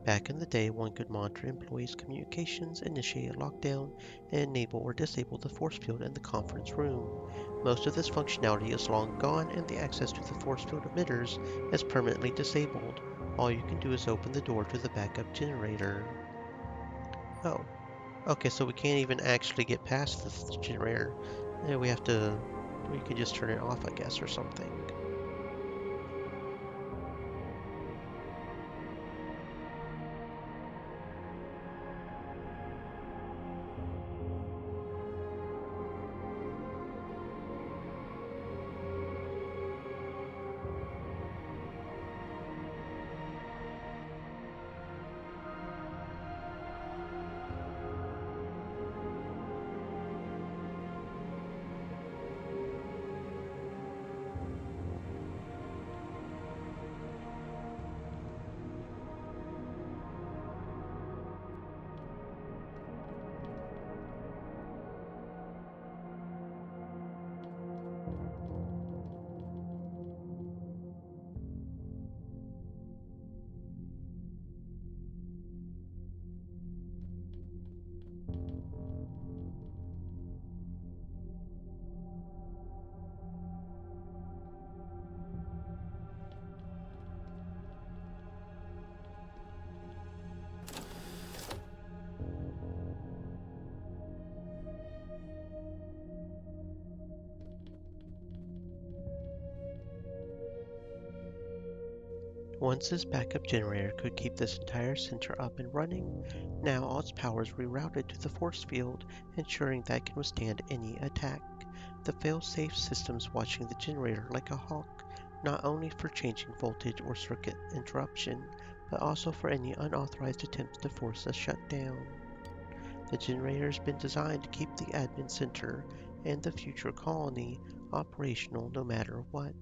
Back in the day, one could monitor employees' communications, initiate a lockdown, and enable or disable the force field in the conference room. Most of this functionality is long gone, and the access to the force field emitters is permanently disabled. All you can do is open the door to the backup generator. Oh, okay, so we can't even actually get past this generator. Yeah, we could just turn it off, I guess, or something. Once this backup generator could keep this entire center up and running, now all its power is rerouted to the force field, ensuring that it can withstand any attack. The fail-safe system's watching the generator like a hawk, not only for changing voltage or circuit interruption, but also for any unauthorized attempts to force a shutdown. The generator's been designed to keep the admin center and the future colony operational no matter what.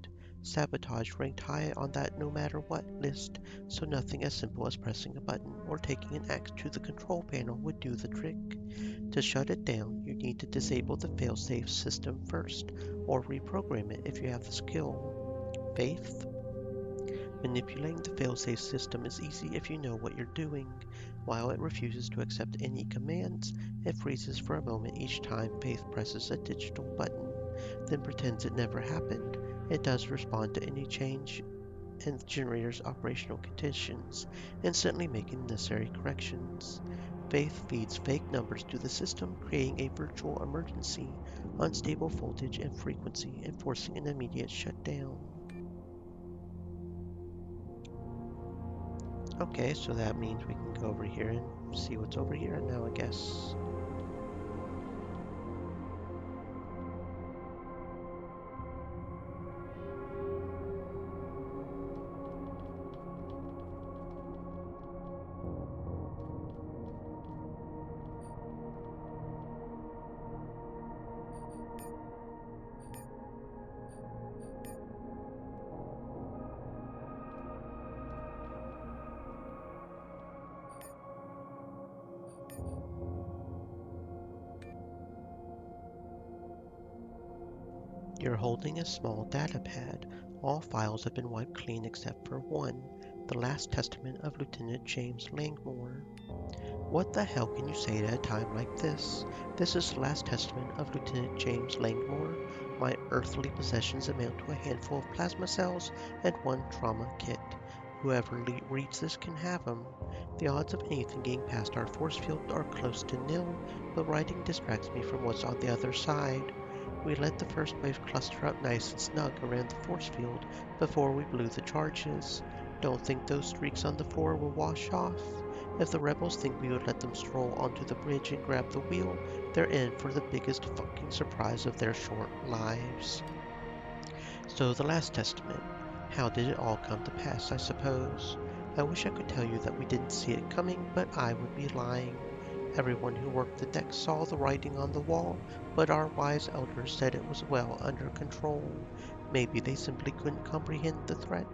Sabotage ranked high on that no matter what list, so nothing as simple as pressing a button or taking an axe to the control panel would do the trick. To shut it down, you need to disable the failsafe system first, or reprogram it if you have the skill. Faith? Manipulating the failsafe system is easy if you know what you're doing. While it refuses to accept any commands, it freezes for a moment each time Faith presses a digital button, then pretends it never happened. It does respond to any change in the generator's operational conditions, instantly making necessary corrections. Faith feeds fake numbers to the system, creating a virtual emergency, unstable voltage and frequency, enforcing an immediate shutdown. Okay, so that means we can go over here and see what's over here now, I guess. You're holding a small data pad. All files have been wiped clean except for one, the last testament of Lieutenant James Langmore. What the hell can you say at a time like this? This is the last testament of Lieutenant James Langmore. My earthly possessions amount to a handful of plasma cells and one trauma kit. Whoever reads this can have them. The odds of anything getting past our force field are close to nil. The writing distracts me from what's on the other side. We let the first wave cluster up nice and snug around the force field before we blew the charges. Don't think those streaks on the floor will wash off. If the rebels think we would let them stroll onto the bridge and grab the wheel, they're in for the biggest fucking surprise of their short lives. So the last testament. How did it all come to pass, I suppose? I wish I could tell you that we didn't see it coming, but I would be lying. Everyone who worked the deck saw the writing on the wall, but our wise elders said it was well under control. Maybe they simply couldn't comprehend the threat.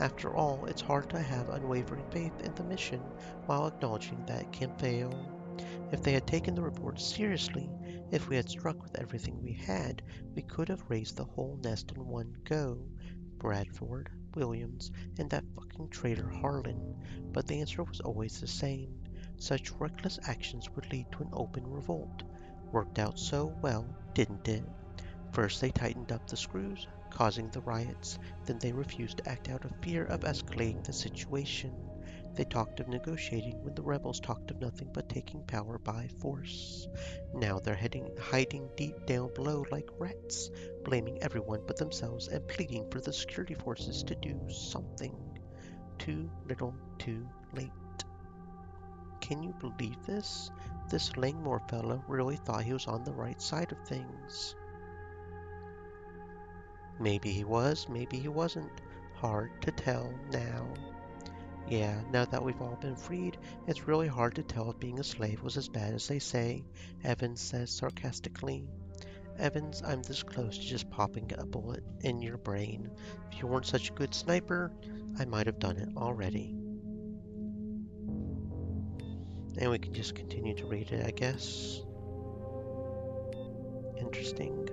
After all, it's hard to have unwavering faith in the mission while acknowledging that it can fail. If they had taken the report seriously, if we had struck with everything we had, we could have raised the whole nest in one go. Bradford, Williams, and that fucking traitor Harlan. But the answer was always the same. Such reckless actions would lead to an open revolt. Worked out so well, didn't it? First they tightened up the screws, causing the riots. Then they refused to act out of fear of escalating the situation. They talked of negotiating when the rebels talked of nothing but taking power by force. Now they're hiding deep down below like rats, blaming everyone but themselves and pleading for the security forces to do something. Too little, too late. Can you believe this? This Langmore fellow really thought he was on the right side of things. Maybe he was, maybe he wasn't. Hard to tell now. Yeah, now that we've all been freed, it's really hard to tell if being a slave was as bad as they say, Evans says sarcastically. Evans, I'm this close to just popping a bullet in your brain. If you weren't such a good sniper, I might have done it already. And we can just continue to read it, I guess. Interesting.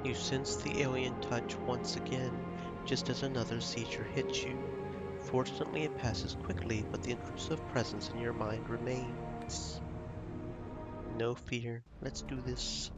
You sense the alien touch once again, just as another seizure hits you. Fortunately, it passes quickly, but the intrusive presence in your mind remains. No fear, let's do this.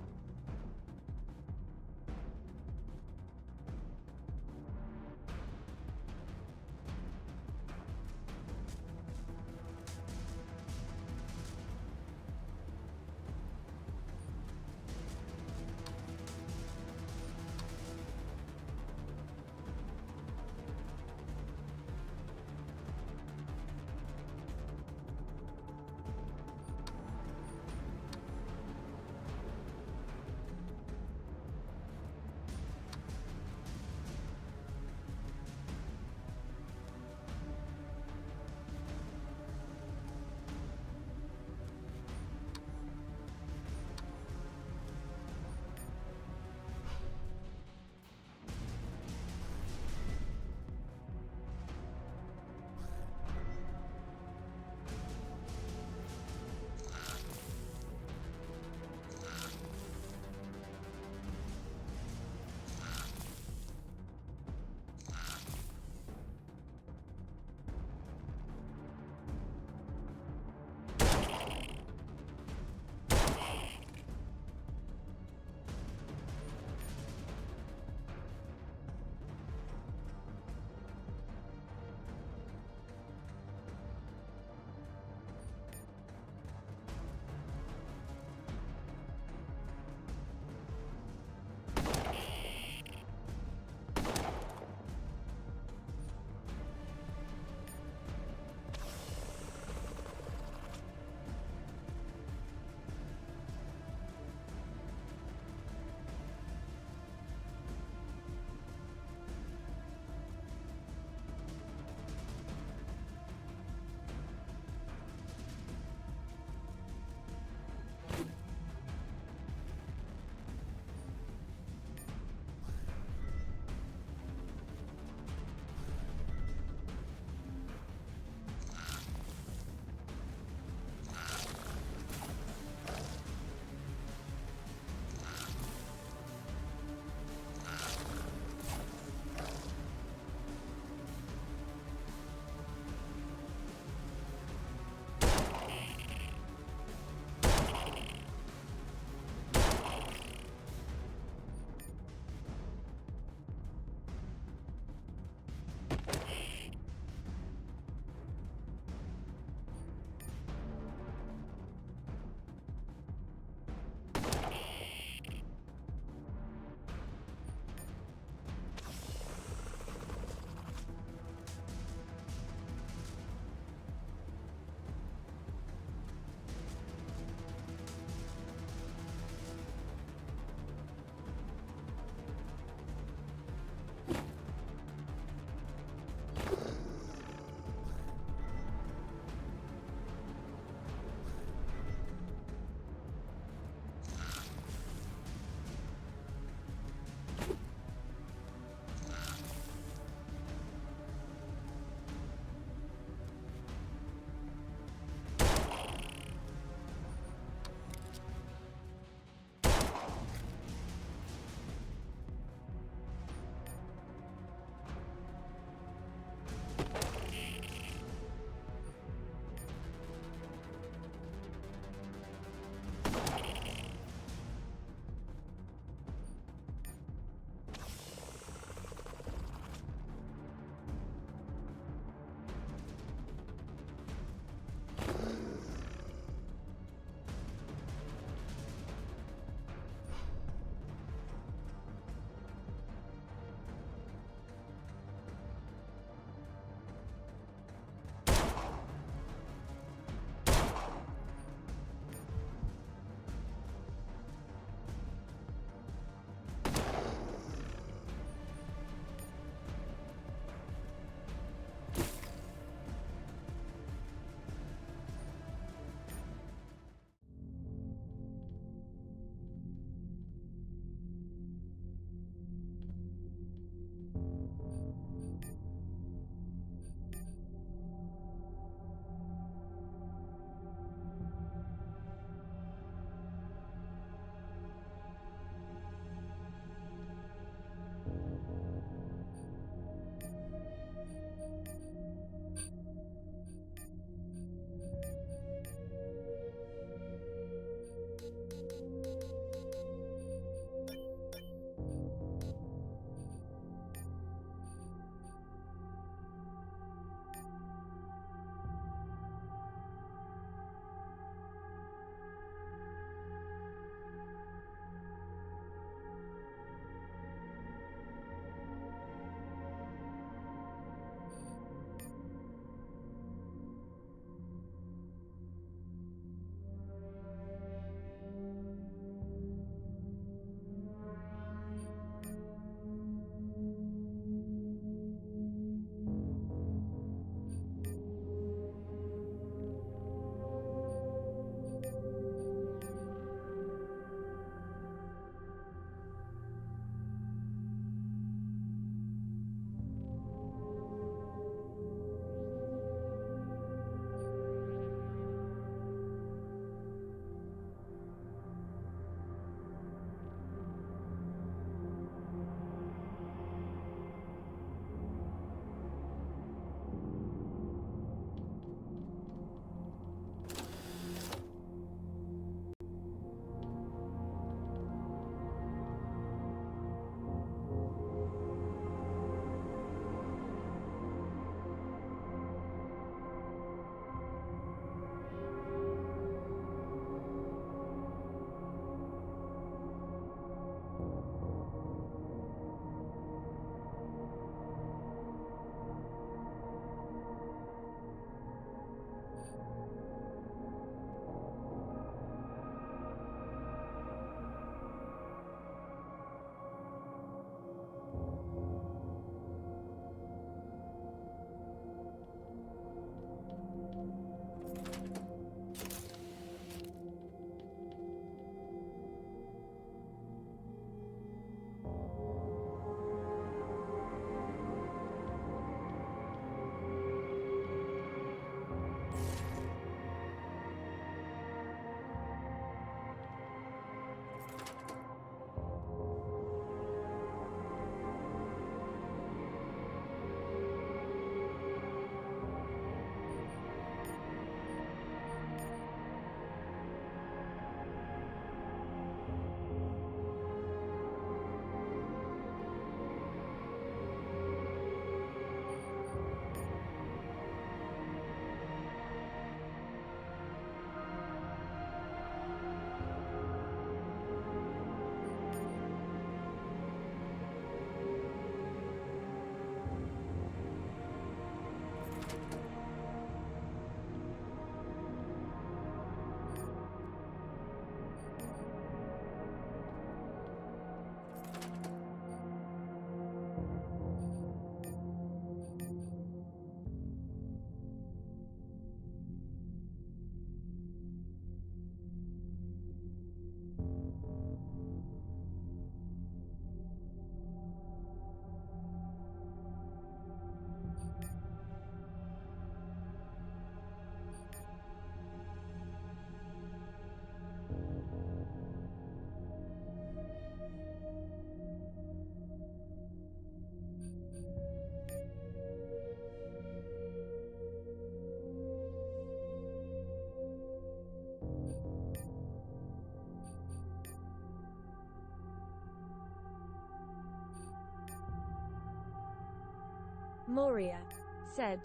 Moria said,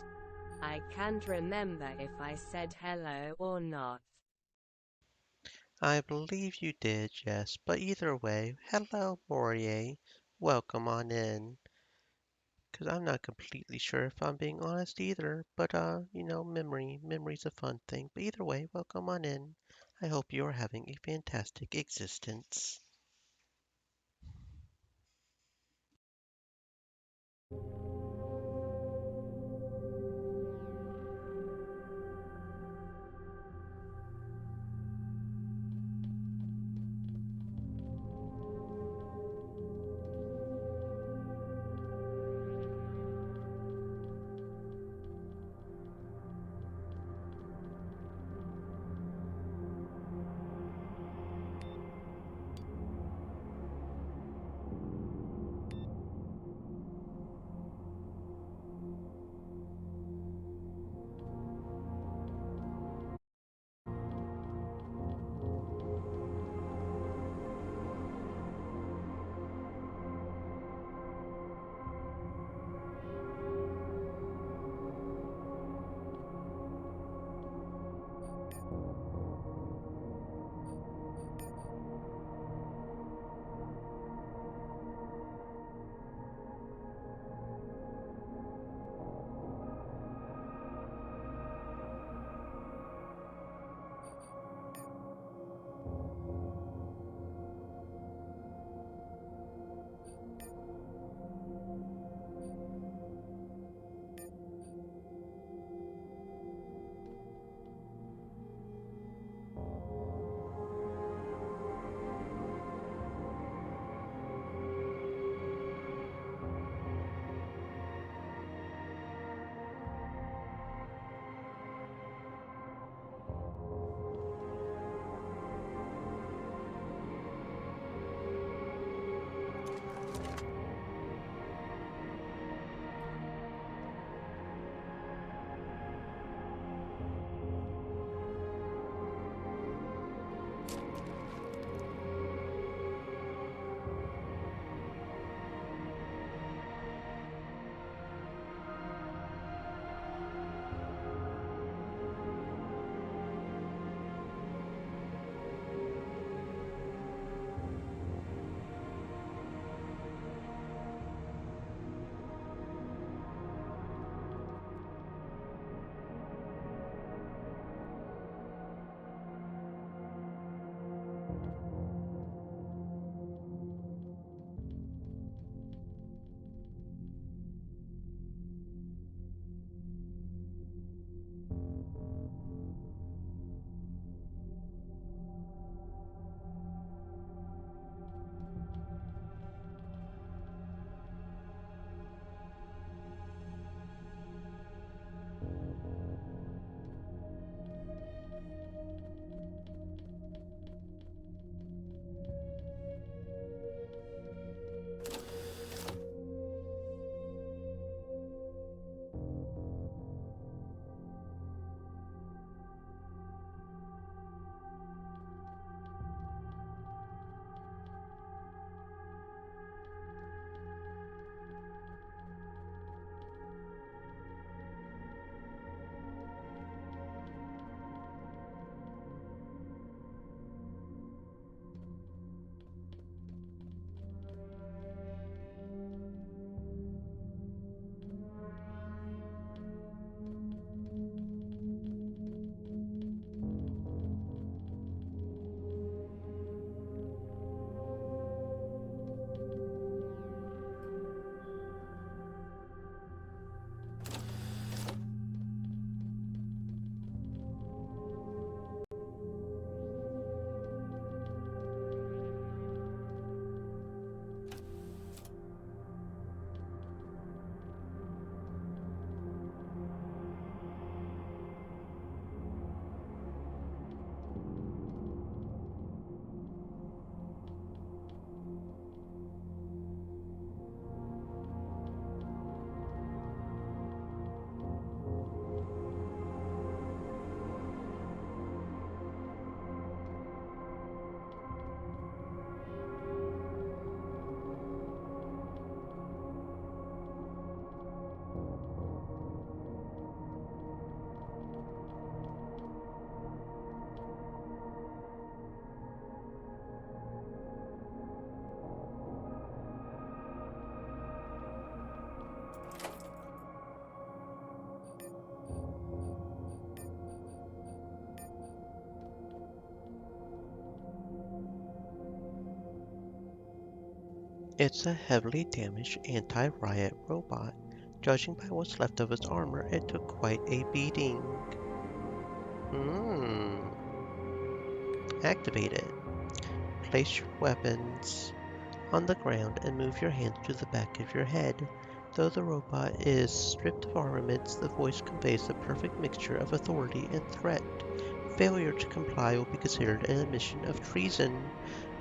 I can't remember if I said hello or not. I believe you did, yes, but either way, hello, Morier. Welcome on in. 'Cause I'm not completely sure if I'm being honest either, but memory's a fun thing. But either way, welcome on in. I hope you are having a fantastic existence. It's a heavily damaged anti-riot robot. Judging by what's left of its armor, it took quite a beating. Hmm. Activate it. Place your weapons on the ground and move your hands to the back of your head. Though the robot is stripped of armaments, the voice conveys the perfect mixture of authority and threat. Failure to comply will be considered an admission of treason,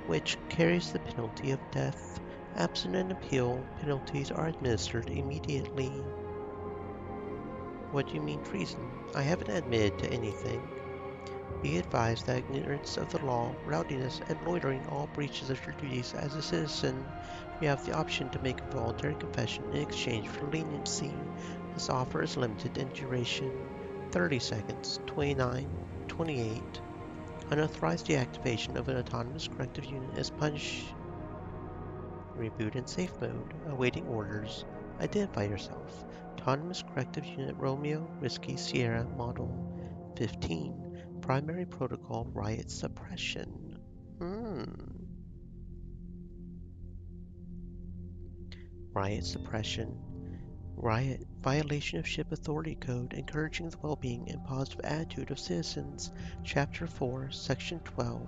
which carries the penalty of death. Absent an appeal, penalties are administered immediately. What do you mean treason? I haven't admitted to anything. Be advised that ignorance of the law, rowdiness, and loitering all breaches of your duties as a citizen. You have the option to make a voluntary confession in exchange for leniency. This offer is limited in duration. 30 seconds, 29, 28. Unauthorized deactivation of an autonomous corrective unit is punished. Reboot in safe mode. Awaiting orders. Identify yourself. Autonomous corrective unit Romeo Whiskey Sierra Model 15. Primary protocol riot suppression. Riot suppression. Riot. Violation of Ship Authority Code, encouraging the well-being and positive attitude of citizens. Chapter 4, Section 12.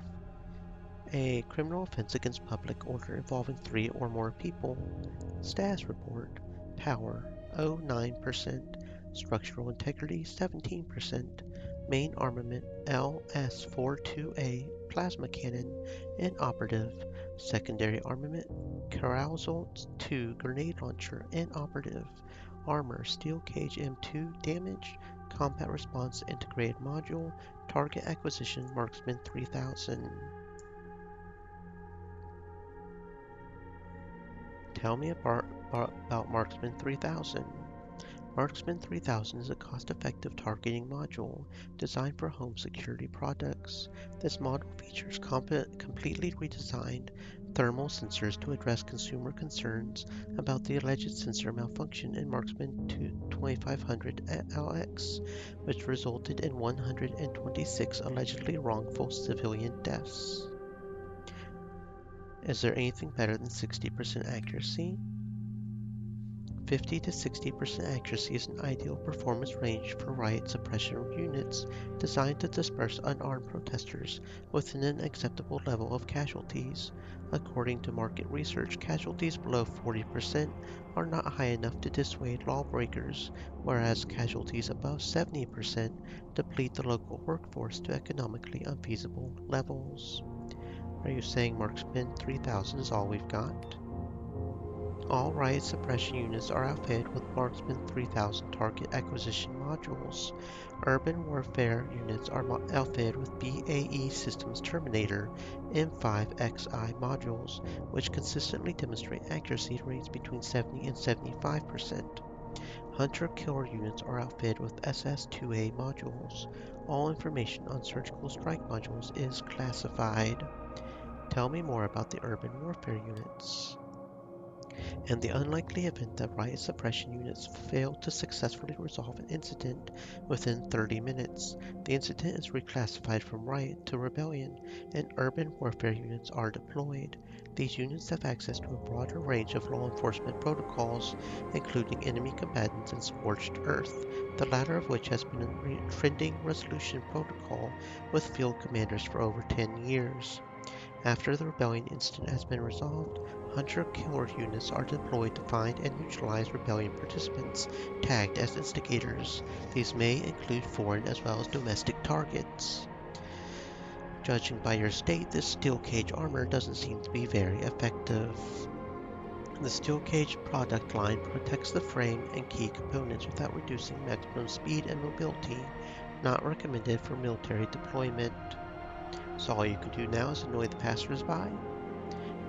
A criminal offense against public order involving 3 or more people. Status report. Power 09%. Structural integrity 17%. Main armament LS-42A plasma cannon inoperative. Secondary armament Carousel 2 grenade launcher inoperative. Armor Steel Cage M2 damaged. Combat response integrated module. Target acquisition Marksman 3000. Tell me about Marksman 3000. Marksman 3000 is a cost-effective targeting module designed for home security products. This model features completely redesigned thermal sensors to address consumer concerns about the alleged sensor malfunction in Marksman 2500 LX, which resulted in 126 allegedly wrongful civilian deaths. Is there anything better than 60% accuracy? 50 to 60% accuracy is an ideal performance range for riot suppression units designed to disperse unarmed protesters within an acceptable level of casualties. According to market research, casualties below 40% are not high enough to dissuade lawbreakers, whereas casualties above 70% deplete the local workforce to economically unfeasible levels. Are you saying Marksman 3000 is all we've got? All riot suppression units are outfitted with Marksman 3000 target acquisition modules. Urban warfare units are outfitted with BAE Systems Terminator M5XI modules, which consistently demonstrate accuracy rates between 70 and 75%. Hunter-killer units are outfitted with SS-2A modules. All information on surgical strike modules is classified. Tell me more about the urban warfare units. In the unlikely event that riot suppression units fail to successfully resolve an incident within 30 minutes, the incident is reclassified from riot to rebellion, and urban warfare units are deployed. These units have access to a broader range of law enforcement protocols, including enemy combatants and scorched earth, the latter of which has been a trending resolution protocol with field commanders for over 10 years. After the rebellion incident has been resolved, hunter-killer units are deployed to find and neutralize rebellion participants tagged as instigators. These may include foreign as well as domestic targets. Judging by your state, this steel cage armor doesn't seem to be very effective. The steel cage product line protects the frame and key components without reducing maximum speed and mobility, not recommended for military deployment. So all you can do now is annoy the passersby?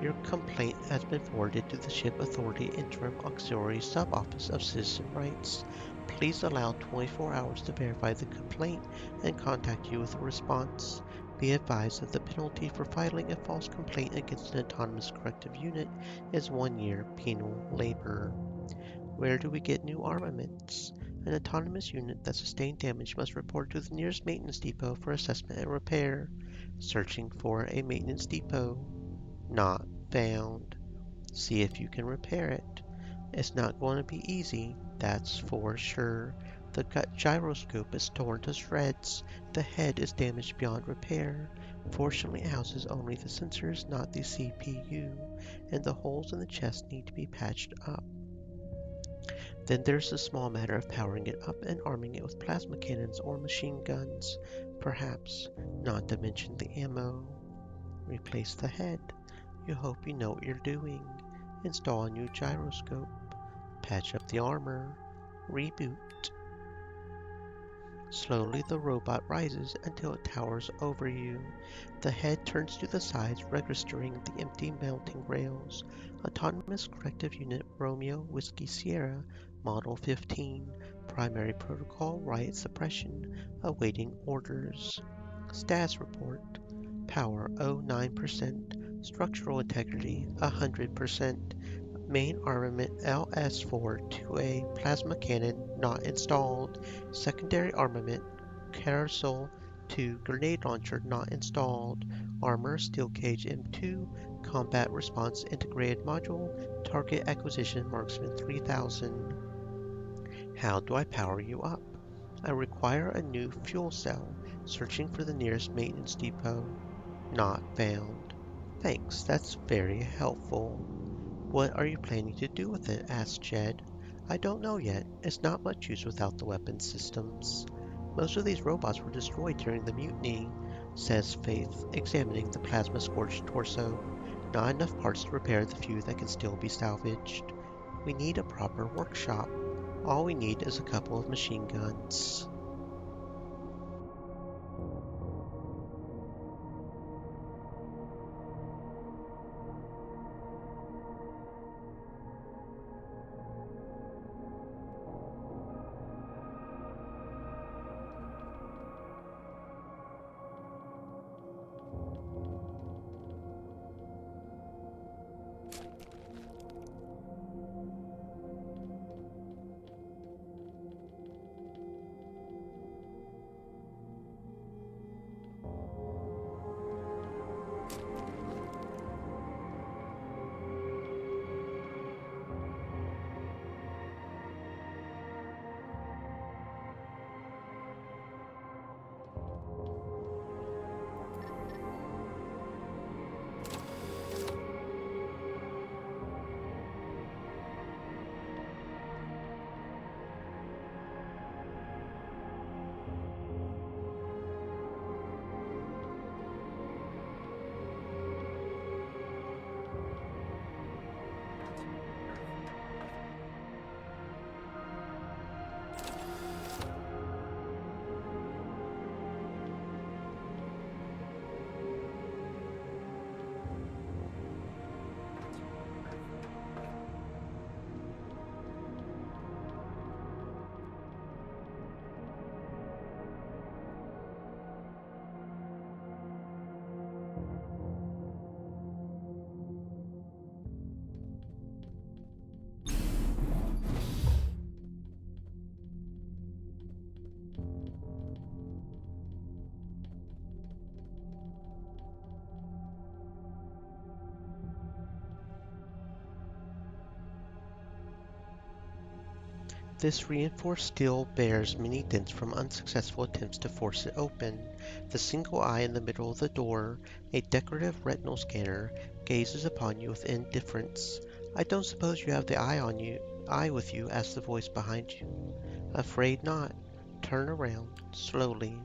Your complaint has been forwarded to the Ship Authority Interim Auxiliary Sub-Office of Citizen Rights. Please allow 24 hours to verify the complaint and contact you with a response. Be advised that the penalty for filing a false complaint against an autonomous corrective unit is 1 year penal labor. Where do we get new armaments? An autonomous unit that sustained damage must report to the nearest maintenance depot for assessment and repair. Searching for a maintenance depot. Not found. See if you can repair it. It's not going to be easy, that's for sure. The gyroscope is torn to shreds. The head is damaged beyond repair. Fortunately, it houses only the sensors, not the CPU, and the holes in the chest need to be patched up. Then there's the small matter of powering it up and arming it with plasma cannons or machine guns, perhaps, not to mention the ammo. Replace the head. You hope you know what you're doing. Install a new gyroscope. Patch up the armor. Reboot. Slowly the robot rises until it towers over you. The head turns to the sides, registering the empty mounting rails. Autonomous Corrective Unit Romeo Whiskey Sierra, Model 15. Primary protocol riot suppression, awaiting orders. Status report. Power 09%. Structural integrity 100%. Main armament LS-4 2A plasma cannon not installed. Secondary armament Carousel 2 grenade launcher not installed. Armor Steel Cage M2 Combat Response Integrated Module Target Acquisition Marksman 3000. How do I power you up? I require a new fuel cell. Searching for the nearest maintenance depot. Not found. Thanks, that's very helpful. What are you planning to do with it? Asked Jed. I don't know yet. It's not much use without the weapon systems. Most of these robots were destroyed during the mutiny, says Faith, examining the plasma-scorched torso. Not enough parts to repair the few that can still be salvaged. We need a proper workshop. All we need is a couple of machine guns. This reinforced steel bears many dents from unsuccessful attempts to force it open. The single eye in the middle of the door, a decorative retinal scanner, gazes upon you with indifference. I don't suppose you have the eye with you, asked the voice behind you. Afraid not. Turn around, slowly.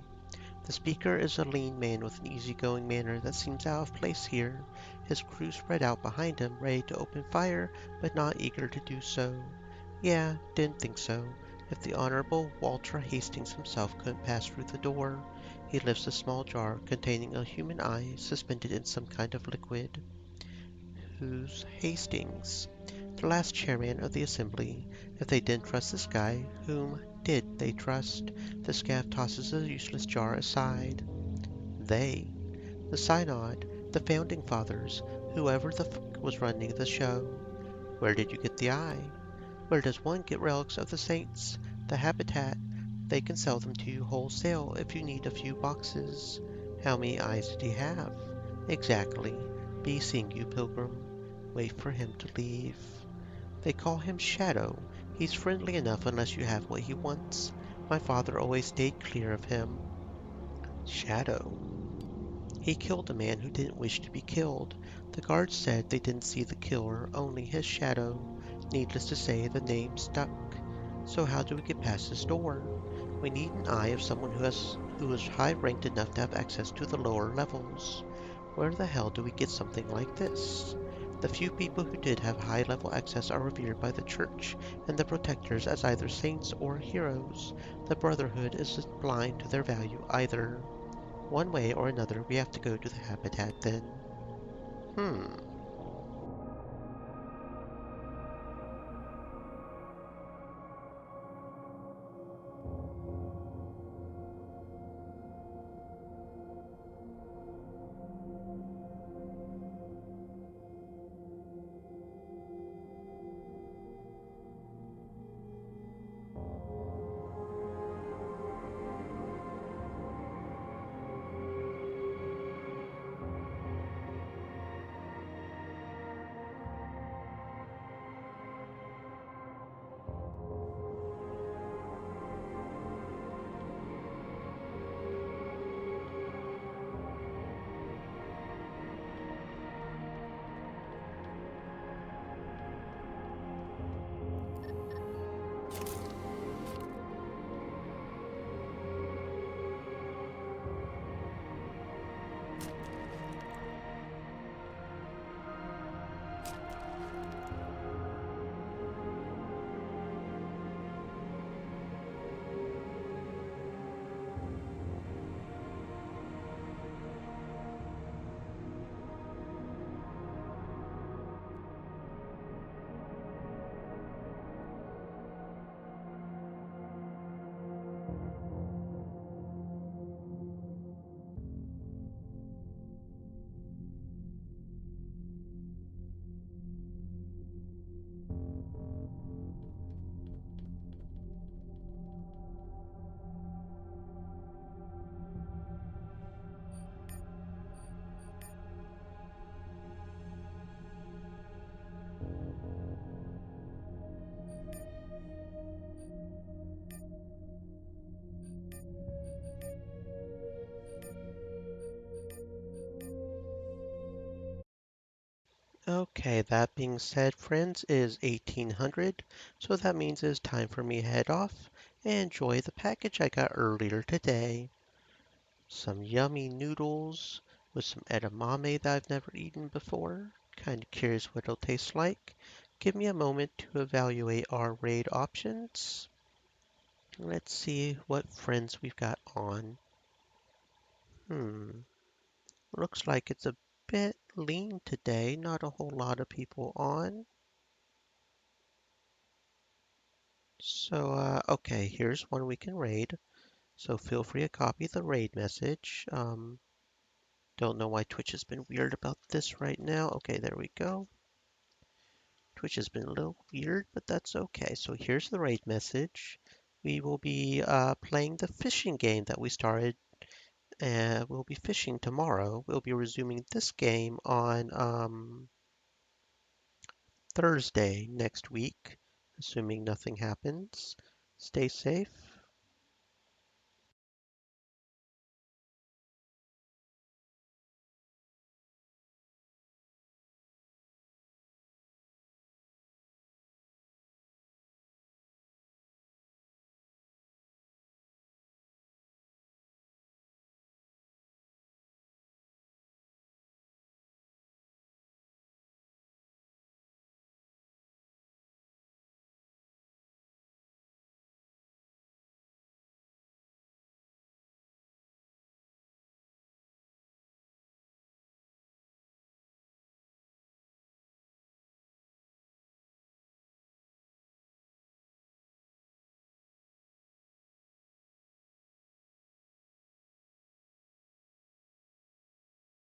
The speaker is a lean man with an easygoing manner that seems out of place here. His crew spread out behind him, ready to open fire, but not eager to do so. Yeah, didn't think so. If the Honorable Walter Hastings himself couldn't pass through the door. He lifts a small jar containing a human eye suspended in some kind of liquid. Who's Hastings? The last chairman of the assembly. If they didn't trust this guy, whom did they trust? The scav tosses the useless jar aside. They. The Synod, the Founding Fathers, whoever the was running the show. Where did you get the eye? Where does one get relics of the saints? The Habitat. They can sell them to you wholesale if you need a few boxes. How many eyes did he have? Exactly. Be seeing you, Pilgrim. Wait for him to leave. They call him Shadow. He's friendly enough unless you have what he wants. My father always stayed clear of him. Shadow. He killed a man who didn't wish to be killed. The guards said they didn't see the killer, only his shadow. Needless to say, the name stuck. So how do we get past this door? We need an eye of someone who is high ranked enough to have access to the lower levels. Where the hell do we get something like this? The few people who did have high level access are revered by the church and the protectors as either saints or heroes. The Brotherhood isn't blind to their value either. One way or another, we have to go to the habitat then. Hmm. Okay, that being said, friends, it is 1800, so that means it's time for me to head off and enjoy the package I got earlier today. Some yummy noodles with some edamame that I've never eaten before. Kind of curious what it'll taste like. Give me a moment to evaluate our raid options. Let's see what friends we've got on. Hmm, looks like it's a bit lean today. Not a whole lot of people on. So, okay, here's one we can raid. So feel free to copy the raid message. Don't know why Twitch has been weird about this right now. Okay, there we go. Twitch has been a little weird, but that's okay. So here's the raid message. We will be playing the fishing game that we started. We'll be fishing tomorrow. We'll be resuming this game on Thursday next week, assuming nothing happens. Stay safe